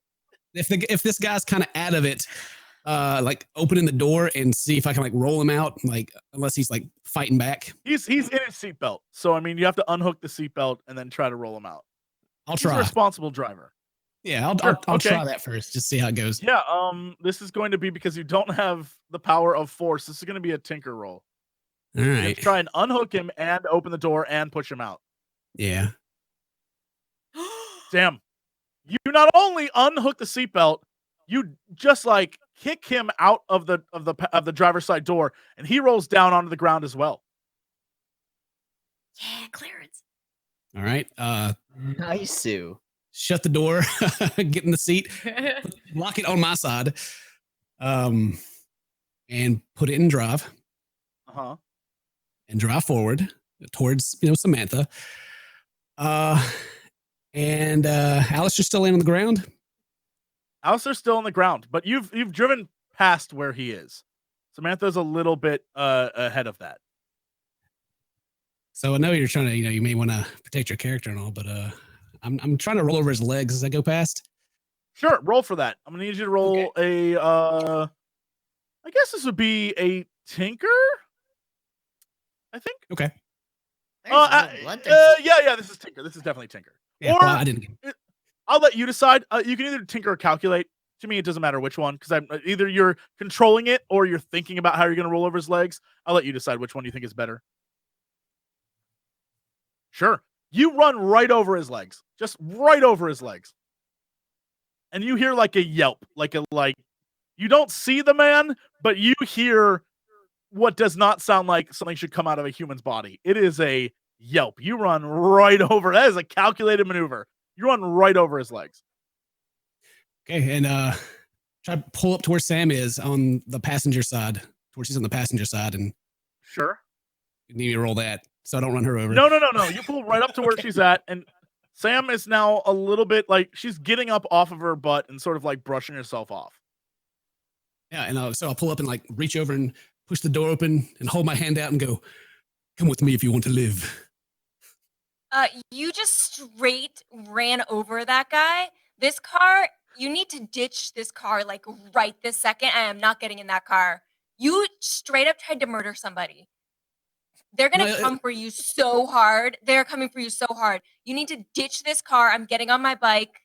If this guy's kind of out of it, like opening the door and see if I can like roll him out, like unless he's like fighting back? He's in his seatbelt, so I mean you have to unhook the seatbelt and then try to roll him out. I'll He's a try. responsible driver. Yeah, Sure, I'll okay. try that first. Just see how it goes. Yeah, this is going to be because you don't have the power of force. This is going to be a tinker roll. All You have right. to try and unhook him and open the door and push him out. Yeah. Damn. You not only unhook the seatbelt, you just like kick him out of the driver's side door, and he rolls down onto the ground as well. Yeah, Clarence. All right. Nice, Sue. Shut the door, get in the seat, lock it on my side, and put it in drive Uh-huh. and drive forward towards, Samantha. And Alistair's still laying on the ground. Alistair's still on the ground, but you've driven past where he is. Samantha's a little bit ahead of that. So I know you're trying to, you may want to protect your character and all, but I'm trying to roll over his legs as I go past. Sure, roll for that. I'm gonna need you to roll a I guess this would be a tinker. I think. Okay. Yeah, this is tinker. This is definitely tinker. Yeah, Or well, I didn't. I'll let you decide. You can either tinker or calculate. To me, it doesn't matter which one because I'm either you're controlling it or you're thinking about how you're gonna roll over his legs. I'll let you decide which one you think is better. Sure. You run right over his legs. Just right over his legs. And you hear like a yelp, like you don't see the man, but you hear what does not sound like something should come out of a human's body. It is a yelp. You run right over. That is a calculated maneuver. You run right over his legs. Okay, and try to pull up to where Sam is on the passenger side, where she's on the passenger side, and Sure. you need me to roll that so I don't run her over. No. You pull right up to where she's at, and Sam is now a little bit like she's getting up off of her butt and sort of like brushing herself off. Yeah, and so I'll pull up and like reach over and push the door open and hold my hand out and go, "Come with me if you want to live." You just straight ran over that guy. This car, you need to ditch this car like right this second. I am not getting in that car. You straight up tried to murder somebody. They're going to come for you so hard. They're coming for you so hard. You need to ditch this car. I'm getting on my bike.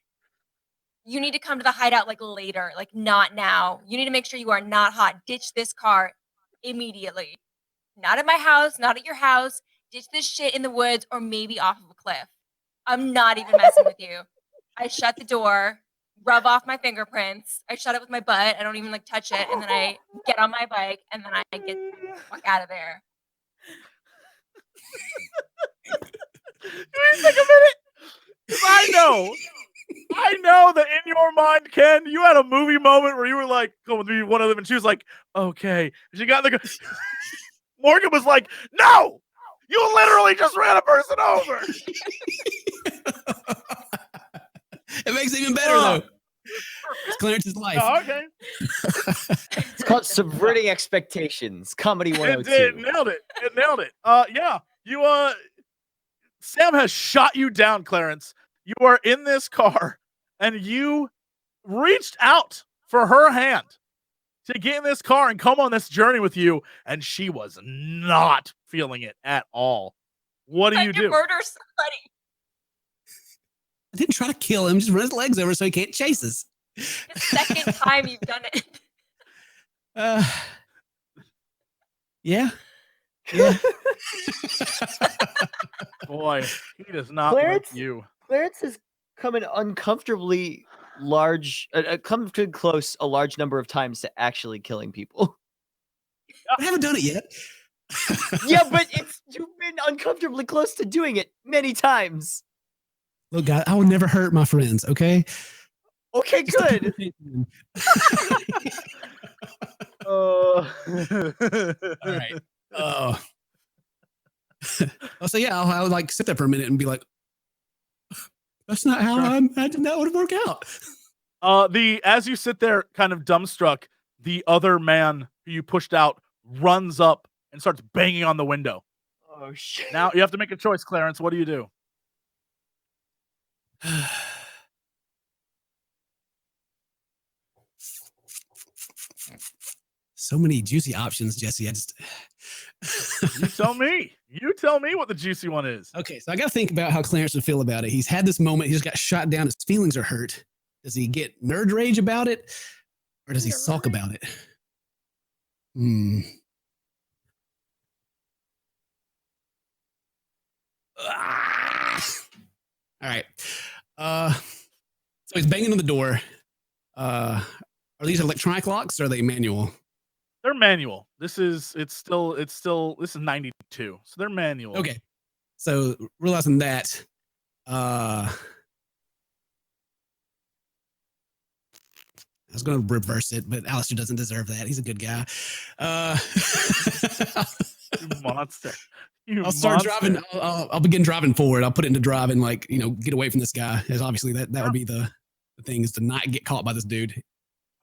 You need to come to the hideout like later, like not now. You need to make sure you are not hot. Ditch this car immediately. Not at my house, not at your house. Ditch this shit in the woods or maybe off of a cliff. I'm not even messing with you. I shut the door, rub off my fingerprints. I shut it with my butt. I don't even like touch it. And then I get on my bike and then I get the fuck out of there. Wait a minute. I know that in your mind, Ken, you had a movie moment where you were like, "Come with me, one of them," and she was like, "Okay." She got the. Morgan was like, "No, you literally just ran a person over." It makes it even better though. It's Clarence's life. Oh, okay. It's called subverting expectations. Comedy 102. It nailed it. It nailed it. Yeah. You Sam has shot you down, Clarence. You are in this car and you reached out for her hand to get in this car and come on this journey with you, and she was not feeling it at all. What do you do? Murder somebody. I didn't try to kill him, just run his legs over so he can't chase us. The second time you've done it. Yeah. Boy, he does not Clarence? like you. Clarence has come in uncomfortably large, come to close a large number of times to actually killing people. I haven't done it yet. Yeah, but you've been uncomfortably close to doing it many times. Look, guys, I will never hurt my friends, okay? Okay, good. All right. So yeah, I'll like sit there for a minute and be like, "That's not how I imagined that would work out." As you sit there, kind of dumbstruck, the other man who you pushed out runs up and starts banging on the window. Oh shit! Now you have to make a choice, Clarence. What do you do? so many juicy options, Jesse. I just You tell me. You tell me what the juicy one is. Okay, so I got to think about how Clarence would feel about it. He's had this moment. He just got shot down. His feelings are hurt. Does he get nerd rage about it, or does he sulk about it? All right. So he's banging on the door. Are these electronic locks or are they manual? They're manual. This is 92. So they're manual. Okay. So realizing that, I was going to reverse it, but Alistair doesn't deserve that. He's a good guy. You monster. I'll start driving. I'll begin driving forward. I'll put it into drive and get away from this guy. As obviously that would be the thing, is to not get caught by this dude.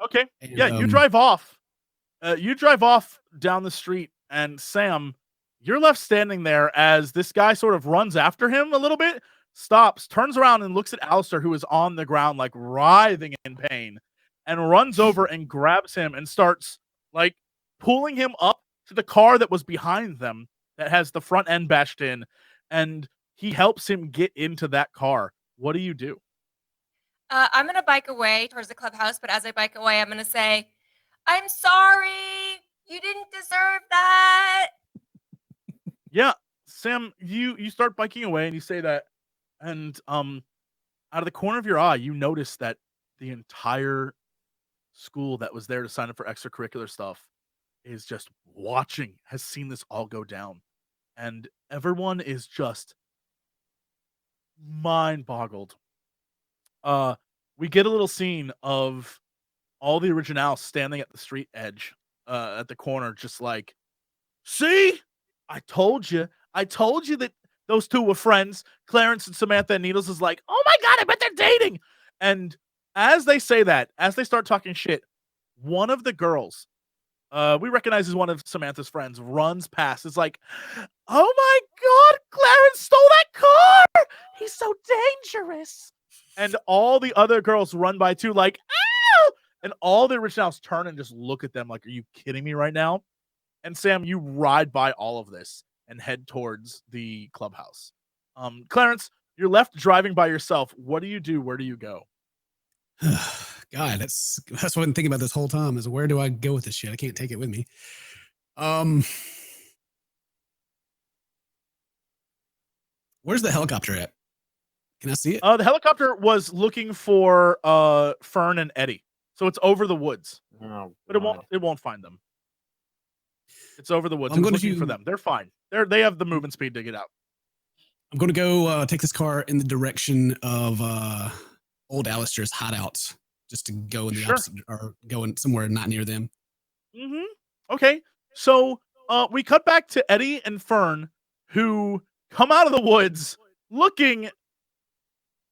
Okay. And, yeah, you drive off. You drive off down the street, and Sam, you're left standing there as this guy sort of runs after him a little bit, stops, turns around, and looks at Alistair, who is on the ground, like writhing in pain, and runs over and grabs him and starts like pulling him up to the car that was behind them that has the front end bashed in, and he helps him get into that car. What do you do? I'm going to bike away towards the clubhouse, but as I bike away, I'm going to say, I'm sorry. You didn't deserve that. Yeah, Sam, you start biking away and you say that, and out of the corner of your eye, you notice that the entire school that was there to sign up for extracurricular stuff is just watching, has seen this all go down, and everyone is just mind boggled. We get a little scene of all the originals standing at the street edge, at the corner, just like, see, I told you that those two were friends. Clarence and Samantha and Needles is like, oh my God, I bet they're dating. And as they say that, as they start talking shit, one of the girls, we recognize as one of Samantha's friends, runs past. It's like, oh my God, Clarence stole that car. He's so dangerous. And all the other girls run by too, like, ow! And all the originals turn and just look at them like, are you kidding me right now? And Sam, you ride by all of this and head towards the clubhouse. Clarence, you're left driving by yourself. What do you do? Where do you go? God, that's what I've been thinking about this whole time, is where do I go with this shit? I can't take it with me. Where's the helicopter at? Can I see it? The helicopter was looking for Fern and Eddie. So it's over the woods. Oh, but it won't find them. It's over the woods. I'm looking for them. They're fine. They have the movement speed to get out. I'm going to go take this car in the direction of old Alistair's hideouts, just to go in the opposite, or going somewhere not near them. Mm-hmm. Okay. So we cut back to Eddie and Fern, who come out of the woods looking,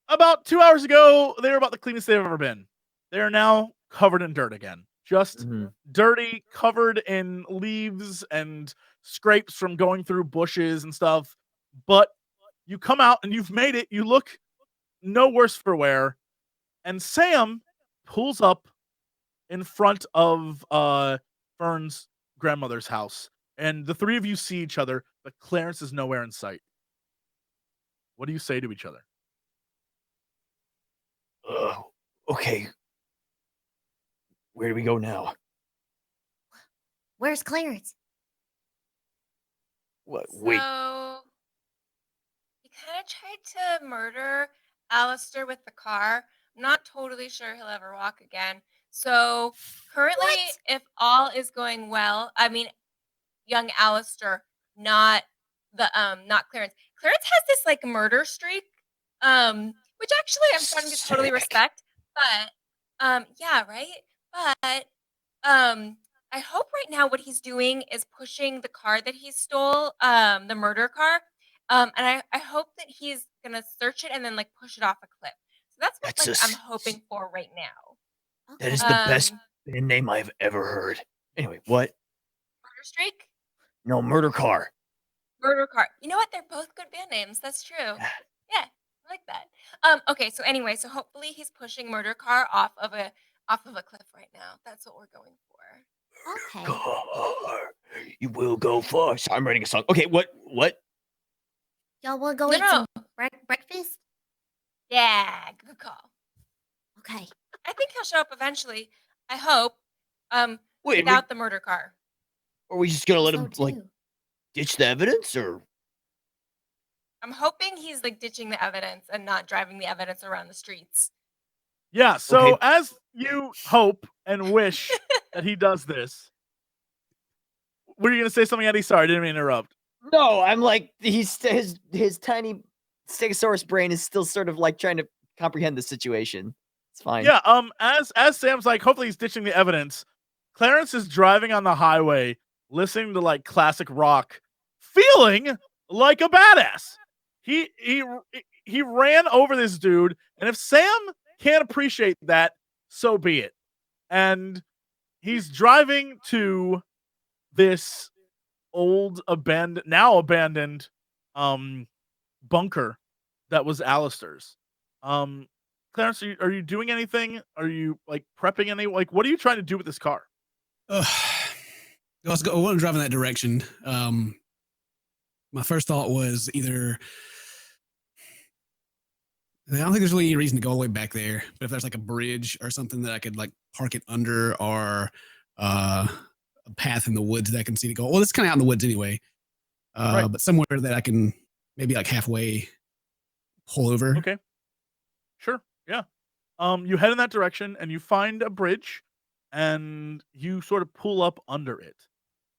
about 2 hours ago, they were about the cleanest they've ever been. They are now covered in dirt again. Just dirty, covered in leaves and scrapes from going through bushes and stuff. But you come out and you've made it. You look no worse for wear. And Sam pulls up in front of Fern's grandmother's house. And the three of you see each other, but Clarence is nowhere in sight. What do you say to each other? Okay. Where do we go now? Where's Clarence? What? Wait. So he kind of tried to murder Alistair with the car. I'm not totally sure he'll ever walk again. So currently, if all is going well, I mean, young Alistair, not Clarence. Clarence has this like murder streak, which actually I'm starting to totally respect. But yeah, right. But I hope right now what he's doing is pushing the car that he stole, the murder car. And I hope that he's gonna search it and then like push it off a cliff. So that's what I'm hoping for right now. That is the best band name I've ever heard. Anyway, what? Murder streak? No, murder car. Murder car. You know what? They're both good band names. That's true. Yeah, I like that. Okay, so anyway, so hopefully he's pushing murder car off of a cliff right now. That's what we're going for. Okay. Car, you will go far. So I'm writing a song. Okay, what? Y'all want to go No, eat no. some breakfast? Yeah, good call. Okay. I think he'll show up eventually. I hope. Wait, Without the murder car. are we just gonna let So him like too. ditch the evidence, or? I'm hoping he's like ditching the evidence and not driving the evidence around the streets. Yeah, so Okay. as you hope and wish that he does this, were you going to say something, Eddie? Sorry, I didn't mean to interrupt. No, I'm like his tiny Stegosaurus brain is still sort of like trying to comprehend the situation. It's fine. Yeah, as Sam's like, hopefully he's ditching the evidence, Clarence is driving on the highway, listening to like classic rock, feeling like a badass. He ran over this dude, and if Sam can't appreciate that, so be it. And he's driving to this old abandoned bunker that was Alistair's. Clarence, are you doing anything? Are you like prepping any? Like, what are you trying to do with this car? Let's go. I want to drive in that direction. My first thought was either. I don't think there's really any reason to go all the way back there, but if there's like a bridge or something that I could like park it under, or a path in the woods that I can see to go. Well, it's kind of out in the woods anyway, Right. but somewhere that I can maybe like halfway pull over. Okay. Sure. Yeah. You head in that direction and you find a bridge and you sort of pull up under it.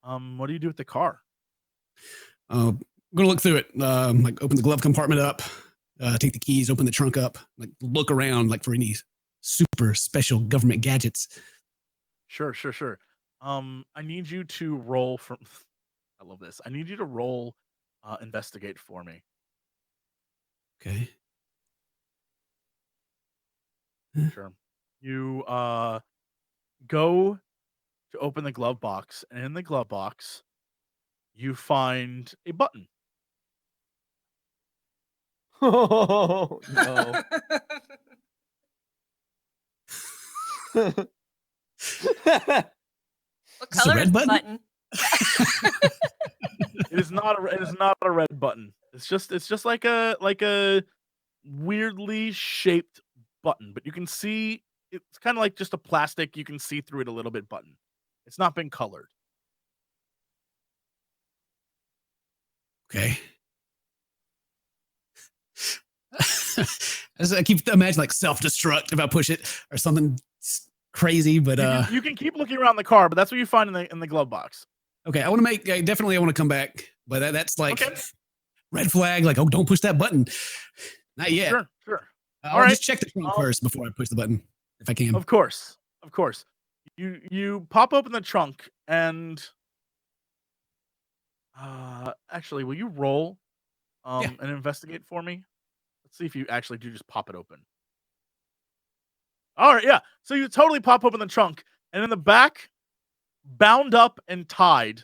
What do you do with the car? I'm gonna look through it. Like open the glove compartment up, take the keys, open the trunk up, like look around like for any super special government gadgets. Sure. I need you to roll from I love this. I need you to roll investigate for me. Okay. Sure. You go to open the glove box, and in the glove box, you find a button. Oh no. What Is this a color red is the button? button? It is not a red button. It's just like a weirdly shaped button, but you can see it's kind of like just a plastic. You can see through it a little bit button. It's not been colored. Okay. I keep imagining like self-destruct if I push it or something crazy, but You can keep looking around the car, but that's what you find in the glove box. okay. I want to make I want to come back, but that's like Okay. red flag. Like, oh, don't push that button. Not yet. Sure. I'll just check the trunk first before I push the button if I can. Of course. You pop open the trunk and actually, will you roll Yeah. and investigate for me? Let's see if you actually do just pop it open. All right, yeah. So you totally pop open the trunk, and in the back, bound up and tied,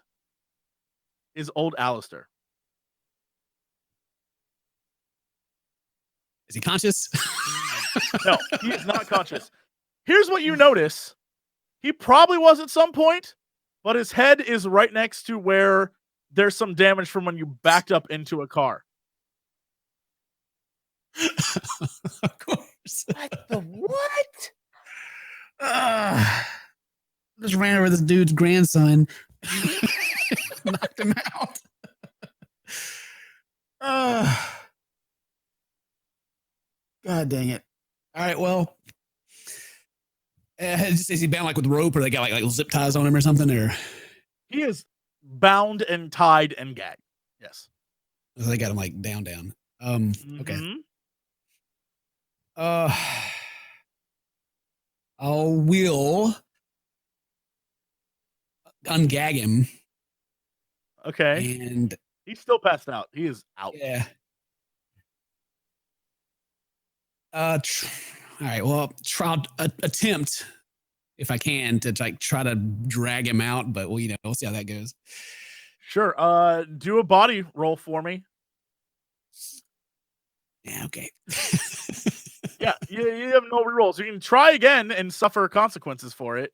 is old Alistair. Is he conscious? No, he is not conscious. Here's what you notice. He probably was at some point, but his head is right next to where there's some damage from when you backed up into a car. Of course. What the what? Just ran over this dude's grandson. Knocked him out. God dang it. All right, well. Is he bound like with rope, or they got like zip ties on him or something? Or He is bound and tied and gagged. Yes. they got him like down. Okay. Mhm. I will ungag him. Okay. And He's still passed out. He is out. yeah. All right. Well, attempt if I can to like try to drag him out, but well, we'll see how that goes. Sure. Do a body roll for me. Yeah. Okay. Yeah, you have no rerolls. You can try again and suffer consequences for it.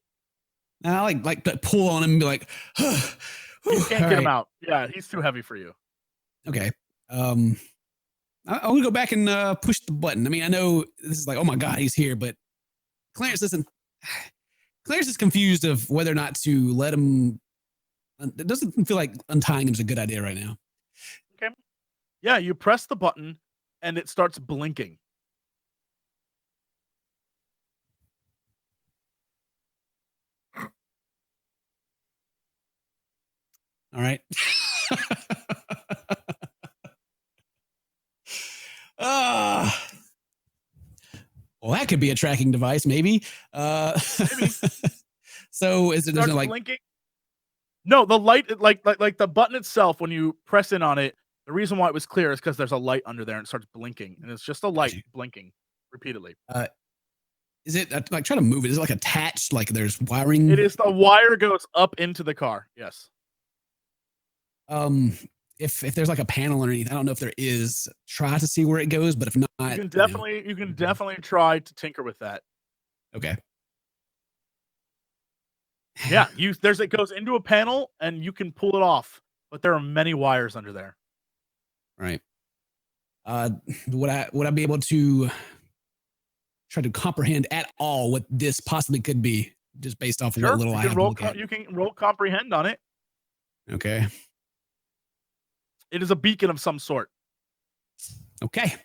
Now I like pull on him and be like, You can't get him out. Yeah, he's too heavy for you. Okay. I'm gonna go back and push the button. I mean, I know this is like, oh my god, he's here, but Clarence is confused of whether or not to let him. It doesn't feel like untying him is a good idea right now. Okay. Yeah, you press the button and it starts blinking. All right. Well, that could be a tracking device, maybe. Maybe. So is it? There's no like blinking. No, the light, like the button itself. When you press in on it, the reason why it was clear is because there's a light under there and it starts blinking, and it's just a light blinking repeatedly. Is it like try to move it? Is it like attached? Like there's wiring? It is. The wire goes up into the car. Yes. If there's like a panel underneath, I don't know if there is. Try to see where it goes, but if not, you can definitely try to tinker with that. Okay. Yeah, it goes into a panel and you can pull it off, but there are many wires under there. Right. Would I be able to try to comprehend at all what this possibly could be, just based off of what little I have to look at? You can roll comprehend on it. Okay. It is a beacon of some sort. Okay.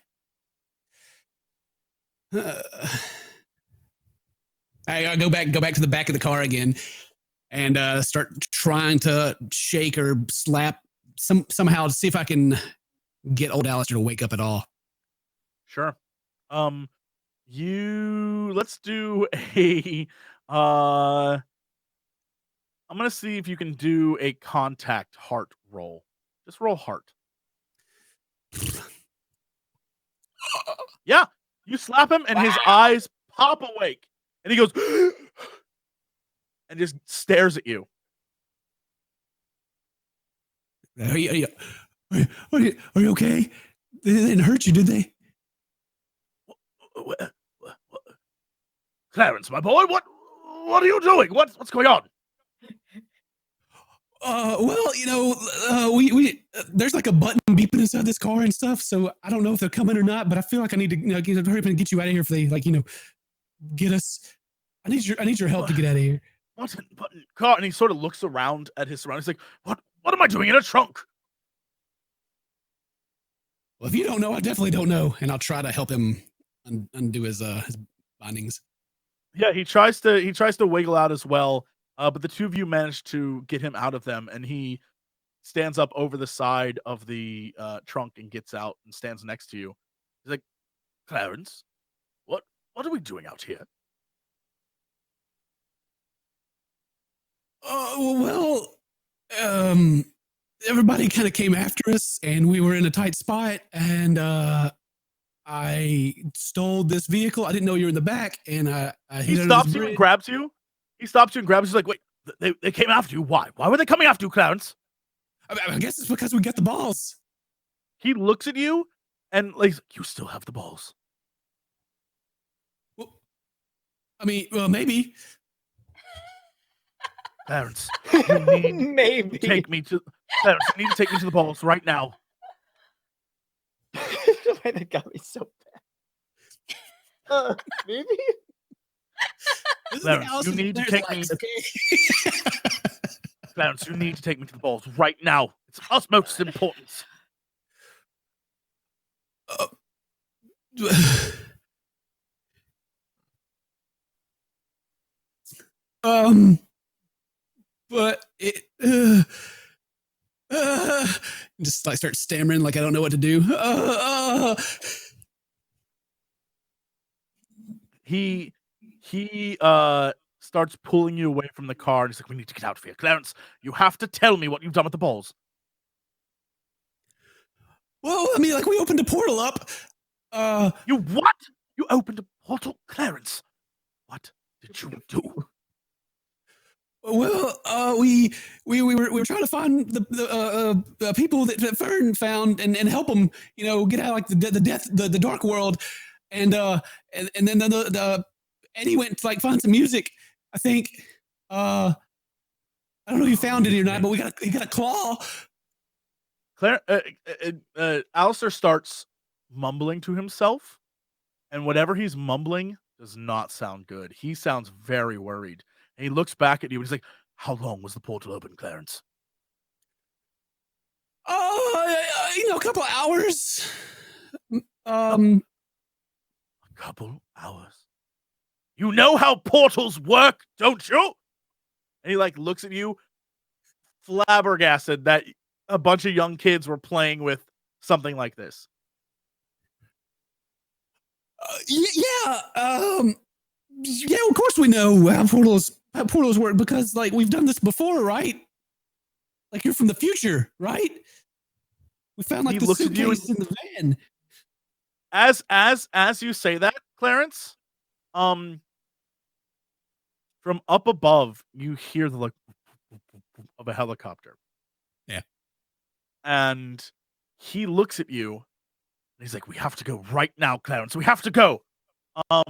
I go back to the back of the car again and start trying to shake or slap somehow to see if I can get old Alistair to wake up at all. Sure. Let's do a I'm gonna see if you can do a contact heart roll. Just roll heart. Yeah, you slap him and his eyes pop awake and he goes and just stares at you. Are you okay? They didn't hurt you, did they? Clarence, my boy, what are you doing? What's going on? Well, we there's like a button beeping inside this car and stuff, so I don't know if they're coming or not, but I feel like I need to hurry up and get you out of here if they get us. I need your help to get out of here. Button car, and he sort of looks around at his surroundings like, what am I doing in a trunk? Well, if you don't know, I definitely don't know, and I'll try to help him undo his bindings. Yeah, he tries to wiggle out as well. But the two of you manage to get him out of them, and he stands up over the side of the trunk and gets out and stands next to you. He's like, Clarence, what are we doing out here? Everybody kind of came after us, and we were in a tight spot, and I stole this vehicle. I didn't know you were in the back, and he stops you and grabs you. He stops you and grabs you. He's like, wait, they came after you. Why? Why were they coming after you, Clarence? I guess it's because we got the balls. He looks at you and like, you still have the balls. Well, I mean, well, maybe. Clarence, you need to take me to Clarence, you need to take me to the balls right now. That got me so bad. Maybe? Clarence, you need to take me. Clarence, you need to take me to the balls right now. It's of utmost importance. But it just like start stammering like I don't know what to do. He starts pulling you away from the car. And he's like, we need to get out of here. Clarence, you have to tell me what you've done with the balls. Well, I mean, like we opened a portal up. You what? You opened a portal? Clarence, what did you do? Well, we were trying to find the people that Fern found and help them, get out of like the dark world, and then the Eddie went to like find some music, I think. I don't know if you found any or not, but you got a claw. Alistair starts mumbling to himself, and whatever he's mumbling does not sound good. He sounds very worried. And he looks back at you and he's like, "How long was the portal open, Clarence?" A couple of hours. A couple hours. You know how portals work, don't you? And he like looks at you, flabbergasted that a bunch of young kids were playing with something like this. Yeah. Of course we know how portals work because like we've done this before, right? Like you're from the future, right? We found like the suitcase in the van. As you say that, Clarence, from up above, you hear the of a helicopter. Yeah. And he looks at you and he's like, "We have to go right now, Clarence. We have to go." I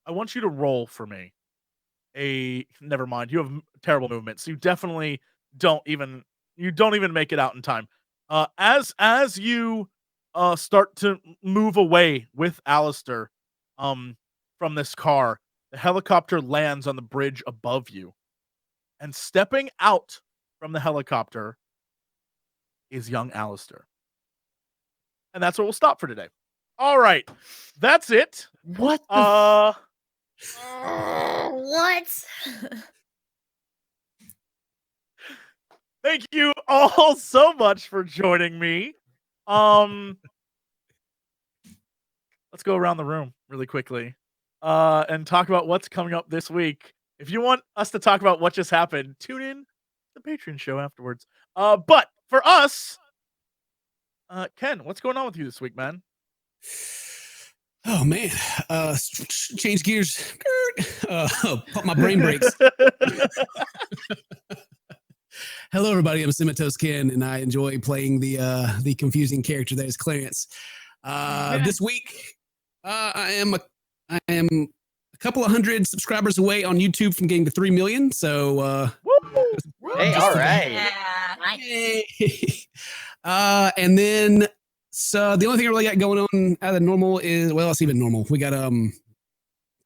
want you to roll for me. Never mind. You have terrible movements. You definitely don't even make it out in time. As you start to move away with Alistair from this car, the helicopter lands on the bridge above you. And stepping out from the helicopter is young Alistair. And that's where we'll stop for today. All right. That's it. What? What? Thank you all so much for joining me. Let's go around the room really quickly and talk about what's coming up this week. If you want us to talk about what just happened, tune in to the Patreon show afterwards. But for us, Ken, what's going on with you this week, man? Oh man, change gears. Pump my brain brakes. Hello, everybody. I'm CinnamonToastKen, and I enjoy playing the confusing character that is Clarence. This week, I am a couple of hundred subscribers away on YouTube from getting to 3 million. So, hey, all right. Yeah. And then, so the only thing I really got going on out of the normal is, well, it's even normal. We got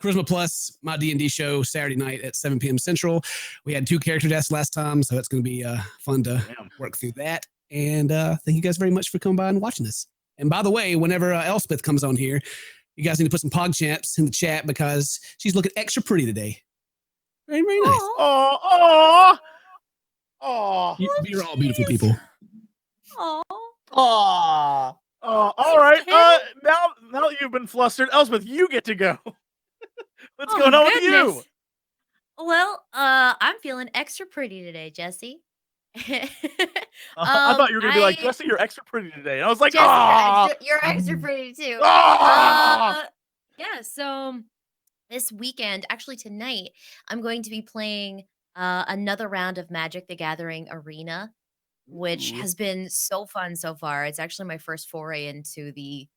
Charisma Plus, my D&D show, Saturday night at 7 p.m. Central. We had 2 character deaths last time, so it's going to be fun to work through that. And thank you guys very much for coming by and watching this. And by the way, whenever Elspeth comes on here, you guys need to put some pog champs in the chat because she's looking extra pretty today. Very, very nice. Oh, You're all beautiful people. Aww. All right. Now that you've been flustered, Elspeth, you get to go. What's going on with you? Well, I'm feeling extra pretty today, Jesse. I thought you were gonna be like, Jesse, you're extra pretty today. And I was like, Jesse, you're extra pretty too. Yeah, so this weekend, actually tonight, I'm going to be playing another round of Magic the Gathering Arena, which has been so fun so far. It's actually my first foray into the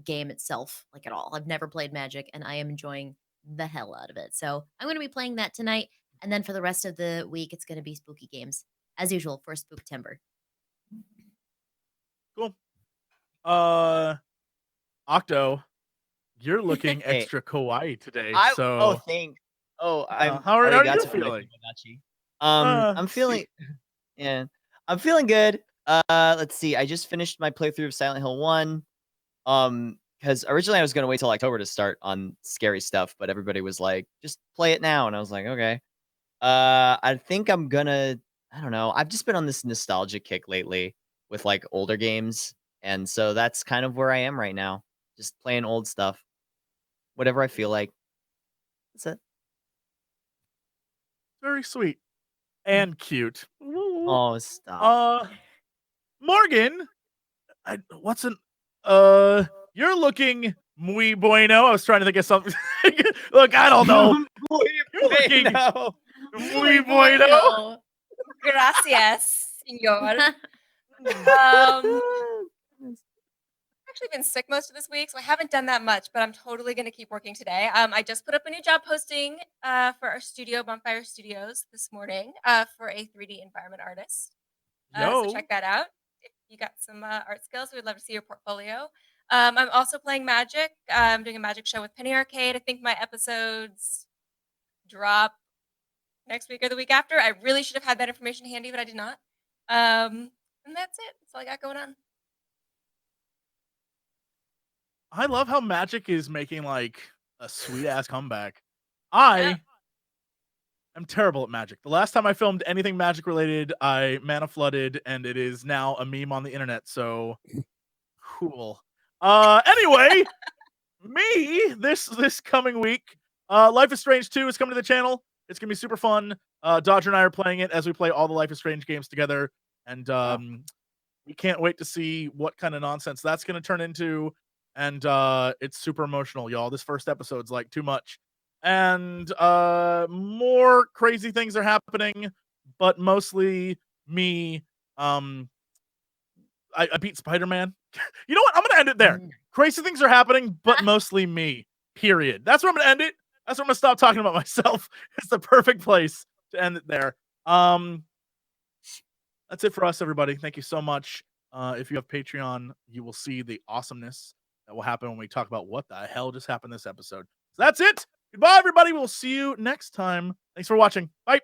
game itself, like at all. I've never played Magic, and I am enjoying the hell out of it. So I'm going to be playing that tonight, and then for the rest of the week, it's going to be spooky games as usual for Spooktember. Cool. Octo, you're looking extra kawaii today. Thanks. How are you feeling? I'm feeling, yeah, I'm feeling good. Let's see. I just finished my playthrough of Silent Hill 1. Because originally I was going to wait till October to start on scary stuff, but everybody was like, just play it now. And I was like, okay. I think I'm gonna, I don't know. I've just been on this nostalgia kick lately with like older games. And so that's kind of where I am right now. Just playing old stuff. Whatever I feel like. That's it. Very sweet. And cute. Oh, stop. Morgan, you're looking muy bueno. I was trying to think of something. Look, I don't know. You're looking muy bueno. Gracias, señor. actually been sick most of this week, so I haven't done that much, but I'm totally going to keep working today. I just put up a new job posting for our studio, Bonfire Studios, this morning for a 3D environment artist. So Yo. check that out. If you got some art skills, we'd love to see your portfolio. I'm also playing Magic. I'm doing a Magic show with Penny Arcade. I think my episodes drop next week or the week after. I really should have had that information handy, but I did not. And that's it. That's all I got going on. I love how Magic is making like a sweet ass comeback. I am terrible at Magic. The last time I filmed anything Magic related, I mana flooded, and it is now a meme on the internet. So cool. Anyway, me this coming week, Life is Strange 2 is coming to the channel. It's gonna be super fun. Dodger and I are playing it as we play all the Life is Strange games together, and we can't wait to see what kind of nonsense that's gonna turn into. And it's super emotional, y'all. This first episode's like too much. And more crazy things are happening, but mostly me. I beat Spider-Man. You know what? I'm gonna end it there. Crazy things are happening, but mostly me. Period. That's where I'm gonna end it. That's where I'm gonna stop talking about myself. It's the perfect place to end it there. That's it for us, everybody. Thank you so much. If you have Patreon, you will see the awesomeness that will happen when we talk about what the hell just happened this episode. So that's it. Goodbye, everybody. We'll see you next time. Thanks for watching. Bye.